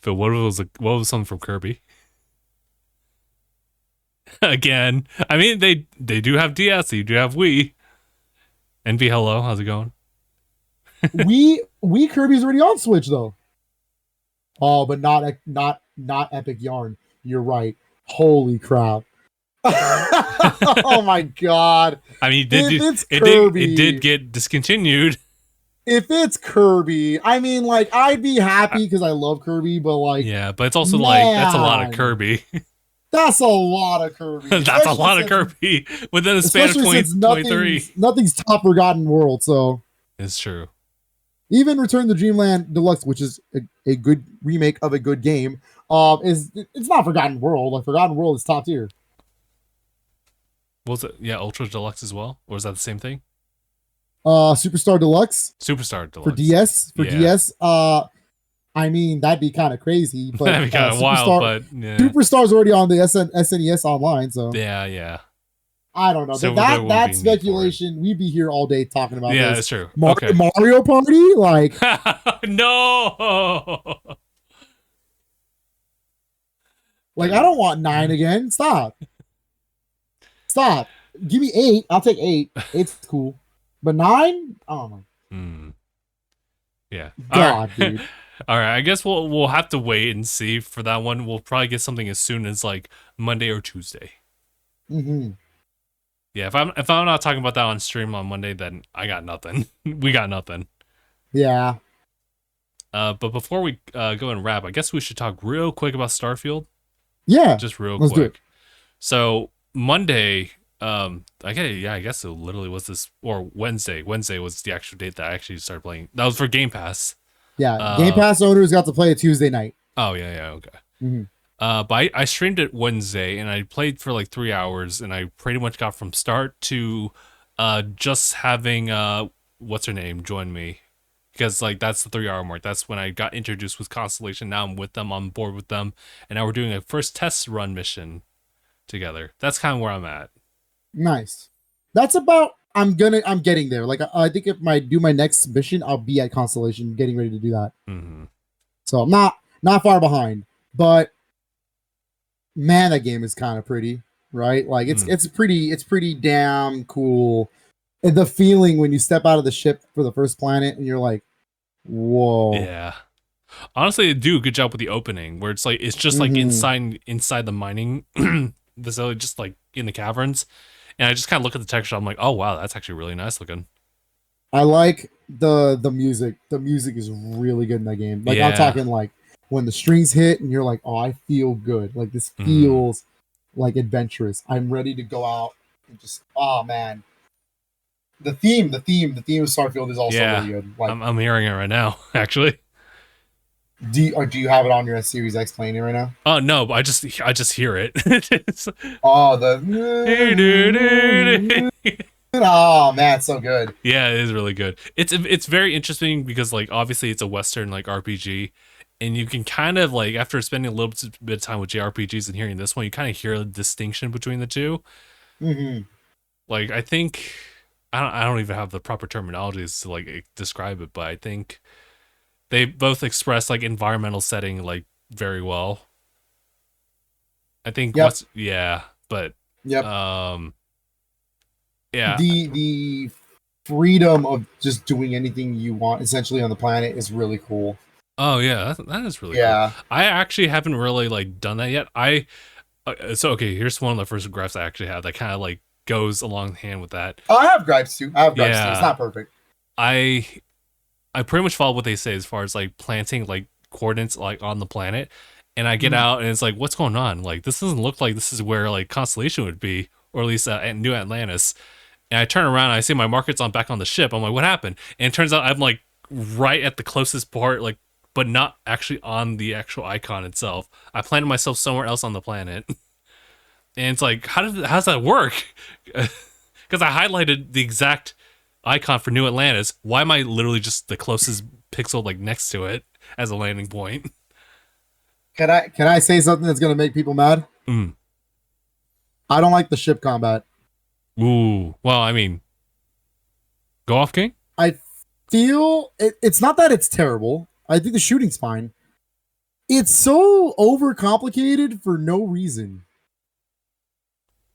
Phil, what was something from Kirby? Again, I mean, they do have DS, they do have Wii. Envy, hello, how's it going? Wii Kirby's already on Switch though. Oh, but not Epic Yarn. You're right. Holy crap. Oh my god. I mean, it did get discontinued. If it's Kirby, I mean, like, I'd be happy because I love Kirby, but like, yeah, but it's also like that's a lot of Kirby. That's a lot of Kirby. That's a lot of Kirby within a span of 2023. Nothing's top Forgotten World, so it's true. Even Return to Dreamland Deluxe, which is a good remake of a good game, it's not Forgotten World. Like, Forgotten World is top tier. Was it Ultra Deluxe as well, or is that the same thing? Superstar Deluxe for DS. I mean, that'd be kind of crazy, but That'd be kind of wild, but yeah. Superstar's already on the SNES Online, so Yeah. I don't know. So That speculation, we'd be here all day talking about yeah, this. it's true. Mario Party? Like no. Like I don't want 9 again. Stop. Give me 8. I'll take 8. 8's cool. But 9? I don't know. Yeah. God, dude. All right. I guess we'll have to wait and see for that one. We'll probably get something as soon as like Monday or Tuesday. Mm-hmm. Yeah. If I'm not talking about that on stream on Monday, then I got nothing. We got nothing. Yeah. But before we go and wrap, I guess we should talk real quick about Starfield. Yeah. Just real Let's do it. quick. So Monday, I guess it literally was this, or Wednesday. Wednesday was the actual date that I actually started playing. That was for Game Pass. Yeah, Game Pass owners got to play a Tuesday night. Oh yeah, okay. Mm-hmm. But I streamed it Wednesday and I played for like 3 hours and I pretty much got from start to just having what's her name join me, because like that's the 3 hour mark. That's when I got introduced with Constellation. Now I'm with them, on board with them, and now we're doing a first test run mission together. That's kind of where I'm at. Nice. That's about. I'm getting there. Like I think if I do my next mission, I'll be at Constellation, getting ready to do that. Mm-hmm. So I'm not far behind. But man, that game is kind of pretty, right? Like it's pretty damn cool. And the feeling when you step out of the ship for the first planet and you're like, whoa. Yeah. Honestly, they do a good job with the opening, where it's like it's just like inside the mining facility, just like in the caverns. And I just kind of look at the texture. I'm like, oh wow, that's actually really nice looking. I like the music. The music is really good in that game. Like I'm talking like when the strings hit and you're like, oh, I feel good. Like this feels like adventurous. I'm ready to go out and just, oh man. The theme of Starfield is also really good. Like I'm hearing it right now, actually. Do you have it on your Series X playing it right now? Oh no, I just hear it. Oh, oh man, it's so good. Yeah, it is really good. It's very interesting because like obviously it's a Western like RPG, and you can kind of like, after spending a little bit of time with JRPGs and hearing this one, you kind of hear the distinction between the two. Mm-hmm. Like I think I don't even have the proper terminologies to like describe it, but I think they both express like environmental setting like very well. I think yeah, the freedom of just doing anything you want essentially on the planet is really cool. Oh yeah, that is really cool. I actually haven't really like done that yet. So okay, here's one of the first gripes I actually have that kind of like goes along hand with that. Oh, I have gripes too. It's not perfect. I pretty much follow what they say as far as like planting like coordinates like on the planet, and I get out and it's like, what's going on? Like this doesn't look like this is where like Constellation would be, or at least New Atlantis. And I turn around and I see my markers back on the ship. I'm like, what happened? And it turns out I'm like right at the closest part, like, but not actually on the actual icon itself. I planted myself somewhere else on the planet. And it's like, how's that work? Because I highlighted the exact icon for New Atlantis. Why am I literally just the closest pixel like next to it as a landing point? Can I say something that's gonna make people mad? I don't like the ship combat. Ooh, well, I mean, go off, King. I feel it's not that it's terrible. I think the shooting's fine. It's so overcomplicated for no reason.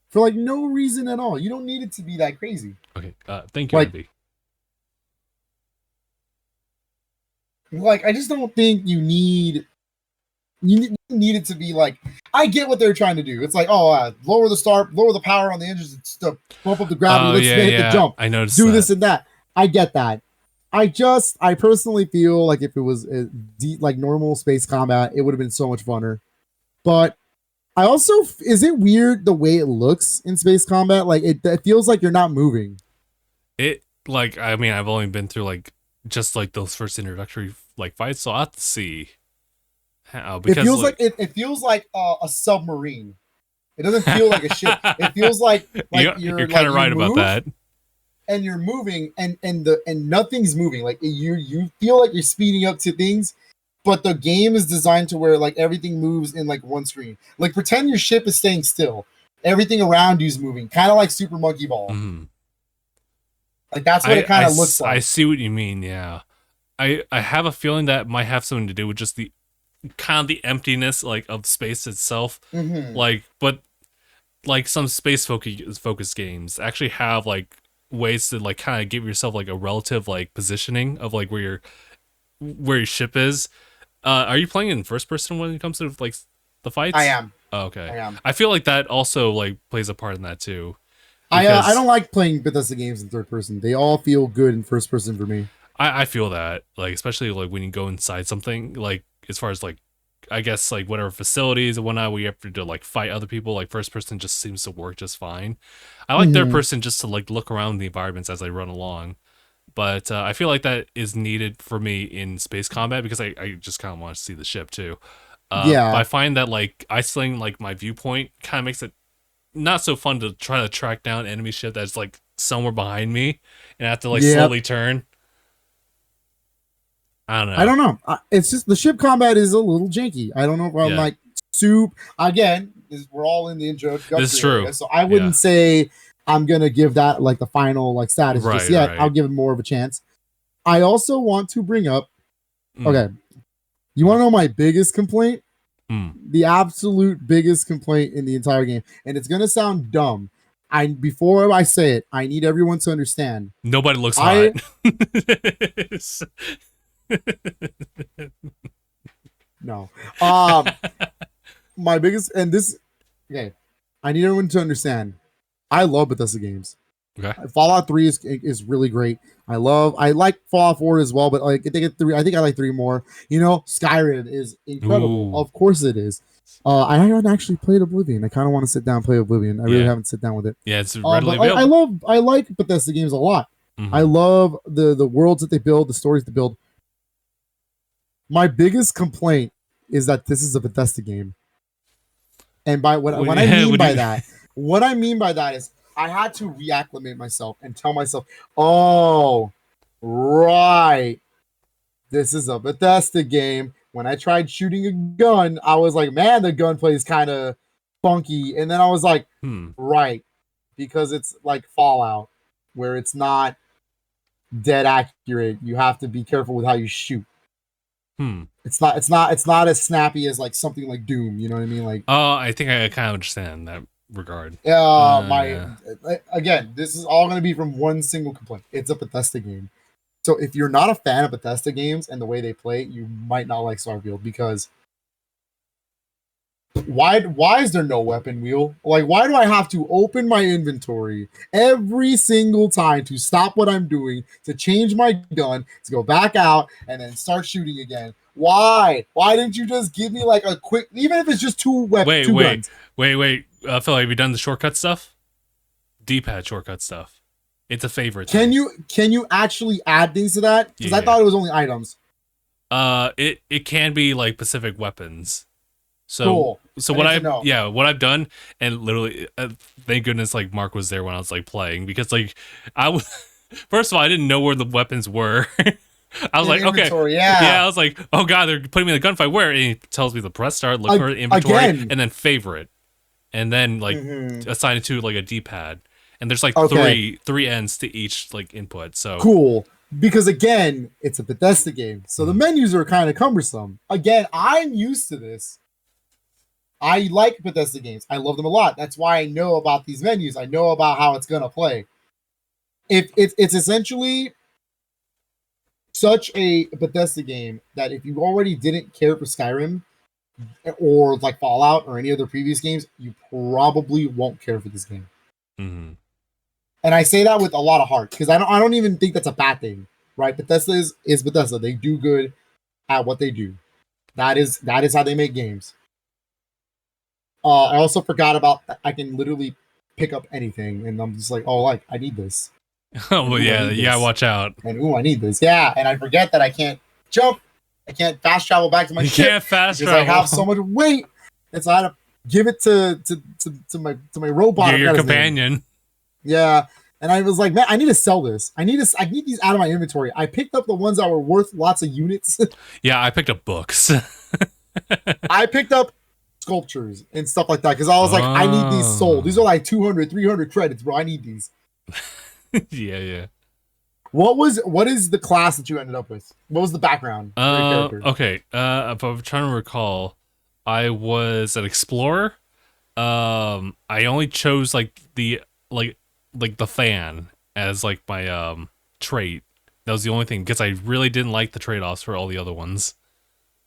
For like no reason at all. You don't need it to be that crazy. Okay, thank you, Andy. Like I just don't think you need it to be like. I get what they're trying to do. It's like, lower the power on the engines to bump up the gravity. Let's hit the jump. I noticed. Do this and that. I get that. I personally feel like if it was like normal space combat, it would have been so much funner. But I also, is it weird the way it looks in space combat? Like it feels like you're not moving. It like, I mean, I've only been through like just like those first introductory like fights, so I'll have to see how. Because it feels like a submarine. It doesn't feel like a ship. It feels like you're kind of right about that. And you're moving, and nothing's moving. Like you feel like you're speeding up to things, but the game is designed to where like everything moves in like one screen. Like pretend your ship is staying still. Everything around you is moving, kind of like Super Monkey Ball. Mm-hmm. Like that's what it kind of looks like. I see what you mean. Yeah, I have a feeling that might have something to do with just the kind of the emptiness like of space itself. Mm-hmm. Like, but like some space focused games actually have like ways to like kind of give yourself like a relative like positioning of like where your ship is. Are you playing in first person when it comes to like the fights? I am. Oh, okay. I am. I feel like that also like plays a part in that too. I don't like playing Bethesda games in third person. They all feel good in first person for me. I feel that like especially like when you go inside something like as far as like I guess like whatever facilities and whatnot where you have to like fight other people, like first person just seems to work just fine. I like third person just to like look around the environments as I run along. But I feel like that is needed for me in space combat because I just kind of want to see the ship too. Yeah. But I find that like isolating like my viewpoint kind of makes it not so fun to try to track down enemy ship that's like somewhere behind me and I have to like slowly turn. I don't know. It's just the ship combat is a little janky. I don't know if I'm like soup. Again, we're all in the intro. This is true. Area, so I wouldn't say I'm gonna give that like the final like status just yet. I'll give it more of a chance. I also want to bring up. Okay, you want to know my biggest complaint? The absolute biggest complaint in the entire game, and it's gonna sound dumb. Before I say it, I need everyone to understand. Nobody looks hot. No. My biggest and this. Okay, I need everyone to understand. I love Bethesda games. Okay. Fallout 3 is really great. I like Fallout 4 as well, but like I think I like 3 more. You know, Skyrim is incredible. Ooh. Of course it is. I haven't actually played Oblivion. I kind of want to sit down and play Oblivion. I really haven't sit down with it. Yeah, it's readily available. I like Bethesda games a lot. I love the worlds that they build, the stories they build. My biggest complaint is that this is a Bethesda game. And by what I mean by that is I had to reacclimate myself and tell myself, oh, right, this is a Bethesda game. When I tried shooting a gun, I was like, man, the gunplay is kind of funky. And then I was like, right, because it's like Fallout, where it's not dead accurate. You have to be careful with how you shoot. It's not as snappy as like something like Doom. You know what I mean? Like, I think I kind of understand that regard. Again, this is all going to be from one single complaint. It's a Bethesda game. So if you're not a fan of Bethesda games and the way they play, you might not like Starfield because why is there no weapon wheel? Like, why do I have to open my inventory every single time to stop what I'm doing, to change my gun, to go back out and then start shooting again? Why? Why didn't you just give me like a quick, even if it's just two weapons? Wait. Phil, have you done the shortcut stuff? D-pad shortcut stuff. It's a favorite. Can you actually add things to that? Because I thought it was only items. It can be like specific weapons. So cool. So what I've done, and literally, thank goodness like Mark was there when I was like playing, because like first of all I didn't know where the weapons were. I was like, okay, I was like, oh god, they're putting me in the gunfight. Where? And he tells me to press start, look for inventory, and then favorite, and then like assign it to like a D-pad. And there's like three ends to each like input. So cool. Because again, it's a Bethesda game, so the menus are kind of cumbersome. Again, I'm used to this. I like Bethesda games. I love them a lot. That's why I know about these menus. I know about how it's gonna play. It's essentially such a Bethesda game that if you already didn't care for Skyrim or like Fallout or any other previous games, you probably won't care for this game. And I say that with a lot of heart because I don't even think that's a bad thing, right? Bethesda is Bethesda. They do good at what they do. That is how they make games. I also forgot about I can literally pick up anything, and I'm just like, oh, like I need this. Oh well, you gotta watch out. And I need this. Yeah, and I forget that I can't jump. I can't fast travel back to my ship. You can't fast travel. I have so much weight. And so I had to give it to my robot. Your companion. Yeah, And I was like, man, I need to sell this. I need these out of my inventory. I picked up the ones that were worth lots of units. Yeah, I picked up books. I picked up sculptures and stuff like that because I was like, I need these sold. These are like 200, 300 credits, bro. I need these. Yeah. What is the class that you ended up with? What was the background for your character? Okay. If I'm trying to recall, I was an explorer. I only chose like the fan as like my trait. That was the only thing because I really didn't like the trade-offs for all the other ones.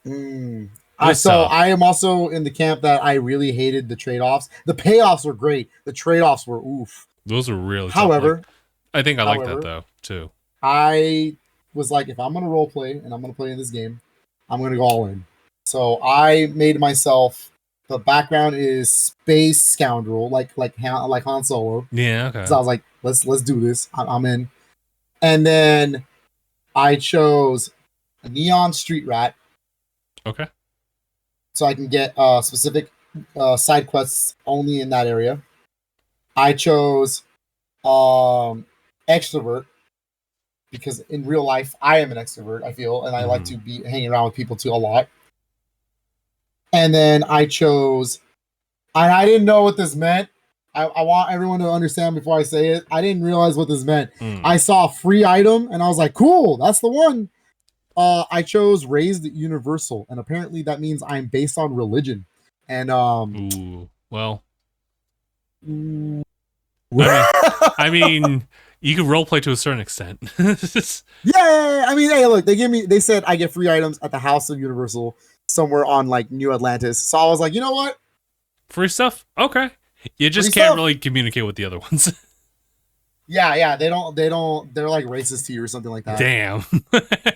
So I am also in the camp that I really hated the trade-offs. The payoffs were great. The trade-offs were oof. Those are really however, tough. Like, I think I like that though too. I was like, if I'm gonna role play and I'm gonna play in this game, I'm gonna go all in. So I made myself the background is space scoundrel, like Han Solo. Yeah, okay. So I was like, let's do this. I'm in. And then I chose a neon street rat. Okay. So I can get specific side quests only in that area. I chose extrovert because in real life I am an extrovert, I feel, and I like to be hanging around with people too a lot. And then I chose, and I didn't know what this meant. I want everyone to understand before I say it. I didn't realize what this meant. I saw a free item and I was like, cool, that's the one. I chose raised universal, and apparently that means I'm based on religion. And well, I mean, you can roleplay to a certain extent. Yeah, I mean, hey, look, they said I get free items at the House of Universal somewhere on like New Atlantis. So I was like, you know what? Free stuff? Okay. You just can't really communicate with the other ones. Yeah, they're like racist to you or something like that. Damn.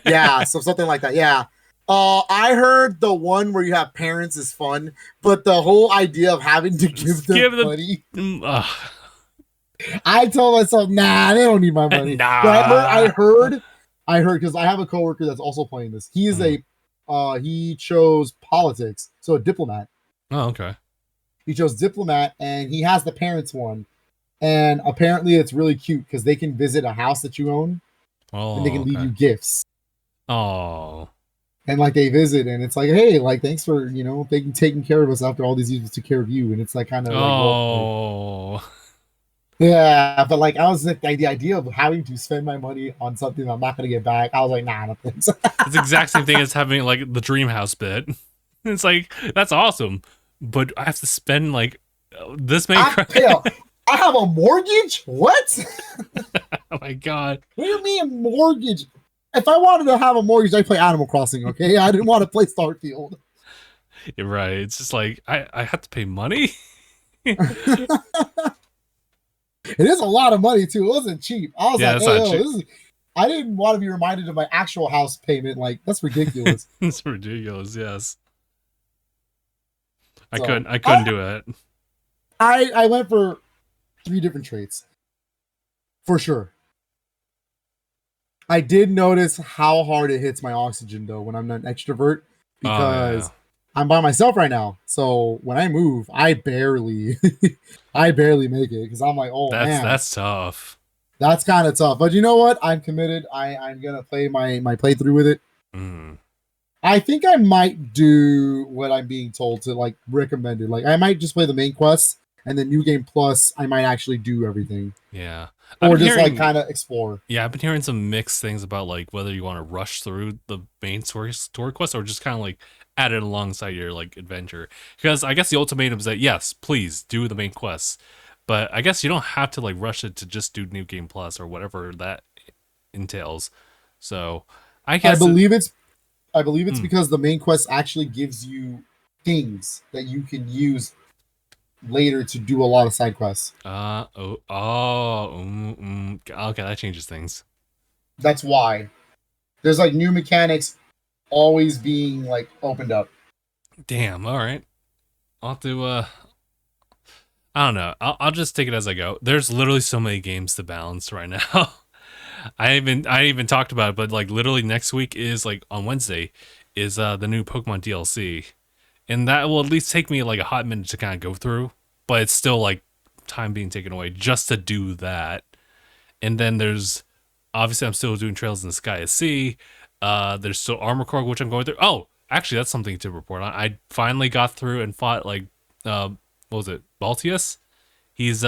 Yeah, so something like that. Yeah. I heard the one where you have parents is fun, but the whole idea of having to give them money. I told myself, nah, they don't need my money. Nah. But I heard because I have a coworker that's also playing this. He is he chose politics, so a diplomat. Oh, okay. He chose diplomat, and he has the parents one. And apparently it's really cute because they can visit a house that you own, and they can leave you gifts. Oh. And like they visit, and it's like, hey, like thanks for taking care of us after all these years took care of you, and it's like kind of like, yeah. But like I was like the idea of having to spend my money on something I'm not gonna get back. I was like, nah, no thanks. It's the exact same thing as having like the dream house bit. It's like that's awesome, but I have to spend like this many. I have a mortgage? What? Oh my god. What do you mean mortgage? If I wanted to have a mortgage, I'd play Animal Crossing, okay? I didn't want to play Starfield. You're right. It's just like, I have to pay money? It is a lot of money, too. It wasn't cheap. I was like, hey, I didn't want to be reminded of my actual house payment. Like, that's ridiculous. It's ridiculous, yes. I couldn't do it. I went for 3 different traits. For sure. I did notice how hard it hits my oxygen though when I'm an extrovert because I'm by myself right now. So when I move, I barely make it because I'm like, man, that's tough. That's kind of tough. But you know what? I'm committed. I'm gonna play my playthrough with it. I think I might do what I'm being told to like recommended. Like I might just play the main quests and then New Game Plus. I might actually do everything. Yeah. Or just like kind of explore. Yeah, I've been hearing some mixed things about like whether you want to rush through the main story quest or just kind of like add it alongside your like adventure. Because I guess the ultimatum is that yes, please do the main quests, but I guess you don't have to like rush it to just do New Game Plus or whatever that entails. So I guess I believe it's because the main quest actually gives you things that you can use later to do a lot of side quests. Okay, that changes things. That's why there's like new mechanics always being like opened up. Damn. All right, I'll have to I don't know, I'll just take it as I go. There's literally so many games to balance right now. I even talked about it, but like literally next week is like on Wednesday is the new Pokemon DLC. And that will at least take me like a hot minute to kind of go through, but it's still like time being taken away just to do that. And then there's obviously I'm still doing Trails in the Sky at Sea. There's still Armor Core, which I'm going through. Oh, actually, that's something to report on. I finally got through and fought like what was it, Baltius? He's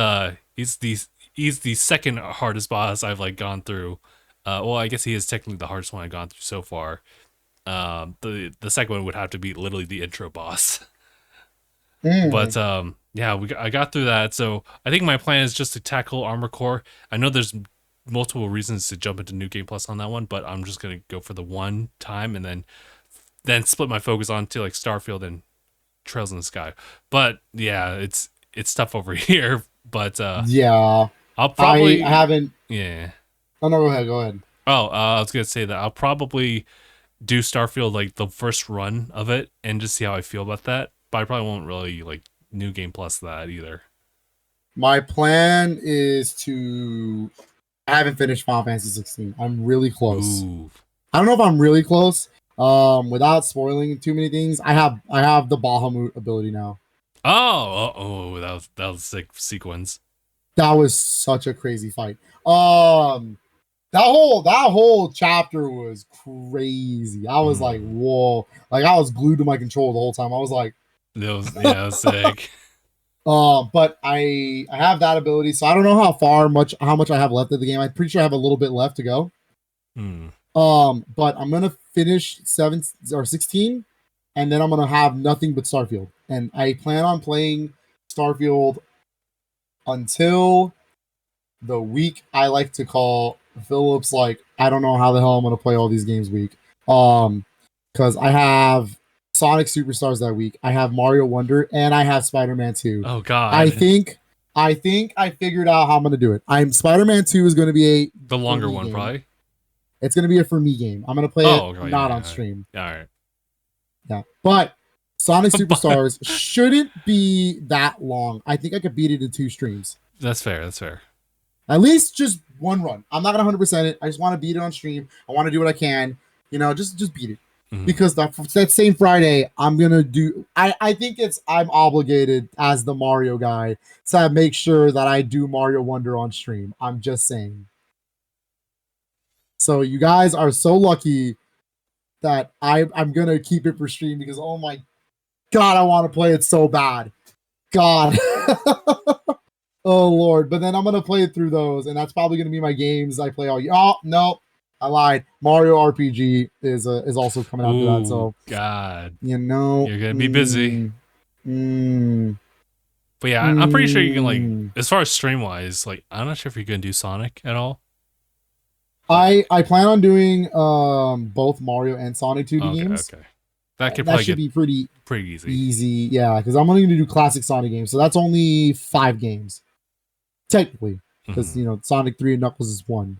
he's the he's the second hardest boss I've like gone through. Well, I guess he is technically the hardest one I've gone through so far. The second one would have to be literally the intro boss. But yeah, I got through that. So I think my plan is just to tackle Armor Core. I know there's multiple reasons to jump into New Game Plus on that one, but I'm just gonna go for the one time and then split my focus onto like Starfield and Trails in the Sky. But yeah, it's tough over here. But yeah, I'll probably I haven't. Yeah. Oh no, go ahead. Oh, I was gonna say that I'll probably do Starfield like the first run of it and just see how I feel about that. But I probably won't really like New Game Plus that either. My plan is to. I haven't finished Final Fantasy 16. I'm really close. Ooh. I don't know if I'm really close. Without spoiling too many things, I have the Bahamut ability now. Oh, that was a sick sequence. That was such a crazy fight. That whole chapter was crazy. I was like, whoa. Like I was glued to my controller the whole time. I was like, that was sick. But I have that ability, so I don't know how much I have left of the game. I'm pretty sure I have a little bit left to go. But I'm gonna finish 7 or 16, and then I'm gonna have nothing but Starfield. And I plan on playing Starfield until the week I like to call Phillips. Like I don't know how the hell I'm gonna play all these games week. Because I have Sonic Superstars that week. I have Mario Wonder and I have Spider-Man 2. Oh god. I think I figured out how I'm gonna do it. Spider-Man 2 is gonna be the longer one, game. probably. It's gonna be a for me game. I'm gonna play it not on stream. All right. Yeah. But Sonic Superstars shouldn't be that long. I think I could beat it in 2 streams. That's fair. At least just one run. I'm not gonna 100% it. I just want to beat it on stream. I want to do what I can. Just beat it. Because that same Friday, I'm gonna do. I think I'm obligated as the Mario guy to make sure that I do Mario Wonder on stream. I'm just saying. So you guys are so lucky that I'm gonna keep it for stream because oh my god, I want to play it so bad. God. Oh Lord. But then I'm gonna play it through those, and that's probably gonna be my games I play all year. Oh no. I lied. Mario RPG is also coming out to that. So God, you're gonna be busy. But yeah, I'm pretty sure you can like, as far as stream wise, like I'm not sure if you're gonna do Sonic at all. I plan on doing both Mario and Sonic 2D games. Okay, that should be pretty easy. Easy, yeah, because I'm only going to do classic Sonic games, so that's only 5 games technically, because Sonic 3 and Knuckles is 1.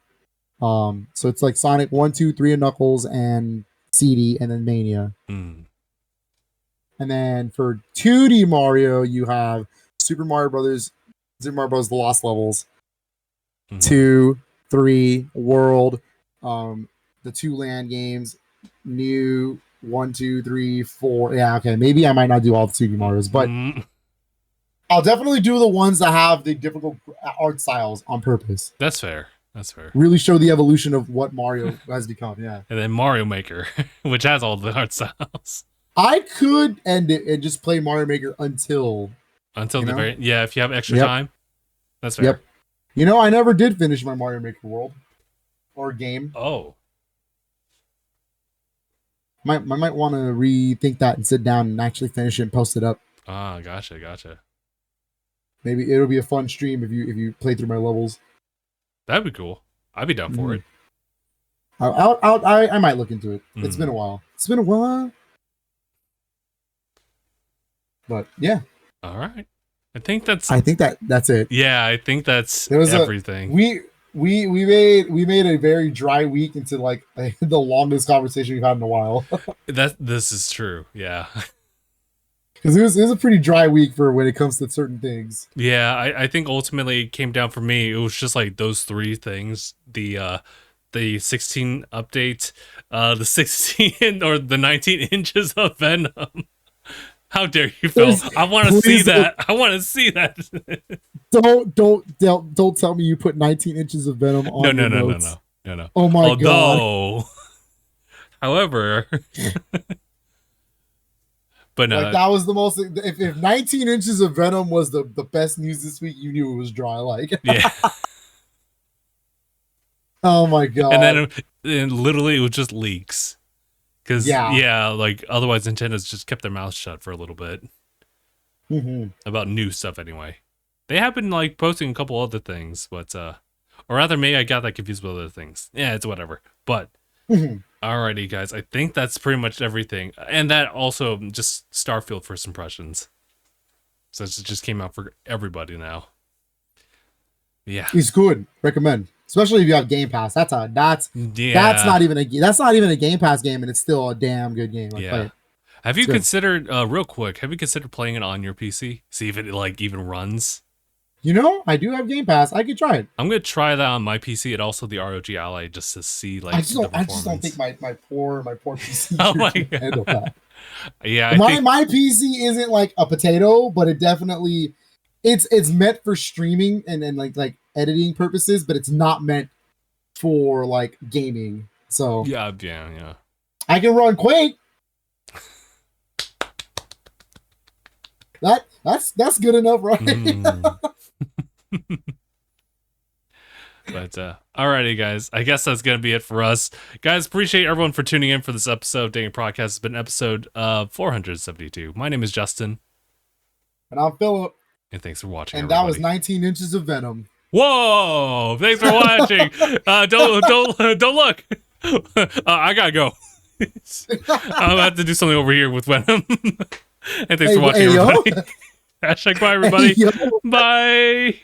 So it's like Sonic 1, 2, 3 and Knuckles and CD and then Mania. And then for 2D Mario, you have Super Mario Brothers, The Lost Levels, 2, 3, World, the 2 land games, new 1, 2, 3, 4. Yeah, okay. Maybe I might not do all the 2D Marios, but I'll definitely do the ones that have the difficult art styles on purpose. That's fair. Really show the evolution of what Mario has become, yeah. And then Mario Maker, which has all the art styles. I could end it and just play Mario Maker until the very if you have extra time. That's fair. Yep. I never did finish my Mario Maker world or game. Oh. I might want to rethink that and sit down and actually finish it and post it up. Ah, gotcha. Maybe it'll be a fun stream if you play through my levels. That'd be cool. I'd be down for it. I might look into it. It's been a while. But yeah. All right. I think that's it. Yeah, I think that's everything. We made a very dry week into like the longest conversation we've had in a while. This is true. Yeah. Because it was a pretty dry week for when it comes to certain things. Yeah, I think ultimately it came down for me. It was just like those 3 things: the 16 update, the 16 or the 19 inches of Venom, How dare you, Phil? I want to see please that. I want to see that. Don't tell me you put 19 inches of Venom on your notes. No. Oh my god. Although, however, but no, like that was the most. If 19 inches of Venom was the best news this week, you knew it was dry. Like, yeah. Oh my god. And then literally it was just leaks. Because like otherwise Nintendo's just kept their mouth shut for a little bit about new stuff anyway. They have been like posting a couple other things, but or rather maybe I got that confused with other things. Yeah, it's whatever. But alrighty, guys, I think that's pretty much everything, and that also just Starfield first impressions. So it just came out for everybody now. Yeah, it's good. Recommend. Especially if you have Game Pass. That's not even a Game Pass game, and it's still a damn good game. Like, play it. Have you considered real quick? Have you considered playing it on your PC? See if it like even runs. You know, I do have Game Pass. I could try it. I'm gonna try that on my PC and also the ROG Ally just to see like. I just don't think my poor PC can handle that. Yeah, my PC isn't like a potato, but it definitely it's meant for streaming and like editing purposes, but it's not meant for like gaming. So yeah. I can run Quake. That's good enough, right? But alrighty, guys. I guess that's gonna be it for us, guys. Appreciate everyone for tuning in for this episode of DangIT Prodcast. It's been episode 472. My name is Justin, and I'm Philip. And thanks for watching. And everybody. That was 19 inches of Venom. Whoa! Thanks for watching. Don't look. I gotta go. I'm about to have to do something over here with Venom. And thanks for watching, everybody. Hashtag bye, everybody. Bye.